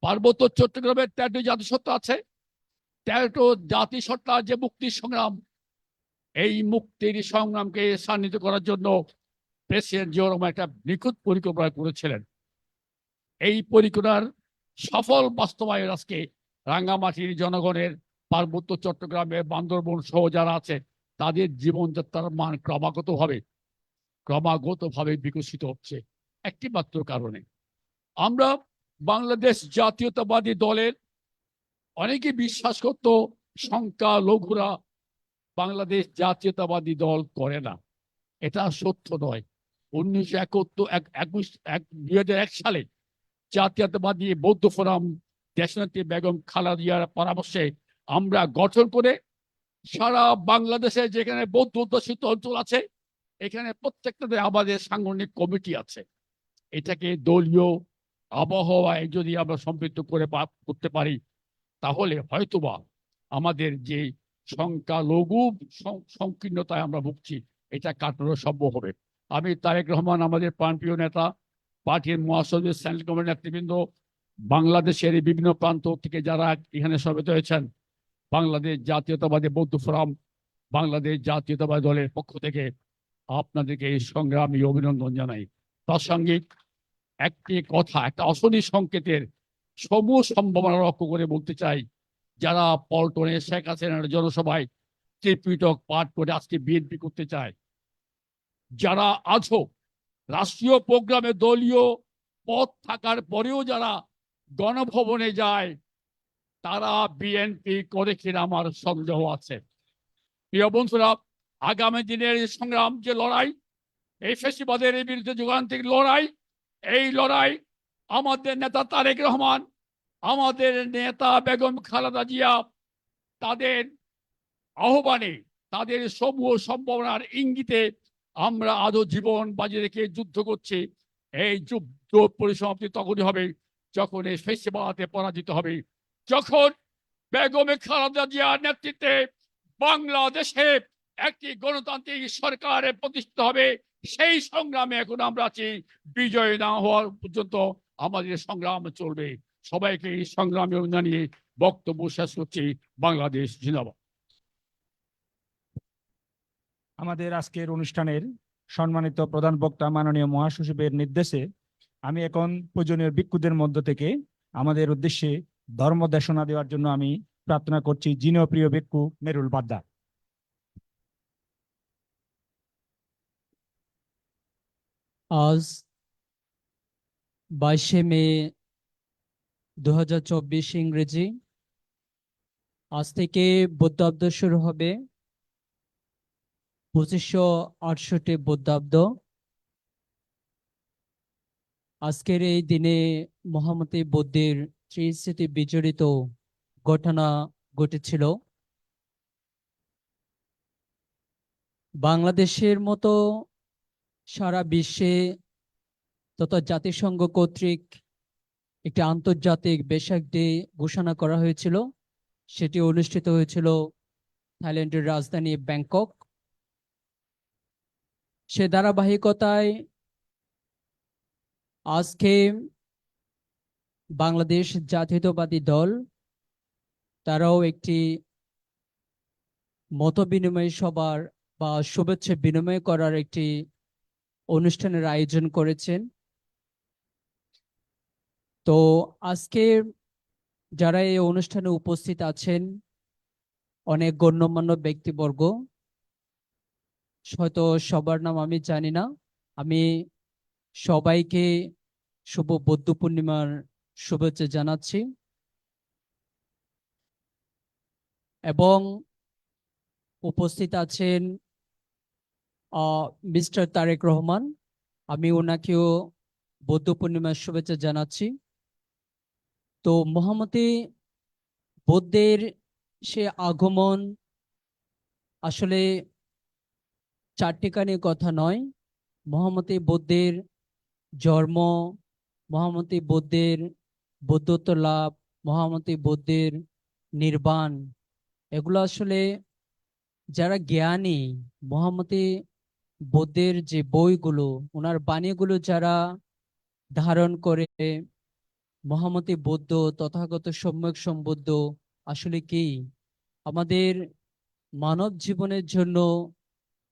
পার্বত্য চট্টগ্রামের ১৩টি জাতিসত্তা আছে। ১৩টো জাতিসত্তার যে মুক্তির সংগ্রাম, এই মুক্তির সংগ্রামকে সান্নিধ্য করার জন্য প্রেসিডেন্ট জিয়াউর রহমান একটা নিখুঁত পরিকল্পনা করেছিলেন। এই পরিকল্পনার সফল বাস্তবায়ন আজকে রাঙ্গামাটির জনগণের, পার্বত্য চট্টগ্রামে বান্দরবন সহ যারা আছে তাদের জীবনযাত্রার মান ক্রমাগতভাবে বিকশিত হচ্ছে একটি মাত্র কারণে। আমরা বাংলাদেশ জাতীয়তাবাদী দলের অনেকে বিশ্বাস করত সংখ্যালঘুরা বাংলাদেশ জাতীয়তাবাদী দল করে না। এটা সত্য নয়। 2001 সালে জাতীয়তাবাদী বৌদ্ধ ফোরাম দেশনেত্রী বেগম খালেদা জিয়ার পরামর্শে আমরা গঠন করে সারা বাংলাদেশে যেখানে বৌদ্ধ অধ্যুষিত অঞ্চল আছে এখানে প্রত্যেকটাতে আমাদের সাংগঠনিক কমিটি আছে। এটাকে দলীয় আবহাওয়ায় যদি আমরা সম্পৃক্ত করতে পারি তাহলে হয়তোবা আমাদের যে সংখ্যালঘু সংকীর্ণতায় আমরা ভুগছি এটা কাটানো সম্ভব হবে। আমি তারেক রহমান, আমাদের প্রাণপ্রিয় নেতা, পার্টির মহাসচিব, সেন্ট্রাল কমিটির নেতৃবৃন্দ, বাংলাদেশের বিভিন্ন প্রান্ত থেকে যারা এখানে সমবেত হয়েছেন, বাংলাদেশ জাতীয়তাবাদী বৌদ্ধ ফোরাম, বাংলাদেশ জাতীয়তাবাদী দলের পক্ষ থেকে আপনাদেরকে এই সংগ্রামী অভিনন্দন জানাই। প্রাসঙ্গিক একটি কথা, একটা অশনি সংকেতের সমূহ সম্ভাবনা লক্ষ্য করে বলতে চাই, যারা পল্টনে শেখ হাসিনার জনসভায় ত্রিপিটক পাঠ করে আজকে বিএনপি করতে চায়, যারা আজও রাষ্ট্রীয় প্রোগ্রামে দলীয় পদ থাকার পরেও যারা গণভবনে যায়, তারা বিএনপি করে কিনা আমার সন্দেহ আছে। প্রিয় বন্ধুরা, আগামী দিনের সংগ্রাম যে লড়াই, এই ফ্যাসিবাদের বিরুদ্ধে যুগান্তিক লড়াই, এই লড়াই আমাদের নেতা তারেক রহমান, আমাদের নেতা বেগম খালেদা জিয়া তাদের আহ্বানে, তাদের সমূহ সম্ভাবনার ইঙ্গিতে আমরা আজও জীবন বাজি রেখে যুদ্ধ করছি। এই যুদ্ধ পরিসমাপ্তি তখনই হবে যখন এই ফ্যাসিবাদে পরাজিত হবে, যখন বেগম খালেদা জিয়ার নেতৃত্বে বাংলাদেশে একটি গণতান্ত্রিক সরকারের প্রতিষ্ঠিত হবে। সেই সংগ্রামে এখন আমরা আছি, বিজয় না হওয়ার পর্যন্ত আমাদের সংগ্রাম চলবে। সবাইকে এই সংগ্রামে জানিয়ে বক্তব্য শেষ করছি। বাংলাদেশ জিন্দাবাদ। আমাদের আজকের অনুষ্ঠানের সম্মানিত প্রধান বক্তা মাননীয় মহাসচিবের নির্দেশে আমি এখন পূজনীয় ভিক্ষুদের মধ্য থেকে আমাদের উদ্দেশ্যে ধর্ম দেশনা দেওয়ার জন্য আমি প্রার্থনা করছি জিন প্রিয় ভিক্ষু মেরুল বাদ্দা। আজ 22শে মে 2024 ইংরেজি। আজ থেকে বৌদ্ধাব্দ শুরু হবে 2568 বৌদ্ধাব্দ। আজকের এই দিনে মহামতি বুদ্ধের ত্রিস্মৃতি বিজড়িত ঘটনা ঘটেছিল। বাংলাদেশের মতো সারা বিশ্বে তথা জাতিসংঘ কর্তৃক একটি আন্তর্জাতিক বেসাক ডে ঘোষণা করা হয়েছিল। সেটি অনুষ্ঠিত হয়েছিল থাইল্যান্ডের রাজধানী ব্যাংকক। সে ধারাবাহিকতায় আজকে বাংলাদেশ জাতীয়তাবাদী দল তারাও একটি মত বিনিময় সভার বা শুভেচ্ছা বিনিময় করার একটি অনুষ্ঠানের আয়োজন করেছেন। তো আজকে যারা এই অনুষ্ঠানে উপস্থিত আছেন, অনেক গণ্যমান্য ব্যক্তিবর্গ, হয়তো সবার নাম আমি জানি না। আমি সবাইকে শুভ বৌদ্ধ পূর্ণিমার শুভেচ্ছা জানাচ্ছি এবং উপস্থিত আছেন মিস্টার তারেক রহমান। আমি ওনাকেও বৌদ্ধ পূর্ণিমার শুভেচ্ছা জানাচ্ছি। তো মহামতি বুদ্ধের সে আগমন আসলে চারটিখানি কথা নয়। মহামতি বুদ্ধের জন্ম, মহামতি বুদ্ধের বুদ্ধত্ব লাভ, মহামতি বুদ্ধের নির্বাণ, এগুলো আসলে যারা জ্ঞানী, মহামতি বুদ্ধের যে বইগুলো, ওনার বাণীগুলো যারা ধারণ করে, মহামতি বুদ্ধ তথাগত সম্যক সম্বুদ্ধ আসলে কি, আমাদের মানব জীবনের জন্য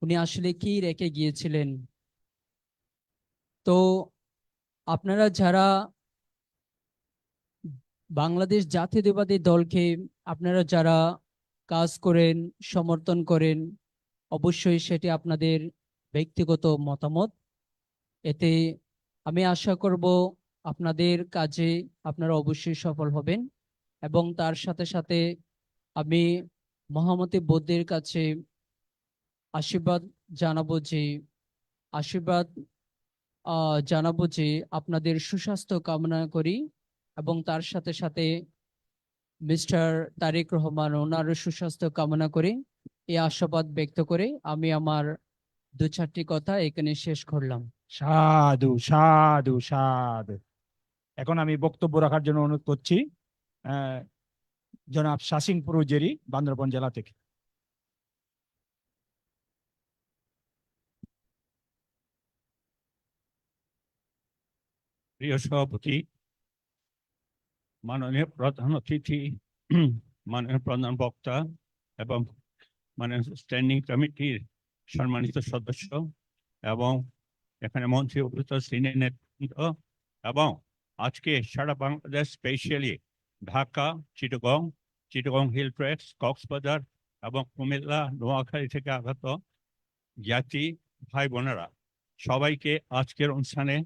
উনি আসলে কি রেখে গিয়েছিলেন। তো আপনারা যারা বাংলাদেশ জাতীয়তাবাদী দলকে আপনারা যারা কাজ করেন, সমর্থন করেন, অবশ্যই সেটি আপনাদের ব্যক্তিগত মতামত। এতে আমি আশা করব আপনাদের কাজে আপনারা অবশ্যই সফল হবেন এবং তার সাথে সাথে আমি মহামতি বুদ্ধের কাছে আশীর্বাদ জানাবো যে আশীর্বাদ জানাবো যে আপনাদের সুস্বাস্থ্য কামনা করি এবং তার সাথে সাথে মিস্টার তারেক রহমান ওনারও সুস্বাস্থ্য কামনা করে এই আশাবাদ ব্যক্ত করে আমি আমার 2-4টি কথা এখানে শেষ করলাম। সাধু সাধু সাধু। এখন আমি বক্তব্য রাখার জন্য অনুরোধ করছি জনাব শাসিং পুরুজেরি, বান্দরবান জেলা থেকে। প্রিয় সভাপতি, মাননীয় প্রধান অতিথি, মাননীয় প্রধান বক্তা এবং মাননীয় স্ট্যান্ডিং কমিটির সম্মানিত সদস্য এবং এখানে মঞ্চে উপস্থিত সিনিয়র নেতৃবৃন্দ এবং আজকে সারা বাংলাদেশ, স্পেশালি ঢাকা, চিটাগং হিল ট্রেক্স, কক্সবাজার এবং কুমিল্লা, নোয়াখালী থেকে আগত জ্ঞাতি ভাই বোনেরা, সবাইকে আজকের অনুষ্ঠানে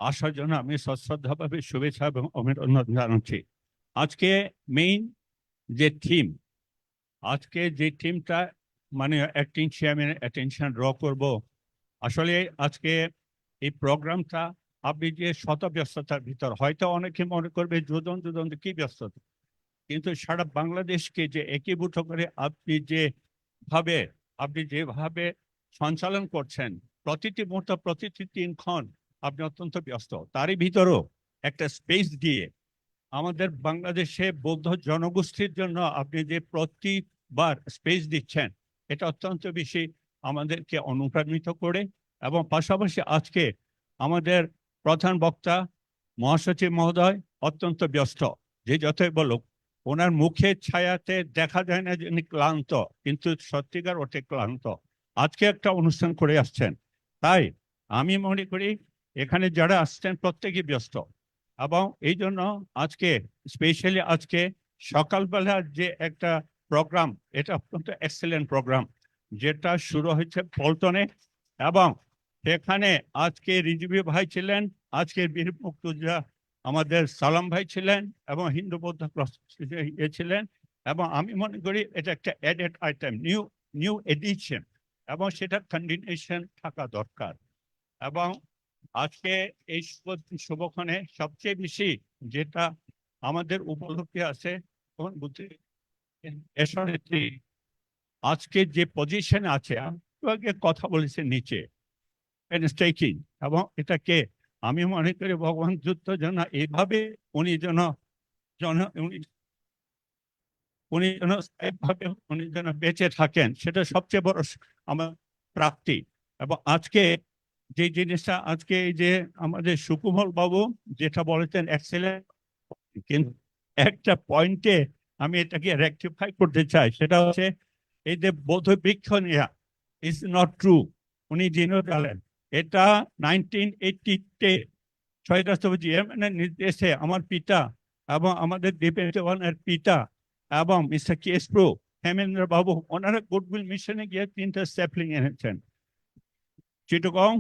আসার জন্য আমি সশ্রদ্ধাভাবে শুভেচ্ছা এবং অভিনন্দন জানাচ্ছি। আজকে মেইন যে থিম, আজকে যে থিমটা মানে অ্যাক্টিং চেয়ারম্যানের অ্যাটেনশন ড্র করব, আসলে আজকে এই প্রোগ্রামটা আপনি যে শত ব্যস্ততার ভিতর হয়তো অনেকে মনে করবে যোজন কি ব্যস্ততা, কিন্তু সারা বাংলাদেশকে যে একীভূত করে আপনি যেভাবে সঞ্চালন করছেন, প্রতিটি মুহূর্ত, প্রতিটি 3 ক্ষণ আপনি অত্যন্ত ব্যস্ত, তারই ভিতরেও একটা স্পেস দিয়ে আমাদের বাংলাদেশে বৌদ্ধ জনগোষ্ঠীর জন্য আপনি যে প্রতিবার স্পেস দিচ্ছেন, এটা অত্যন্ত বেশি আমাদেরকে অনুপ্রাণিত করে। এবং পাশাপাশি আজকে আমাদের প্রধান বক্তা মহাসচিব মহোদয় অত্যন্ত ব্যস্ত, যে যতই বলুক ওনার মুখের ছায়াতে দেখা যায় না যে উনি ক্লান্ত, কিন্তু সত্যিকার ওঠে ক্লান্ত। আজকে একটা অনুষ্ঠান করে আসছেন, তাই আমি মনে করি এখানে যারা আসছেন প্রত্যেকেই ব্যস্ত এবং এই জন্য আজকে স্পেশালি আজকে সকালবেলা যে একটা প্রোগ্রাম, এটা অত্যন্ত এক্সেলেন্ট প্রোগ্রাম, যেটা শুরু হয়েছে পল্টনে এবং সেখানে আজকে রিজভি ভাই ছিলেন, আজকে বীর মুক্তিযোদ্ধা আমাদের সালাম ভাই ছিলেন এবং হিন্দু বৌদ্ধ ছিলেন এবং আমি মনে করি এটা একটা অ্যাডেড আইটেম, নিউ এডিশন এবং সেটা কন্টিনিউশন থাকা দরকার। এবং আজকে এই শুভক্ষণে সবচেয়ে বেশি যেটা আমাদের উপলব্ধি আছে আজকে যে পজিশনে আছে, আমি কথা বলেছে নিচে স্ট্রাইকিং, এবং এটাকে আমি মনে করি ভগবান যুদ্ধ যেন এইভাবে উনি যেন বেঁচে থাকেন, সেটা সবচেয়ে বড় আমার প্রাপ্তি। এবং আজকে যে জিনিসটা আজকে এই যে আমাদের সুকুমল বাবু যেটা বলেছেন এক্সেলেন্ট, কিন্তু একটা পয়েন্টে আমি এটাকে রেকটিফাই করতে চাই, সেটা হচ্ছে এই যে বৌদ্ধ বৃক্ষ নেয়া ইজ নট ট্রু। উনি জেনে গেলেন এটা 1980-তে শহীদ রাষ্ট্রপতি চেয়ারম্যানের নির্দেশে আমার পিতা এবং আমাদের দীপেন দেওয়ানের পিতা এবং মিস্টার কেস প্রো হেমেন্দ্র বাবু, ওনারা গুডউইল মিশনে গিয়ে 3টা স্যাপলিং এনেছেন। চিটগং,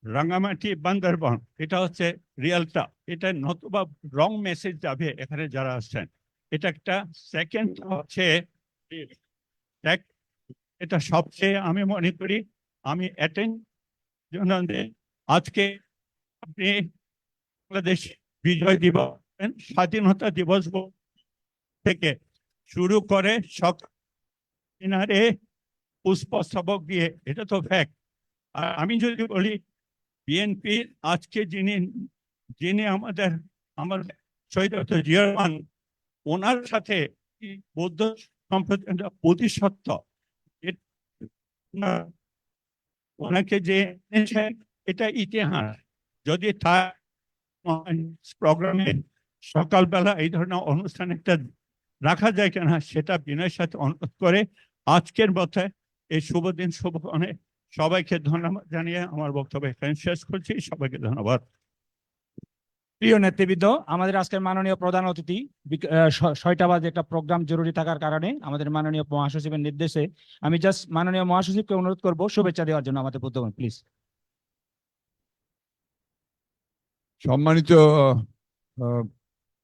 রাঙ্গামাটি, বান্দরবান, এটা হচ্ছে রিয়ালটা। এটা নতুবা রং মেসেজ যাবে এখানে যারা আসছেন। এটা একটা। সেকেন্ড হচ্ছে এটা সবচেয়ে আমি মনে করি আমি অ্যাটেন্ড আজকে আপনি বাংলাদেশ বিজয় দিবস, স্বাধীনতা দিবস থেকে শুরু করে মিনারে পুষ্পস্তবক দিয়ে, এটা তো ফ্যাক্ট। আর আমি যদি বলি বিএনপির আজকে যিনি যিনি আমার শহীদ জিয়ারমান, ওনার সাথে বৌদ্ধ সম্প্রদায়ের বোধিসত্ত্ব ওনাকে যে এনেছেন, এটা ইতিহাস। যদি তার প্রোগ্রামে সকালবেলা এই ধরনের অনুষ্ঠান একটা রাখা যায় কিনা, সেটা বিনয়ের সাথে অনুরোধ করে আজকের মতো এই শুভ দিন শুভক্ষণে সবাইকে ধন্যবাদ জানিয়ে আমার বক্তব্য এখানে শেষ করছি। সবাইকে ধন্যবাদ। প্রিয় নেতৃবৃন্দ, আমাদের আজকের মাননীয় প্রধান অতিথি 6টা বাজে একটা প্রোগ্রাম জরুরি থাকার কারণে আমাদের মাননীয় মহাসচিবের নির্দেশে আমি জাস্ট মাননীয় মহাসচিবকে অনুরোধ করব শুভেচ্ছা দেওয়ার জন্য আমাদের বুদ্ধগণ, প্লিজ। সম্মানিত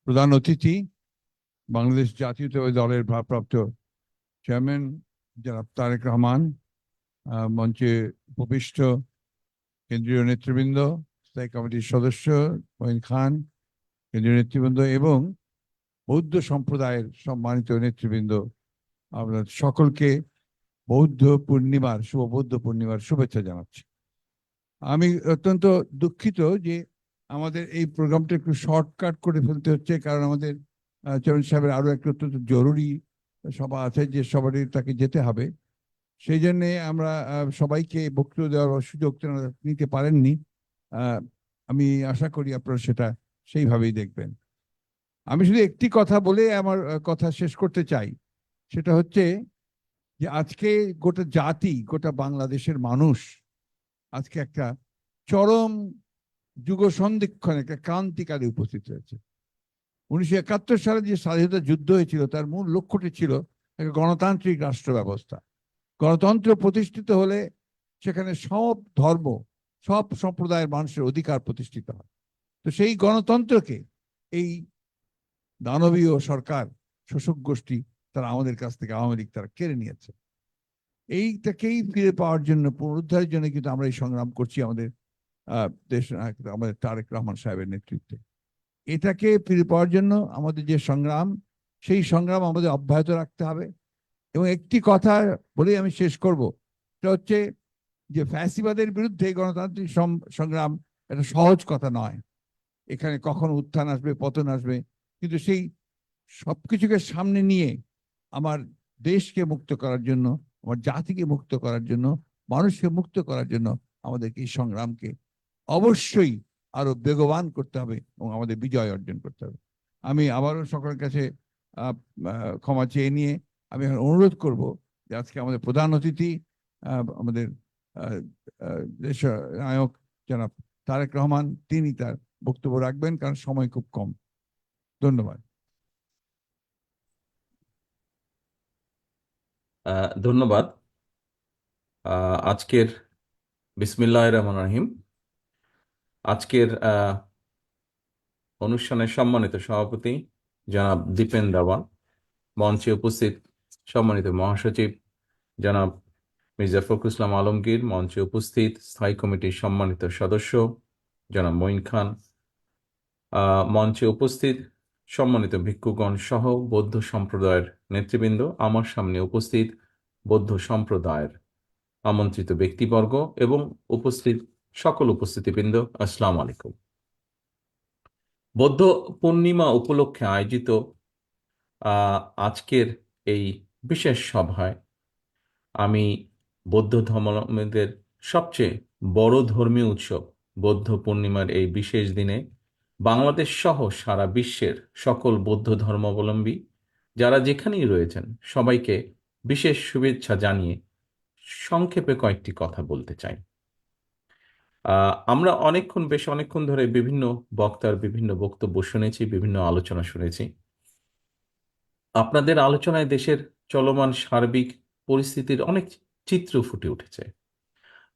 প্রধান অতিথি, বাংলাদেশ জাতীয়তাবাদী দলের ভারপ্রাপ্ত চেয়ারম্যান জনাব তারেক রহমান, মঞ্চে উপবিষ্ট কেন্দ্রীয় নেতৃবৃন্দ, স্থায়ী কমিটির সদস্য মঈন খান, কেন্দ্রীয় নেতৃবৃন্দ এবং বৌদ্ধ সম্প্রদায়ের সম্মানিত নেতৃবৃন্দ, আমরা সকলকে শুভ বৌদ্ধ পূর্ণিমার শুভেচ্ছা জানাচ্ছি। আমি অত্যন্ত দুঃখিত যে আমাদের এই প্রোগ্রামটা একটু শর্টকাট করে ফেলতে হচ্ছে, কারণ আমাদের চেয়ারম্যান সাহেবের আরো একটা অত্যন্ত জরুরি সভা আছে, যে সবারই তাকে যেতে হবে। সেই জন্যে আমরা সবাইকে বক্তব্য দেওয়ার সুযোগ নিতে পারেননি। আমি আশা করি আপনারা সেটা সেইভাবেই দেখবেন। আমি শুধু একটি কথা বলে আমার কথা শেষ করতে চাই, সেটা হচ্ছে যে আজকে গোটা জাতি, গোটা বাংলাদেশের মানুষ আজকে একটা চরম যুগ সন্ধিক্ষণ, একটা ক্রান্তিকালে উপস্থিত হয়েছে। 1971 সালে যে স্বাধীনতা যুদ্ধ হয়েছিল তার মূল লক্ষ্যটি ছিল একটা গণতান্ত্রিক রাষ্ট্র ব্যবস্থা। গণতন্ত্র প্রতিষ্ঠিত হলে সেখানে সব ধর্ম, সব সম্প্রদায়ের মানুষের অধিকার প্রতিষ্ঠিত হয়। তো সেই গণতন্ত্রকে এই দানবীয় সরকার, শোষক গোষ্ঠী, তারা আমাদের কাছ থেকে, আওয়ামী লীগ, তারা কেড়ে নিয়েছে। এইটাকেই ফিরে পাওয়ার জন্য, পুনরুদ্ধারের জন্য কিন্তু আমরা এই সংগ্রাম করছি আমাদের দেশ নায়ক আমাদের তারেক রহমান সাহেবের নেতৃত্বে। এটাকে ফিরে পাওয়ার জন্য আমাদের যে সংগ্রাম, সেই সংগ্রাম আমাদের অব্যাহত রাখতে হবে। এবং একটি কথা বলেই আমি শেষ করব, সেটা হচ্ছে যে ফ্যাসিবাদের বিরুদ্ধে গণতান্ত্রিক সংগ্রাম এটা সহজ কথা নয়। এখানে কখনো উত্থান আসবে, পতন আসবে, কিন্তু সেই সবকিছুকে সামনে নিয়ে আমার দেশকে মুক্ত করার জন্য, আমার জাতিকে মুক্ত করার জন্য, মানুষকে মুক্ত করার জন্য আমাদেরকে এই সংগ্রামকে অবশ্যই আরো বেগবান করতে হবে এবং আমাদের বিজয় অর্জন করতে হবে। আমি আবারও সকলের কাছে ক্ষমা চেয়ে নিয়ে আমি এখন অনুরোধ করব যে আজকে আমাদের প্রধান অতিথি, আমাদের দেশ নায়ক জনাব তারেক রহমান, তিনি তার বক্তব্য রাখবেন, কারণ সময় খুব কম। ধন্যবাদ। ধন্যবাদ। আজকের বিসমিল্লাহির রহমানির রহিম, আজকের অনুষ্ঠানের সম্মানিত সভাপতি জনাব দীপেন দেওয়ান, মঞ্চে উপস্থিত সম্মানিত মহাসচিব জনাব মির্জা ফখরুল ইসলাম আলমগীর, মঞ্চে উপস্থিত স্থায়ী কমিটির সম্মানিত সদস্য জনাব মঈন খান, মঞ্চে উপস্থিত সম্মানিত ভিক্ষুগণ সহ বৌদ্ধ সম্প্রদায়ের নেতৃবৃন্দ, আমার সামনে উপস্থিত বৌদ্ধ সম্প্রদায়ের আমন্ত্রিত ব্যক্তিবর্গ এবং উপস্থিত সকল উপস্থিতিবৃন্দ, আসসালামু আলাইকুম। বৌদ্ধ পূর্ণিমা উপলক্ষে আয়োজিত আজকের এই বিশেষ সভায় আমি বৌদ্ধ ধর্মাবলম্বীদের সবচেয়ে বড় ধর্মীয় উৎসব বৌদ্ধ পূর্ণিমার এই বিশেষ দিনে বাংলাদেশ সহ সারা বিশ্বের সকল বৌদ্ধ ধর্মাবলম্বী যারা যেখানেই রয়েছেন সবাইকে বিশেষ শুভেচ্ছা জানিয়ে সংক্ষেপে কয়েকটি কথা বলতে চাই। আমরা বেশ অনেকক্ষণ ধরে বিভিন্ন বক্তার বিভিন্ন বক্তব্য শুনেছি, বিভিন্ন আলোচনা শুনেছি। আপনাদের আলোচনায় দেশের চলমান সার্বিক পরিস্থিতির অনেক চিত্র ফুটে উঠেছে।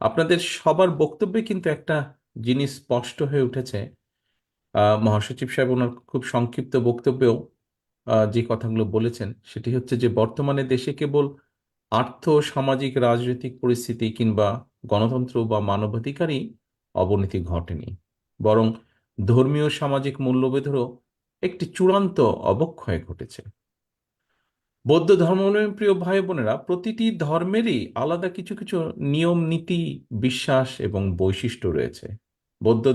আপনাদের সবার বক্তব্যে কিন্তু একটা জিনিস স্পষ্ট হয়ে উঠেছে। মহাসচিব সাহেব ওনার খুব সংক্ষিপ্ত বক্তব্যেও যে কথাগুলো বলেছেন সেটি হচ্ছে যে বর্তমানে দেশে কেবল আর্থ সামাজিক রাজনৈতিক পরিস্থিতি কিংবা গণতন্ত্র বা মানবাধিকারই অবনতি ঘটেনি, বরং ধর্মীয় সামাজিক মূল্যবোধেরও একটি চূড়ান্ত অবক্ষয় ঘটেছে। বৌদ্ধ ধর্মাবলম্বী প্রিয় ভাই বোনেরা, প্রতিটি ধর্মেরই আলাদা কিছু কিছু নিয়ম নীতি, বিশ্বাস এবং বৈশিষ্ট্য রয়েছে। বৌদ্ধ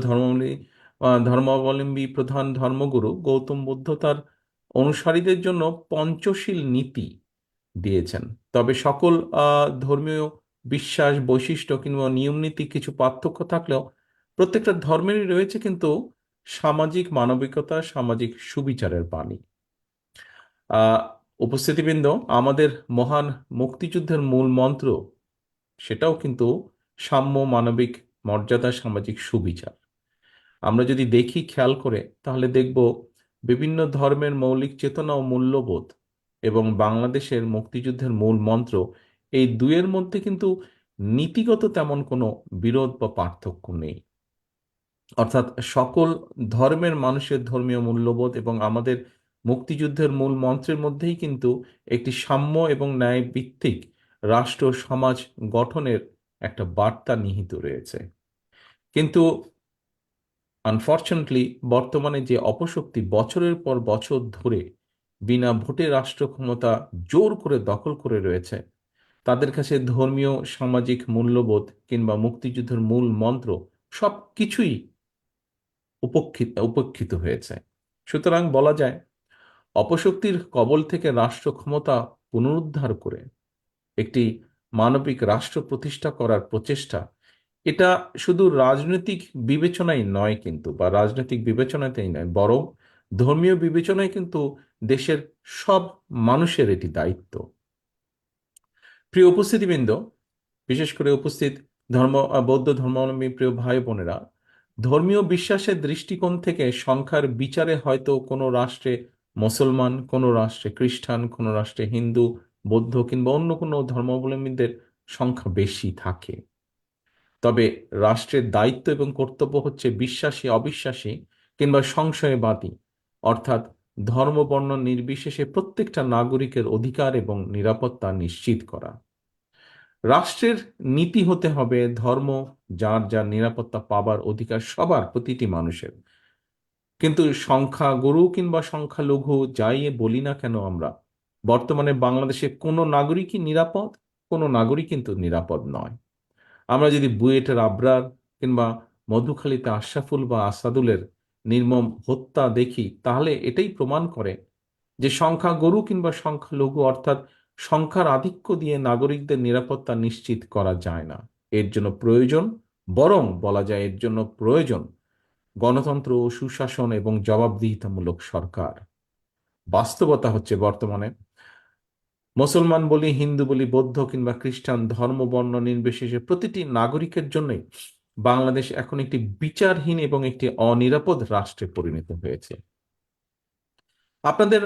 ধর্মাবলম্বী প্রধান ধর্মগুরু গৌতম বুদ্ধ তার অনুসারীদের জন্য পঞ্চশীল নীতি দিয়েছেন। তবে সকল ধর্মীয় বিশ্বাস, বৈশিষ্ট্য কিংবা নিয়ম নীতি কিছু পার্থক্য থাকলেও প্রত্যেকটা ধর্মেরই রয়েছে কিন্তু সামাজিক মানবিকতা, সামাজিক সুবিচারের বাণী। উপস্থিতিবৃন্দ, আমাদের মহান মুক্তিযুদ্ধের মূল মন্ত্র সেটাও কিন্তু সাম্য, মানবিক মর্যাদা, সামাজিক সুবিচার। আমরা যদি দেখি, খেয়াল করে, তাহলে দেখব বিভিন্ন ধর্মের মৌলিক চেতনা ও মূল্যবোধ এবং বাংলাদেশের মুক্তিযুদ্ধের মূল মন্ত্র, এই দুয়ের মধ্যে কিন্তু নীতিগত তেমন কোনো বিরোধ বা পার্থক্য নেই। অর্থাৎ সকল ধর্মের মানুষের ধর্মীয় মূল্যবোধ এবং আমাদের মুক্তিযুদ্ধের মূল মন্ত্রের মধ্যেই কিন্তু একটি সাম্য এবং ন্যায় ভিত্তিক রাষ্ট্র সমাজ গঠনের একটা বার্তা নিহিত রয়েছে। কিন্তু আনফর্চুনেটলি বর্তমানে যে অপশক্তি বছরের পর বছর ধরে বিনা ভোটে রাষ্ট্র ক্ষমতা জোর করে দখল করে রয়েছে, তাদের কাছে ধর্মীয় সামাজিক মূল্যবোধ কিংবা মুক্তিযুদ্ধের মূল মন্ত্র সব কিছুই উপেক্ষিত হয়েছে। সুতরাং বলা যায়, অপশক্তির কবল থেকে রাষ্ট্র ক্ষমতা পুনরুদ্ধার করে একটি মানবিক রাষ্ট্র প্রতিষ্ঠা করার প্রচেষ্টা, এটা শুধু রাজনৈতিক বিবেচনায় নয় কিন্তু, বা রাজনৈতিক বিবেচনাতেই নয়, বরং ধর্মীয় বিবেচনায় কিন্তু দেশের সব মানুষের এটি দায়িত্ব। প্রিয় উপস্থিতিবৃন্দ, বিশেষ করে উপস্থিত বৌদ্ধ ধর্মাবলম্বী প্রিয় ভাই বোনেরা, ধর্মীয় বিশ্বাসের দৃষ্টিকোণ থেকে সংখ্যার বিচারে হয়তো কোনো রাষ্ট্রে মুসলমান, কোনো রাষ্ট্রে খ্রিস্টান, কোনো রাষ্ট্রে হিন্দু, বৌদ্ধ কিংবা অন্য কোনো ধর্মাবলম্বীদের সংখ্যা বেশি থাকে। তবে রাষ্ট্রের দায়িত্ব এবং কর্তব্য হচ্ছে বিশ্বাসী, অবিশ্বাসী কিংবা সংশয়বাদী, অর্থাৎ ধর্ম বর্ণ নির্বিশেষে প্রত্যেকটা নাগরিকের অধিকার এবং নিরাপত্তা নিশ্চিত করা। রাষ্ট্রের নীতি হতে হবে ধর্ম যার যার নিরাপত্তা পাবার অধিকার সবার, প্রতিটি মানুষের। কিন্তু সংখ্যাগুরু কিংবা সংখ্যালঘু যাই বলি না কেন, আমরা বর্তমানে বাংলাদেশে কোনো নাগরিকই নিরাপদ, কোনো নাগরিক কিন্তু নিরাপদ নয়। আমরা যদি বুয়েটের আবরার কিংবা মধুখালীতে আশরাফুল বা আসাদুলের নির্মম হত্যা দেখি, তাহলে এটাই প্রমাণ করে যে সংখ্যাগুরু কিংবা সংখ্যালঘু অর্থাৎ সংখ্যার আধিক্য দিয়ে নাগরিকদের নিরাপত্তা নিশ্চিত করা যায় না। এর জন্য প্রয়োজন, বরং বলা যায় এর জন্য প্রয়োজন গণতন্ত্র, সুশাসন এবং জবাবদিহিতামূলক সরকার। বাস্তবতা হচ্ছে বর্তমানে মুসলমান বলি, হিন্দু বলি, বৌদ্ধ কিংবা খ্রিস্টান, ধর্ম বর্ণ নির্বিশেষে প্রতিটি নাগরিকের জন্যই বাংলাদেশ এখন একটি বিচারহীন এবং একটি অনিরাপদ রাষ্ট্রে পরিণত হয়েছে। আপনাদের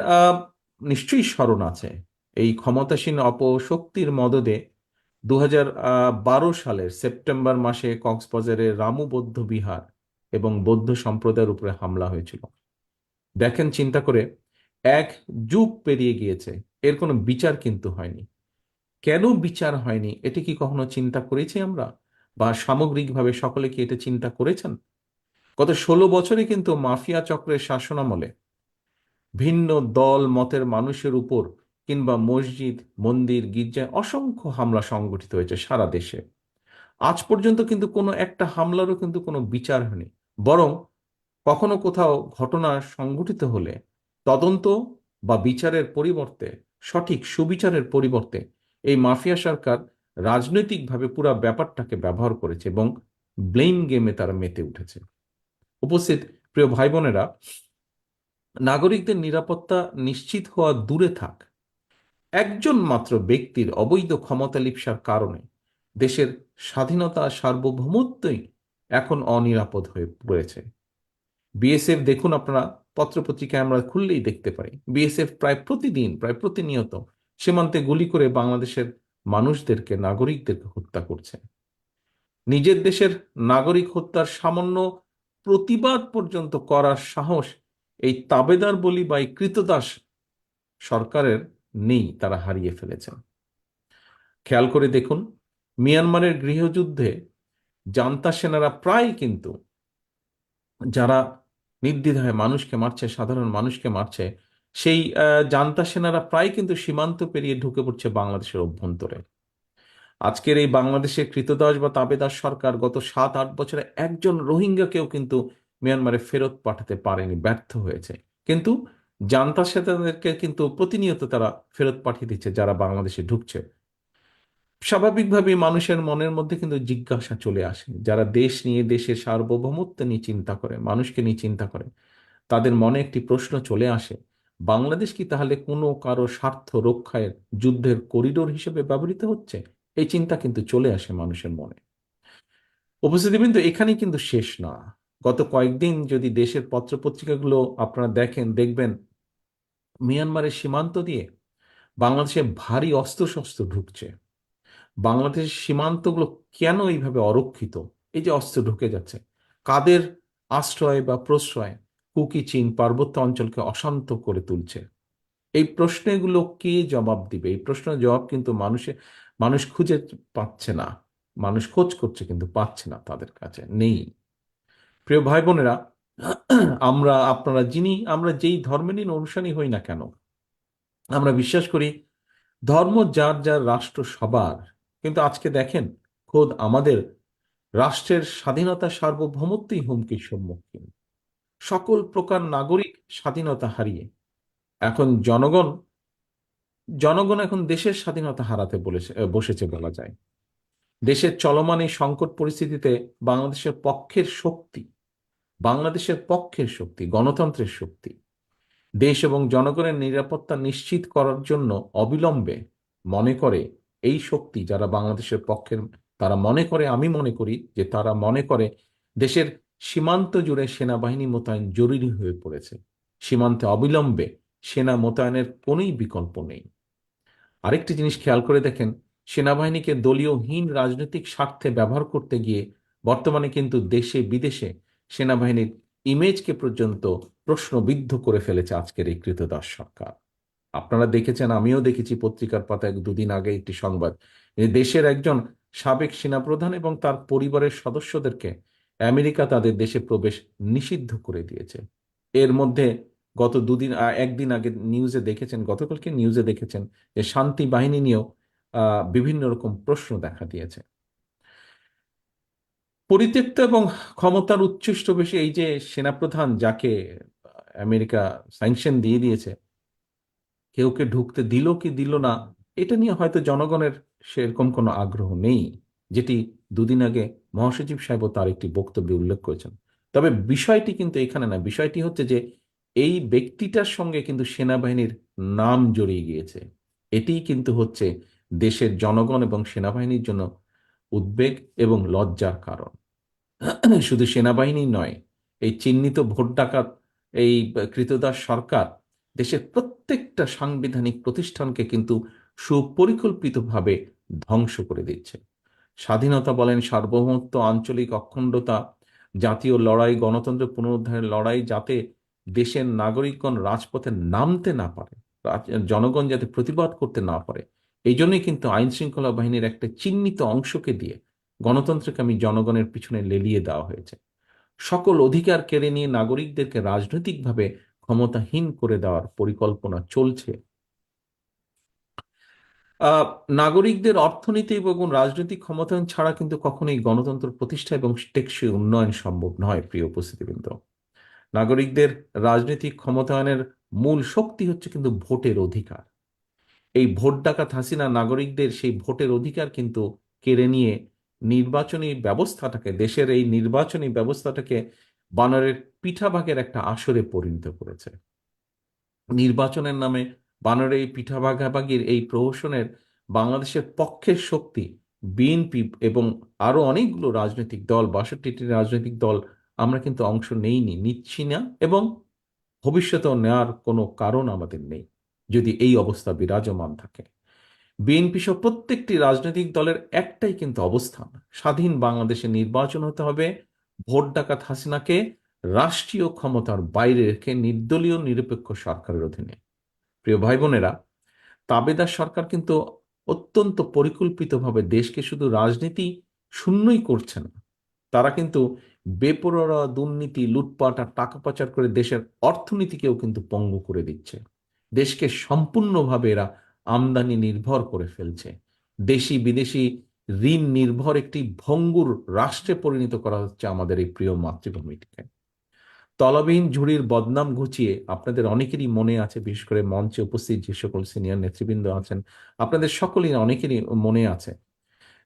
নিশ্চয়ই স্মরণ আছে, এই ক্ষমতাসীন অপশক্তির মদদে 2012 সালের সেপ্টেম্বর মাসে কক্সবাজারের রামু বৌদ্ধ বিহার এবং বৌদ্ধ সম্প্রদায়ের উপরে হামলা হয়েছিল। দেখেন, চিন্তা করে, 1 যুগ পেরিয়ে গিয়েছে, এর কোনো বিচার কিন্তু হয়নি। কেন বিচার হয়নি, এটি কি কখনো চিন্তা করেছি আমরা, বা সামগ্রিকভাবে সকলে কি এটা চিন্তা করেছেন? গত 16 বছরে কিন্তু মাফিয়া চক্রের শাসনামলে ভিন্ন দল মতের মানুষের উপর কিংবা মসজিদ, মন্দির, গির্জায় অসংখ্য হামলা সংগঠিত হয়েছে সারা দেশে। আজ পর্যন্ত কিন্তু কোনো একটা হামলারও কিন্তু কোনো বিচার হয়নি, বরং কখনো কোথাও ঘটনা সংঘটিত হলে তদন্ত বা বিচারের পরিবর্তে, সঠিক সুবিচারের পরিবর্তে এই মাফিয়া সরকার রাজনৈতিকভাবে পুরো ব্যাপারটাকে ব্যবহার করেছে এবং ব্লেম গেমে তারা মেতে উঠেছে। উপস্থিত প্রিয় ভাই বোনেরা, নাগরিকদের নিরাপত্তা নিশ্চিত হওয়া দূরে থাক, একজন মাত্র ব্যক্তির অবৈধ ক্ষমতা লিপ্সার কারণে দেশের স্বাধীনতা, সার্বভৌমত্বই এখন অনিরাপদ হয়ে পড়েছে। বিএসএফ দেখুন, আপনারা পত্রপত্রিকায় আমরা খুললেই দেখতে পাই, বিএসএফ প্রায় প্রতিদিন, প্রায় প্রতিনিয়ত সীমান্তে গুলি করে বাংলাদেশের মানুষদেরকে, নাগরিকদেরকে হত্যা করছে। নিজের দেশের নাগরিক হত্যার সামান্য প্রতিবাদ পর্যন্ত করার সাহস এই তাবেদার বলি বা এই কৃতদাস সরকারের নেই, তারা হারিয়ে ফেলেছেন। খেয়াল করে দেখুন, মিয়ানমারের গৃহযুদ্ধে জান্তা সেনারা প্রায় কিন্তু, যারা নির্দ্বিধায় মানুষকে মারছে, সাধারণ মানুষকে মারছে, সেই জান্তা সেনারা প্রায় কিন্তু সীমান্ত পেরিয়ে ঢুকে পড়ছে বাংলাদেশের অভ্যন্তরে। আজকের এই বাংলাদেশের কৃতদাস বা তাবেদার সরকার গত 7-8 বছরে একজন রোহিঙ্গাকেও কিন্তু মিয়ানমারে ফেরত পাঠাতে পারেনি, ব্যর্থ হয়েছে। কিন্তু জান্তা সেনাদেরকে কিন্তু প্রতিনিয়ত তারা ফেরত পাঠিয়ে দিচ্ছে যারা বাংলাদেশে ঢুকছে। স্বাভাবিকভাবেই মানুষের মনের মধ্যে কিন্তু জিজ্ঞাসা চলে আসে, যারা দেশ নিয়ে, দেশের সার্বভৌমত্ব নিয়ে চিন্তা করে, মানুষকে নিয়ে চিন্তা করে, তাদের মনে একটি প্রশ্ন চলে আসে, বাংলাদেশ কি তাহলে কোনো কারো স্বার্থ রক্ষায় যুদ্ধের করিডোর হিসেবে ব্যবহৃত হচ্ছে? এই চিন্তা কিন্তু চলে আসে মানুষের মনে। উপস্থিতিবৃন্দ, এখানেই কিন্তু শেষ না। গত কয়েকদিন যদি দেশের পত্রপত্রিকাগুলো আপনারা দেখবেন মিয়ানমারের সীমান্ত দিয়ে বাংলাদেশে ভারী অস্ত্রশস্ত্র ঢুকছে। বাংলাদেশের সীমান্তগুলো কেন এইভাবে অরক্ষিত? এই যে অস্ত্র ঢুকে যাচ্ছে, কাদের আশ্রয় বা প্রশ্রয় কুকি চীন পার্বত্য অঞ্চলকে অশান্ত করে তুলছে? এই প্রশ্নগুলো কে জবাব দিবে? এই প্রশ্নের জবাব কিন্তু মানুষ খুঁজে পাচ্ছে না। মানুষ খোঁজ করছে কিন্তু পাচ্ছে না, তাদের কাছে নেই। প্রিয় ভাই বোনেরা, আমরা যেই ধর্মেরই অনুসারী হই না কেন, আমরা বিশ্বাস করি ধর্ম যার যার, রাষ্ট্র সবার। কিন্তু আজকে দেখেন, খোদ আমাদের রাষ্ট্রের স্বাধীনতা, সার্বভৌমত্বই হুমকির সম্মুখীন। সকল প্রকার নাগরিক স্বাধীনতা হারিয়ে এখন জনগণ এখন দেশের স্বাধীনতা হারাতে বসেছে বলা যায়। দেশের চলমান এই সংকট পরিস্থিতিতে বাংলাদেশের পক্ষের শক্তি, গণতন্ত্রের শক্তি, দেশ এবং জনগণের নিরাপত্তা নিশ্চিত করার জন্য অবিলম্বে মনে করে এই শক্তি, যারা বাংলাদেশের পক্ষের, তারা মনে করে, আমি মনে করি যে তারা মনে করে দেশের সীমান্ত জুড়ে সেনাবাহিনী মোতায়েন জরুরি হয়ে পড়েছে। সীমান্তে অবিলম্বে সেনা মোতায়েনের কোনোই বিকল্প নেই। আরেকটি জিনিস খেয়াল করে দেখেন, সেনাবাহিনীকে দলীয়হীন রাজনৈতিক স্বার্থে ব্যবহার করতে গিয়ে বর্তমানে কিন্তু দেশে বিদেশে সেনাবাহিনীর ইমেজকে পর্যন্ত প্রশ্নবিদ্ধ করে ফেলেছে আজকের এই কৃতদাস সরকার। আপনারা দেখেছেন, আমিও দেখেছি পত্রিকার পাতায় দুদিন আগে একটি সংবাদ, দেশের একজন সাবেক সেনাপ্রধান এবং তার পরিবারের সদস্যদেরকে আমেরিকা তাদের দেশে প্রবেশ নিষিদ্ধ করে দিয়েছে। এর মধ্যে একদিন আগে নিউজে দেখেছেন, গতকালকে নিউজে দেখেছেন যে শান্তি বাহিনী নিয়েও বিভিন্ন রকম প্রশ্ন দেখা দিয়েছে। পরিত্যক্ত এবং ক্ষমতার উচ্ছিষ্ট বেশি এই যে সেনাপ্রধান, যাকে আমেরিকা স্যাংশন দিয়ে দিয়েছে, কেউকে ঢুকতে দিল কি দিল না, এটা নিয়ে হয়তো জনগণের সেরকম কোনো আগ্রহ নেই, যেটি দুদিন আগে মহাসচিব সাহেব তার একটি বক্তব্যে উল্লেখ করেছেন। তবে বিষয়টি কিন্তু এখানে না, বিষয়টি হচ্ছে যে এই ব্যক্তিটার সঙ্গে কিন্তু সেনাবাহিনীর নাম জড়িয়ে গিয়েছে। এটি কিন্তু হচ্ছে দেশের জনগণ এবং সেনাবাহিনীর জন্য উদ্বেগ এবং লজ্জার কারণ। শুধু সেনাবাহিনী নয়, এই চিহ্নিত ভোট ডাকাত, এই কৃতদাস সরকার দেশের প্রত্যেকটা সাংবিধানিক প্রতিষ্ঠানকে কিন্তু সুপরিকল্পিতভাবে ধ্বংস করে দিচ্ছে। স্বাধীনতা বলেন, সার্বভৌমত্ব, আঞ্চলিক অখণ্ডতা, জাতীয় লড়াই, গণতন্ত্র পুনরুদ্ধারের লড়াই, যাতে দেশের নাগরিকগণ রাজপথে নামতে না পারে, জনগণ যাতে প্রতিবাদ করতে না পারে, এই জন্যই কিন্তু আইন শৃঙ্খলা বাহিনীর একটা চিহ্নিত অংশকে দিয়ে গণতন্ত্রকে জনগণের পিছনে লেলিয়ে দেওয়া হয়েছে। সকল অধিকার কেড়ে নিয়ে নাগরিকদেরকে রাজনৈতিকভাবে ক্ষমতাহীন করে দেওয়ার পরিকল্পনা চলছে। নাগরিকদের অর্থনীতি এবং রাজনৈতিক ক্ষমতায়ন ছাড়া কিন্তু কখনোই গণতন্ত্র প্রতিষ্ঠা এবং টেকসই উন্নয়ন সম্ভব নয়। প্রিয় উপস্থিতিবৃন্দ, নাগরিকদের রাজনৈতিক ক্ষমতায়নের মূল শক্তি হচ্ছে কিন্তু ভোটের অধিকার। এই ভোট ডাকাত হাসিনা নাগরিকদের সেই ভোটের অধিকার কিন্তু কেড়ে নিয়ে নির্বাচনী ব্যবস্থাটাকে, দেশের এই নির্বাচনী ব্যবস্থাটাকে বানরের পিঠাভাগের একটা আসরে পরিণত করেছে। নির্বাচনের নামে বানরের এই পিঠা ভাগাভাগির এই প্রহসনের বাংলাদেশের পক্ষের শক্তি বিএনপি এবং আরো অনেকগুলো রাজনৈতিক দল, 62টি রাজনৈতিক দল আমরা কিন্তু অংশ নেইনি, নিচ্ছি না এবং ভবিষ্যতেও নেওয়ার কোনো কারণ আমাদের নেই যদি এই অবস্থা বিরাজমান থাকে। বিএনপি সহ প্রত্যেকটি রাজনৈতিক দলের একটাই কিন্তু অবস্থান, স্বাধীন বাংলাদেশে নির্বাচন হতে হবে, ভোট ডাকাত হাসিনাকে রাষ্ট্রীয় ক্ষমতার বাইরে রেখে নির্দলীয় নিরপেক্ষ সরকারের অধীনে। প্রিয় ভাই বোনেরা, তাবেদার সরকার কিন্তু অত্যন্ত পরিকল্পিতভাবে দেশকে শুধু রাজনীতি শূন্যই করছে না, তারা কিন্তু বেপরোয়া দুর্নীতি, লুটপাট আর টাকা পাচার করে দেশের অর্থনীতিকেও কিন্তু পঙ্গু করে দিচ্ছে। দেশকে সম্পূর্ণভাবে এরা আমদানি নির্ভর করে ফেলছে। দেশি বিদেশি ঋণ নির্ভর একটি ভঙ্গুর রাষ্ট্রে পরিণত করা হচ্ছে আমাদের এই প্রিয় মাতৃভূমিটিকে। তলবিহীন ঝুড়ির বদনাম ঘুচিয়ে আপনাদের অনেকেরই মনে আছে, বিশেষ করে মঞ্চে উপস্থিত যে সকল সিনিয়র নেতৃবৃন্দ আছেন, আপনাদের সকলেই অনেকেরই মনে আছে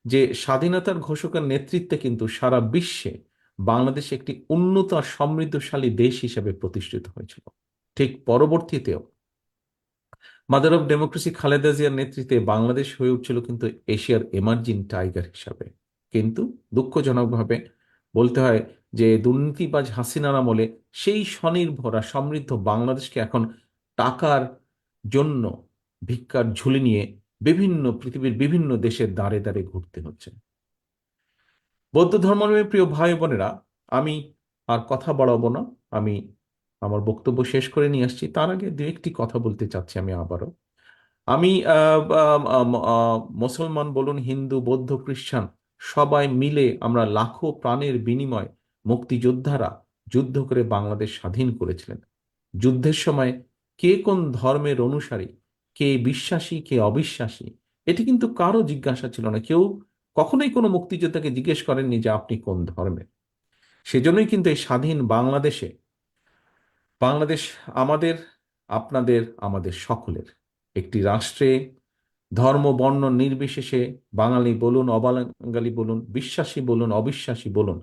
যে স্বাধীনতার ঘোষকের নেতৃত্বে কিন্তু সারা বিশ্বে বাংলাদেশ একটি উন্নত আর সমৃদ্ধশালী দেশ হিসেবে প্রতিষ্ঠিত হয়েছিল। ঠিক পরবর্তীতেও মাদার অফ ডেমোক্রেসি খালেদা জিয়ার নেতৃত্বে বাংলাদেশ হয়ে উঠছিল কিন্তু এশিয়ার এমার্জিং টাইগার হিসাবে। কিন্তু দুঃখজনকভাবে বলতে হয় যে দুর্নীতিবাজ হাসিনার আমলে সেই স্বনির্ভর আর সমৃদ্ধ বাংলাদেশকে এখন টাকার জন্য ভিক্ষার ঝুলি নিয়ে পৃথিবীর বিভিন্ন দেশের দ্বারে দ্বারে ঘুরতে হচ্ছে। বৌদ্ধ ধর্মের প্রিয় ভাই বোনেরা, আমি আর কথা বাড়াবো না, আমি আমার বক্তব্য শেষ করে নিয়ে আসছি। তার আগে দু একটি কথা বলতে চাচ্ছি আমি আবারও। আমি মুসলমান বলুন, হিন্দু, বৌদ্ধ, খ্রিস্টান সবাই মিলে আমরা লাখো প্রাণের বিনিময় মুক্তিযোদ্ধারা যুদ্ধ করে বাংলাদেশ স্বাধীন করেছিলেন। যুদ্ধের সময় কে কোন ধর্মের অনুসারী, কে বিশ্বাসী, কে অবিশ্বাসী, এটি কিন্তু কারো জিজ্ঞাসা ছিল না। কেউ কখনোই কোনো মুক্তিযোদ্ধাকে জিজ্ঞেস করেননি যে আপনি কোন ধর্মের। সেজন্যই কিন্তু এই স্বাধীন বাংলাদেশে, বাংলাদেশ আমাদের, আপনাদের, আমাদের সকলের একটি রাষ্ট্রে ধর্ম বর্ণ নির্বিশেষে বাঙালি বলুন, অবাঙালি বলুন, বিশ্বাসী বলুন, অবিশ্বাসী বলুন,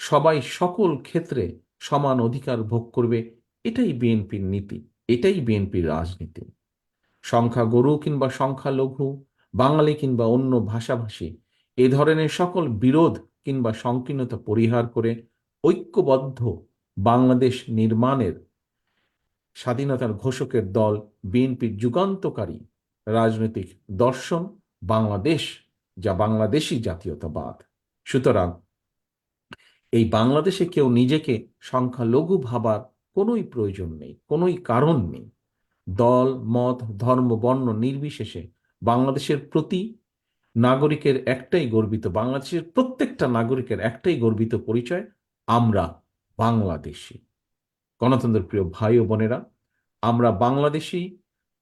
সবাই সকল ক্ষেত্রে সমান অধিকার ভোগ করবে। এটাই বিএনপির নীতি, এটাই বিএনপির রাজনীতি। সংখ্যাগুরু কিংবা সংখ্যালঘু, বাঙালি কিংবা অন্য ভাষাভাষী, এ ধরনের সকল বিরোধ কিংবা সংকীর্ণতা পরিহার করে ঐক্যবদ্ধ বাংলাদেশ নির্মাণের স্বাধীনতার ঘোষকের দল বিএনপির যুগান্তকারী রাজনৈতিক দর্শন বাংলাদেশ, যা বাংলাদেশী জাতীয়তাবাদ। সুতরাং এই বাংলাদেশে কেউ নিজেকে সংখ্যালঘু ভাবার কোনোই প্রয়োজন নেই, কোনোই কারণ নেই। দল, মত, ধর্ম, বর্ণ নির্বিশেষে বাংলাদেশের প্রতি নাগরিকের একটাই গর্বিত, বাংলাদেশের প্রত্যেকটা নাগরিকের একটাই গর্বিত পরিচয়, আমরা বাংলাদেশী। গণতন্ত্রের প্রিয় ভাই ও বোনেরা, আমরা বাংলাদেশী।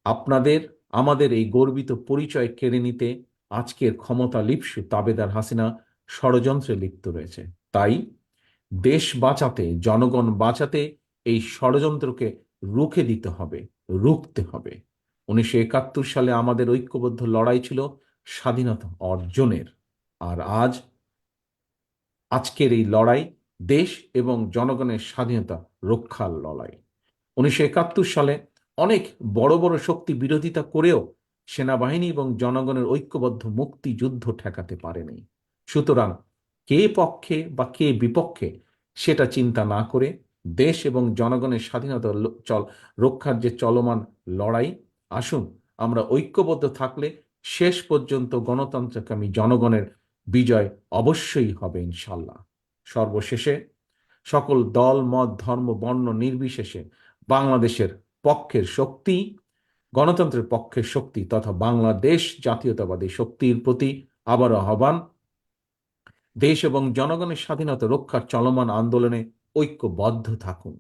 আপনাদের আমাদের এই গর্বিত পরিচয় কেড়ে নিতে আজকের ক্ষমতা লিপ্সু তাবেদার হাসিনা ষড়যন্ত্রে লিপ্ত রয়েছে। তাই দেশ বাঁচাতে, জনগণ বাঁচাতে এই ষড়যন্ত্রকে রুখে দিতে হবে, রুখতে হবে। 1971 সালে আমাদের ঐক্যবদ্ধ লড়াই ছিল স্বাধীনতা অর্জনের, আর আজকের এই লড়াই দেশ এবং জনগণের স্বাধীনতা রক্ষার লড়াই। 1971 সালে অনেক বড় বড় শক্তি বিরোধিতা করেও সেনাবাহিনী এবং জনগণের ঐক্যবদ্ধ মুক্তিযুদ্ধ ঠেকাতে পারেনি। সুতরাং কে পক্ষে বা কে বিপক্ষে সেটা চিন্তা না করে দেশ এবং জনগণের স্বাধীনতা রক্ষার যে চলমান লড়াই, আসুন আমরা ঐক্যবদ্ধ থাকলে শেষ পর্যন্ত গণতন্ত্রকামী জনগণের বিজয় অবশ্যই হবে ইনশাল্লাহ। সর্বশেষে সকল দল, মত, ধর্ম, বর্ণ নির্বিশেষে বাংলাদেশের পক্ষের শক্তি, গণতন্ত্রের পক্ষের শক্তি তথা বাংলাদেশ জাতীয়তাবাদী শক্তির প্রতি আবারও আহ্বান, দেশ এবং জনগণের স্বাধীনতা রক্ষার চলমান আন্দোলনে ঐক্যবদ্ধ থাকুন,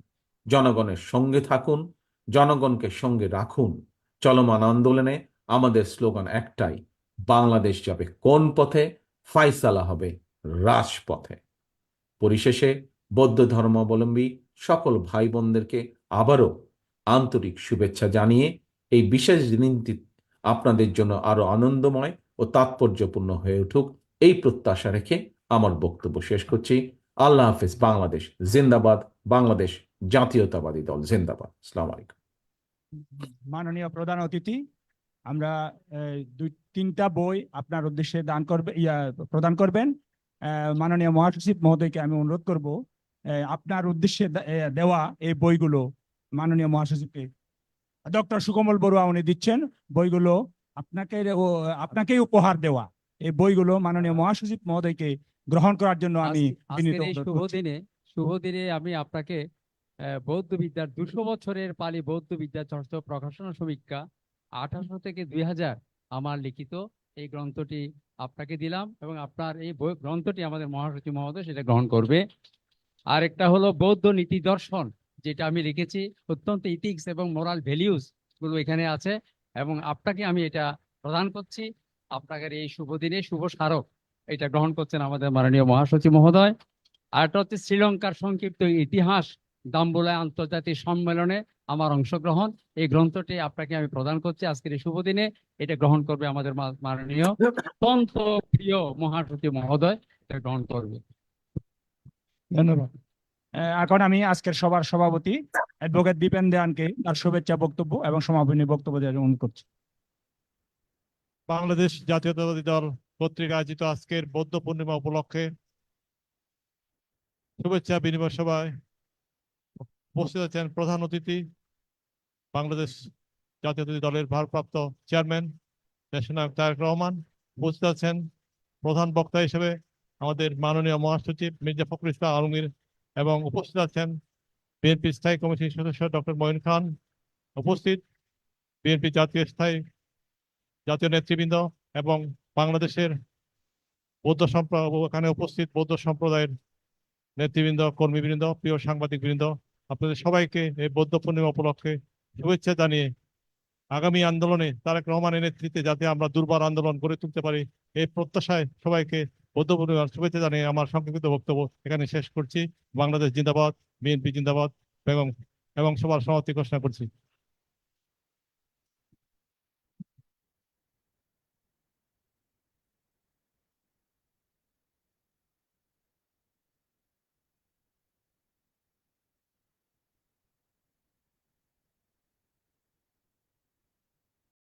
জনগণের সঙ্গে থাকুন, জনগণকে সঙ্গে রাখুন। চলমান আন্দোলনে আমাদের স্লোগান একটাই, বাংলাদেশ যাবে কোন পথে, ফায়সালা হবে রাজপথে। পরিশেষে বৌদ্ধ ধর্মাবলম্বী সকল ভাই বোনদেরকে আবারও আন্তরিক শুভেচ্ছা জানিয়ে এই বিশেষ দিনটি আপনাদের জন্য আরো আনন্দময় ও তাৎপর্যপূর্ণ হয়ে উঠুক, এই প্রত্যাশা রেখে আমার বক্তব্য শেষ করছি। আল্লাহ হাফেজ। বাংলাদেশ জিন্দাবাদ, বাংলাদেশ জাতীয়তাবাদী দল জিন্দাবাদ। আসসালামু আলাইকুম। মাননীয় প্রধান অতিথি, আমরা দুই তিনটা বই আপনার উদ্দেশ্যে দান করবে প্রদান করবেন। মাননীয় মহাসচিব মহোদয়কে আমি অনুরোধ করব আপনার উদ্দেশ্যে দেওয়া এই বইগুলো মাননীয় মহাসচিবকে, ডক্টর সুকমল বড়ুয়া উনি দিচ্ছেন বইগুলো আপনাকেই উপহার দেওয়া এই বইগুলো মাননীয় মহাসচিব মহোদয়কে গ্রহণ করার জন্য আমি বিনীত আজকের এই অনুরোধ শুভ করছি। শুভ দিনে আমি আপনাকে বৌদ্ধ বিদ্যার 200 বছরের পালি বৌদ্ধ বিদ্যা চর্চা প্রকাশনা সমীক্ষা 1800 থেকে 2000 আমার লিখিত এই গ্রন্থটি আপনাকে দিলাম, এবং আপনার এই গ্রন্থটি আমাদের মহাসচিব মহোদয় সেটা গ্রহণ করবে। আর একটা হলো বৌদ্ধ নীতি দর্শন, যেটা আমি লিখেছি, অত্যন্ত ইথিক্স এবং মোরাল ভ্যালিউজ গুলো এখানে আছে, এবং আপনাকে আমি এটা প্রদান করছি। আপনাকে এই শুভ দিনে শুভ স্মারক এটা গ্রহণ করছেন আমাদের মাননীয় মহাসচিব মহোদয়। আর একটা হচ্ছে শ্রীলঙ্কার সংক্ষিপ্ত ইতিহাস দাম্বুলায় আন্তর্জাতিক সম্মেলনে আমার অংশগ্রহণ, এই গ্রন্থটি আপনাকে আমি প্রদান করছি আজকের এই শুভ দিনে। এটা গ্রহণ করবে আমাদের মাননীয় অত্যন্ত প্রিয় মহাসচিব মহোদয়, এটা গ্রহণ করবে। ধন্যবাদ। এখন আমি আজকের সভার সভাপতি অ্যাডভোকেট দীপেন দেওয়ানকে তার শুভেচ্ছা বক্তব্য এবং সমাপনী বক্তব্য দেওয়ার অনুরোধ করছি। বাংলাদেশ জাতীয়তাবাদী দল কর্তৃক আয়োজিত আজকের বৌদ্ধ পূর্ণিমা উপলক্ষে শুভেচ্ছা বিনিময় সভায় উপস্থিত আছেন প্রধান অতিথি বাংলাদেশ জাতীয়তাবাদী দলের ভারপ্রাপ্ত চেয়ারম্যান দেশনায়ক তারেক রহমান, উপস্থিত আছেন প্রধান বক্তা হিসেবে আমাদের মাননীয় মহাসচিব মির্জা ফখরুল ইসলাম আলমগীর, এবং উপস্থিত আছেন বিএনপি স্থায়ী কমিটির সদস্য ডক্টর মঈন খান, উপস্থিত বিএনপি জাতীয় নেতৃবৃন্দ এবং বাংলাদেশের বৌদ্ধ এখানে উপস্থিত বৌদ্ধ সম্প্রদায়ের নেতৃবৃন্দ, কর্মীবৃন্দ, প্রিয় সাংবাদিক বৃন্দ, আপনাদের সবাইকে এই বৌদ্ধ পূর্ণিমা উপলক্ষে শুভেচ্ছা জানিয়ে আগামী আন্দোলনে তারেক রহমানের নেতৃত্বে যাতে আমরা দুর্বার আন্দোলন গড়ে তুলতে পারি এই প্রত্যাশায় সবাইকে বৌদ্ধ পূর্ণিমার শুভেচ্ছা জানিয়ে আমার সংক্ষিপ্ত বক্তব্য এখানে শেষ করছি। বাংলাদেশ জিন্দাবাদ, বিএনপি জিন্দাবাদ এবং সবার সমাপ্তি ঘোষণা করছি।